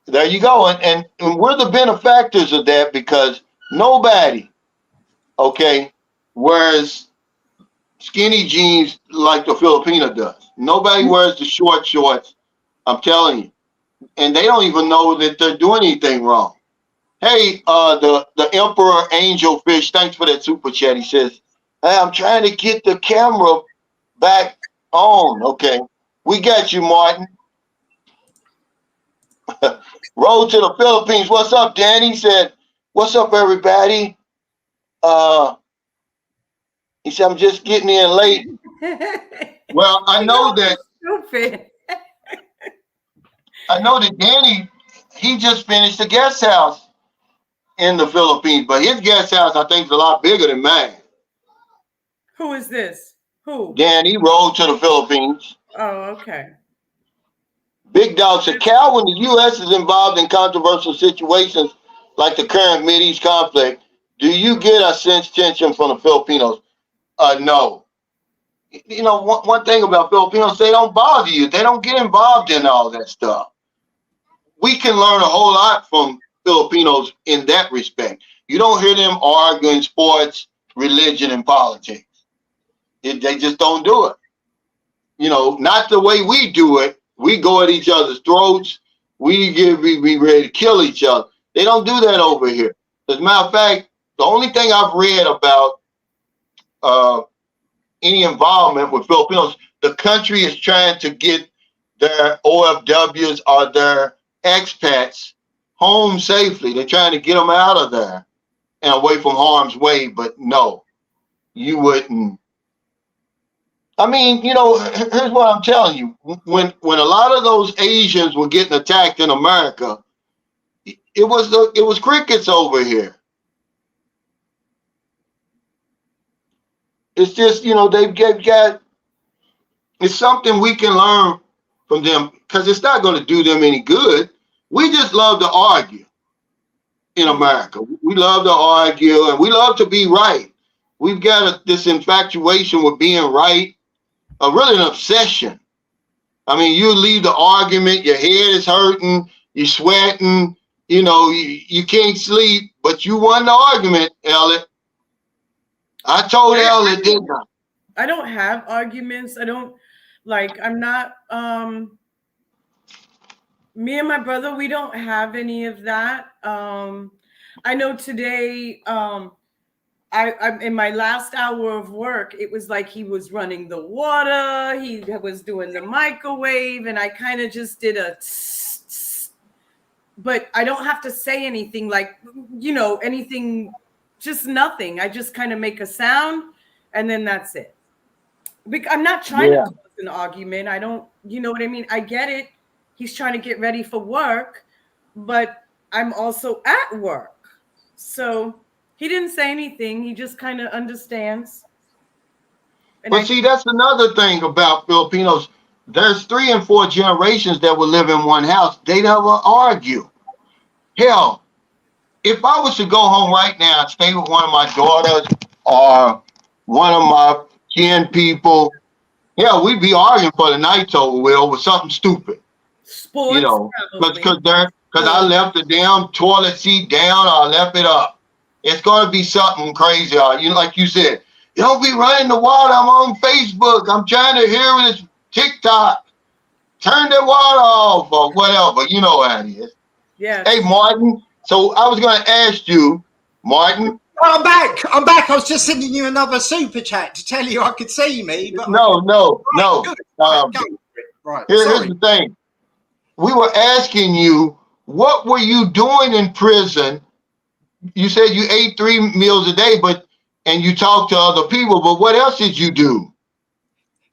there you go. And we're the benefactors of that because nobody, wears skinny jeans like the Filipino does. Nobody wears the short shorts. I'm telling you. And they don't even know that they're doing anything wrong. Hey, the Emperor Angelfish, thanks for that super chat. He says, hey, I'm trying to get the camera back on. Okay. We got you, Martin. Road to the Philippines. What's up, Danny? Said, what's up, everybody? He said, I'm just getting in late. Well, I know that. Stupid. I know that Danny, he just finished a guest house in the Philippines, but his guest house, I think, is a lot bigger than mine. Who is this? Who? Danny rode to the Philippines. Oh, okay. Big Dog said, Cal, when the U.S. is involved in controversial situations like the current Mideast conflict, do you get a sense tension from the Filipinos? No. You know, one thing about Filipinos, they don't bother you. They don't get involved in all that stuff. We can learn a whole lot from Filipinos in that respect. You don't hear them arguing sports, religion, and politics. They just don't do it. You know, not the way we do it. We go at each other's throats. We be ready to kill each other. They don't do that over here. As a matter of fact, the only thing I've read about any involvement with Filipinos, the country is trying to get their OFWs or their expats home safely. They're trying to get them out of there and away from harm's way. But no, you wouldn't. I mean, you know, here's what I'm telling you. When a lot of those Asians were getting attacked in America, it was crickets over here. It's just, they've got, it's something we can learn from them because it's not going to do them any good. We just love to argue in America. We love to argue and we love to be right. We've got this infatuation with being right, really an obsession. I mean, you leave the argument, your head is hurting, you're sweating, you can't sleep, but you won the argument, Elliot. I told Elliot, didn't I? I don't have arguments. I'm not, me and my brother, we don't have any of that. I know today, I'm in my last hour of work, it was like he was running the water, he was doing the microwave, and I kind of just did a tss, tss, but I don't have to say anything like, anything, just nothing. I just kind of make a sound and then that's it. I'm not trying to cause an argument. I don't, you know what I mean? I get it. He's trying to get ready for work, but I'm also at work. So he didn't say anything. He just kind of understands. But see, that's another thing about Filipinos. There's 3 and 4 generations that will live in one house. They never argue. Hell, if I was to go home right now and stay with one of my daughters or one of my kin people, we'd be arguing for the night over something stupid. Sports, because I left the damn toilet seat down or I left it up. It's going to be something crazy. Like you said, you don't be running the water. I'm on Facebook. I'm trying to hear this TikTok. Turn the water off or whatever. You know how it is. Yeah. Hey, Martin. So I was going to ask you, Martin. I'm back. I was just sending you another super chat to tell you I could see me. But No. Right. Here's the thing. We were asking you, what were you doing in prison? You said you ate 3 meals a day, and you talked to other people, but what else did you do?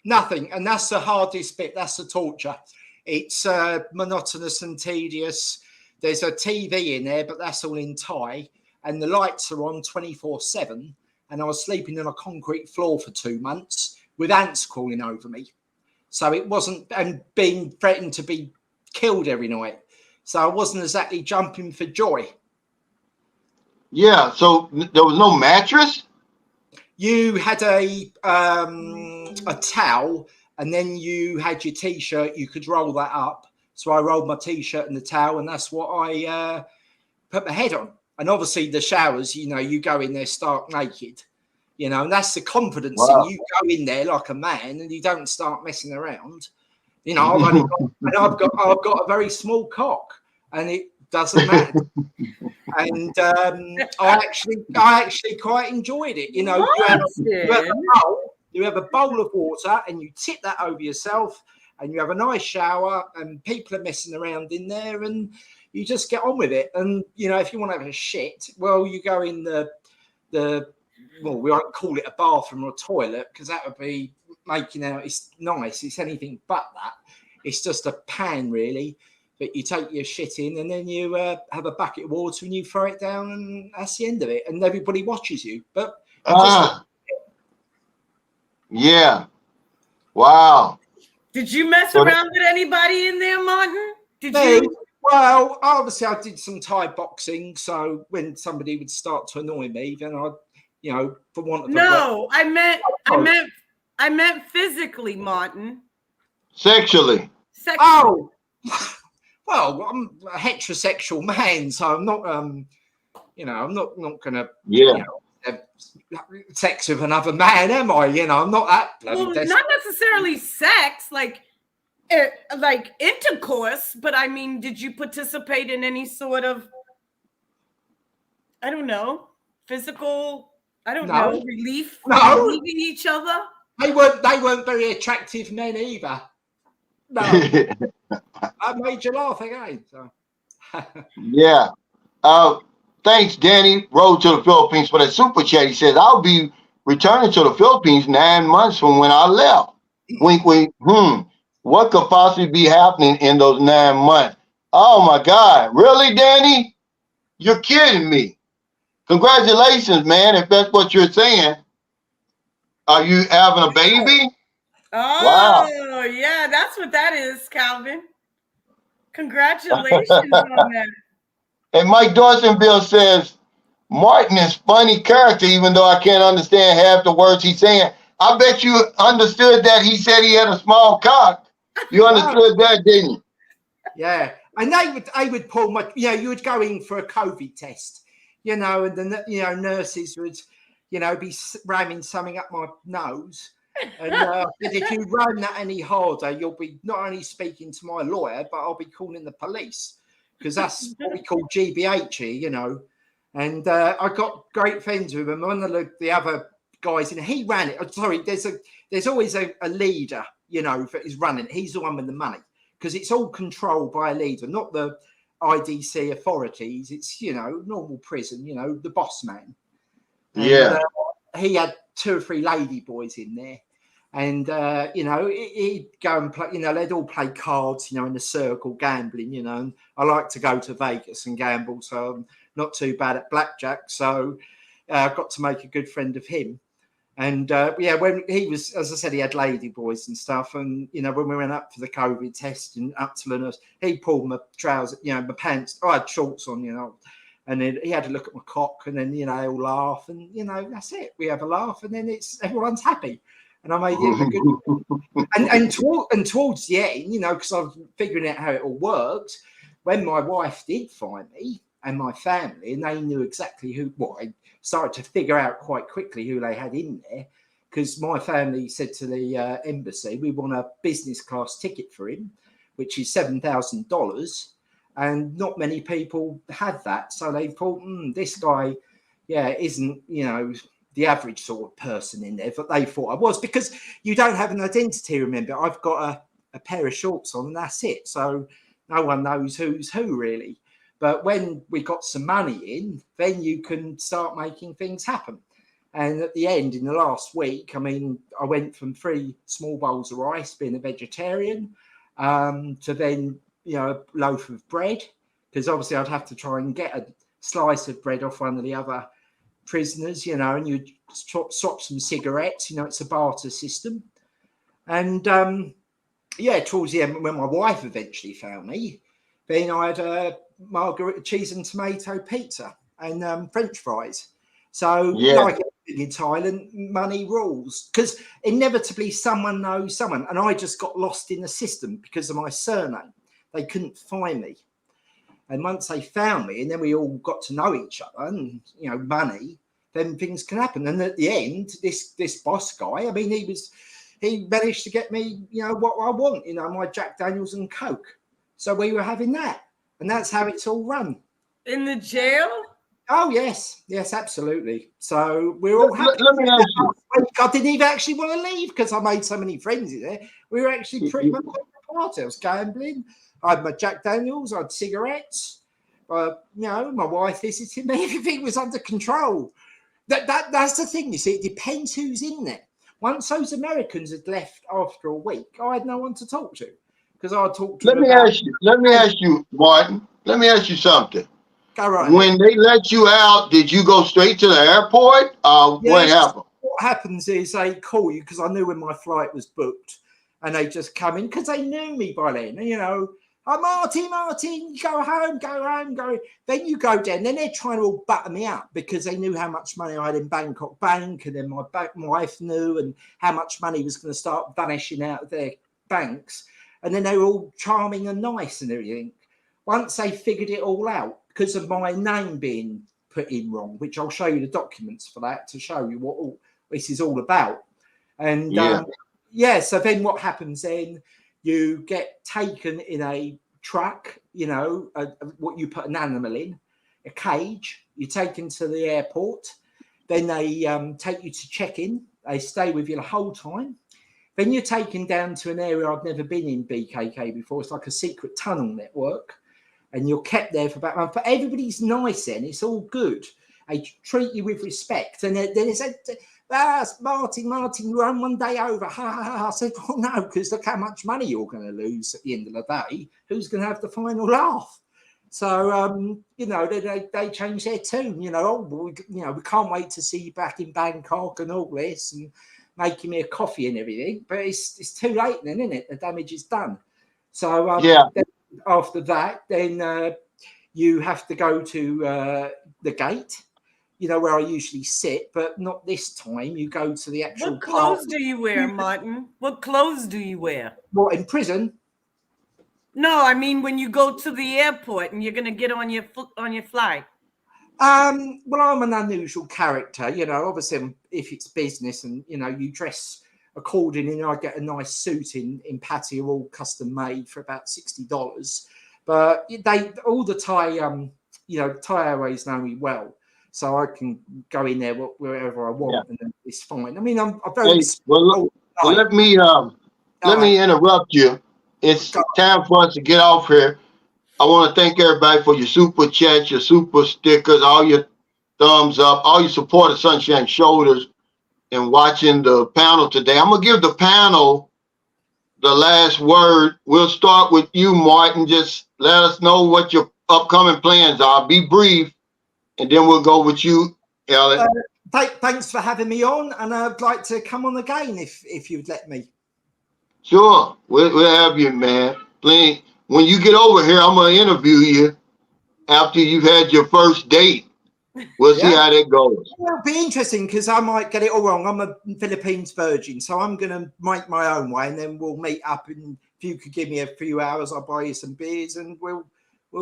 Nothing. And that's the hardest bit. That's the torture. It's monotonous and tedious. There's a TV in there, but that's all in Thai. And the lights are on 24/7. And I was sleeping on a concrete floor for 2 months with ants crawling over me. So it wasn't, and being threatened to be killed every night. So I wasn't exactly jumping for joy. Yeah, so there was no mattress? You had a towel, and then you had your T-shirt. You could roll that up. So I rolled my T-shirt and the towel, and that's what I put my head on. And obviously the showers, you go in there stark naked, and that's the confidence thing. You go in there like a man, and you don't start messing around. I've got a very small cock, and it doesn't matter. And I actually quite enjoyed it. You have a bowl of water, and you tip that over yourself, and you have a nice shower, and people are messing around in there, and you just get on with it. And if you want to have a shit, well, you go in we won't call it a bathroom or a toilet because that would be making out it's nice. It's anything but that. It's just a pan, really. But you take your shit in, and then you have a bucket of water and you throw it down, and that's the end of it. And everybody watches you. But yeah, wow. Did you mess around with anybody in there, Martin? Did you? Well, obviously I did some Thai boxing. So when somebody would start to annoy me, then I'd, for want of no, I meant physically, Martin. Sexually. Oh. Well, I'm a heterosexual man, so I'm not, I'm not going to, have sex with another man, am I? I'm not that bloody desperate. Not necessarily sex, like intercourse, but I mean, did you participate in any sort of, I don't know, physical, relief? No. Relieving each other? They weren't very attractive men either. No. I made you laugh again. So. Yeah. Thanks, Danny. Road to the Philippines for that super chat. He says, I'll be returning to the Philippines 9 months from when I left. Wink, wink. What could possibly be happening in those 9 months? Oh, my God. Really, Danny? You're kidding me. Congratulations, man, if that's what you're saying. Are you having a baby? Oh, Wow. yeah, that's what that is, Calvin. Congratulations on that. And Mike Dorsonville says, Martin is funny character, even though I can't understand half the words he's saying. I bet you understood that he said he had a small cock. You understood that, didn't you? Yeah. And they would pull my, you would go in for a COVID test, and the, nurses would, be ramming something up my nose. And if you run that any harder, you'll be not only speaking to my lawyer, but I'll be calling the police, because that's what we call GBH here, And I got great friends with him. One of the other guys, he ran it. Sorry, there's always a leader, that is running it. He's the one with the money, because it's all controlled by a leader, not the IDC authorities. It's, normal prison, the boss man. And, yeah. He had 2 or 3 lady boys in there. And, he'd go and play, they'd all play cards, in the circle, gambling, and I like to go to Vegas and gamble. So I'm not too bad at blackjack. So I got to make a good friend of him. And when he was, as I said, he had lady boys and stuff. And, when we went up for the COVID test and up to the nurse, he pulled my trousers, my pants. I had shorts on, and then he had to look at my cock, and then, they all laugh. And, that's it. We have a laugh, and then everyone's happy. And I made him a good. and towards the end, because I was figuring out how it all worked, when my wife did find me and my family, and they knew exactly I started to figure out quite quickly who they had in there, because my family said to the embassy, we want a business class ticket for him, which is $7,000. And not many people had that. So they thought, this guy, isn't, the average sort of person in there, but they thought I was, because you don't have an identity. Remember, I've got a pair of shorts on, and that's it. So no one knows who's who, really. But when we got some money in, then you can start making things happen. And at the end, in the last week, I went from 3 small bowls of rice, being a vegetarian, to then, a loaf of bread, because obviously I'd have to try and get a slice of bread off one of the other prisoners, and you swap some cigarettes, it's a barter system. And towards the end, when my wife eventually found me, then I had a margarita cheese and tomato pizza and French fries. So like in Thailand, money rules, because inevitably someone knows someone. And I just got lost in the system because of my surname. They couldn't find me. And once they found me, and then we all got to know each other, and money, then things can happen. And at the end, this boss guy, he managed to get me, what I want, my Jack Daniels and Coke. So we were having that, and that's how it's all run. In the jail? Oh yes, absolutely. So we're all happy. Let me ask you. I didn't even actually want to leave because I made so many friends in there. We were actually pretty much at the party. I was gambling. I had my Jack Daniels. I had cigarettes. My wife visited me. Everything was under control. That's the thing. You see, it depends who's in there. Once those Americans had left after a week, I had no one to talk to, because I talked to. Let me ask you, Martin. Let me ask you something. Go right. When they let you out, did you go straight to the airport? What happened? What happens is they call you, because I knew when my flight was booked, and they just come in because they knew me by then. Oh, Martin, go home. Then you go down. Then they're trying to all butter me up because they knew how much money I had in Bangkok Bank, and then my wife knew, and how much money was going to start vanishing out of their banks. And then they were all charming and nice and everything. Once they figured it all out, because of my name being put in wrong, which I'll show you the documents for that to show you what all this is all about. And so then what happens then? You get taken in a truck, what you put an animal in, a cage. You're taken to the airport. Then they take you to check-in. They stay with you the whole time. Then you're taken down to an area I've never been in BKK before. It's like a secret tunnel network. And you're kept there for about a month. But everybody's nice then. It's all good. They treat you with respect. And then they said, Martin, run one day over. Ha, ha, ha. I said, well, no, because look how much money you're going to lose at the end of the day. Who's going to have the final laugh? So you know, they changed their tune. You know, oh, we can't wait to see you back in Bangkok and all this, and making me a coffee and everything. But it's too late then, isn't it? The damage is done. So then after that, then you have to go to the gate. You know, where I usually sit, but not this time. You go to the actual. What clothes do you wear, Martin? What clothes do you wear? What, in prison? No, I mean when you go to the airport and you're gonna get on your flight. Well, I'm an unusual character, you know. Obviously, if it's business and you know you dress accordingly, I get a nice suit in Patty, all custom made for about $60. But they all the Thai, you know, Thai Airways know me well. So I can go in there wherever I want, and it's fine. I mean, I'm very. Well, let me interrupt you. It's time for us to get off here. I want to thank everybody for your super chats, your super stickers, all your thumbs up, all your support of Sunshine Shoulders, and watching the panel today. I'm gonna give the panel the last word. We'll start with you, Martin. Just let us know what your upcoming plans are. Be brief. And then we'll go with you, Ellen. Thanks for having me on, and I'd like to come on again if you'd let me. Sure, we'll have you, man. Please, when you get over here, I'm gonna interview you after you've had your first date. We'll see how that goes. It'll be interesting because I might get it all wrong. I'm a Philippines virgin, so I'm gonna make my own way, and then we'll meet up. And if you could give me a few hours, I'll buy you some beers, and we'll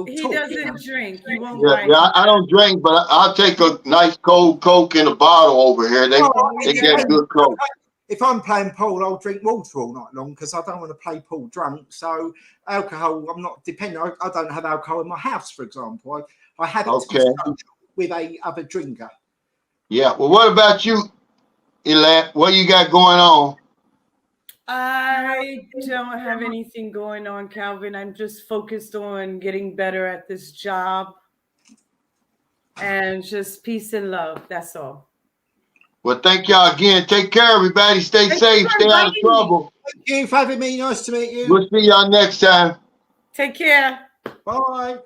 He talk. doesn't drink. He won't I don't drink, but I'll take a nice cold Coke in a bottle over here. They get good Coke. If I'm playing pool, I'll drink water all night long because I don't want to play pool drunk. So alcohol, I'm not dependent. I don't have alcohol in my house, for example. I have it to be social with a other drinker. Yeah. Well, what about you, Elat? What you got going on? I don't have anything going on, Calvin. I'm just focused on getting better at this job and just peace and love. That's all. Well, thank y'all again. Take care, everybody. Stay safe. Stay out of trouble. Thank you for having me. Nice to meet you. We'll see y'all next time. Take care. Bye.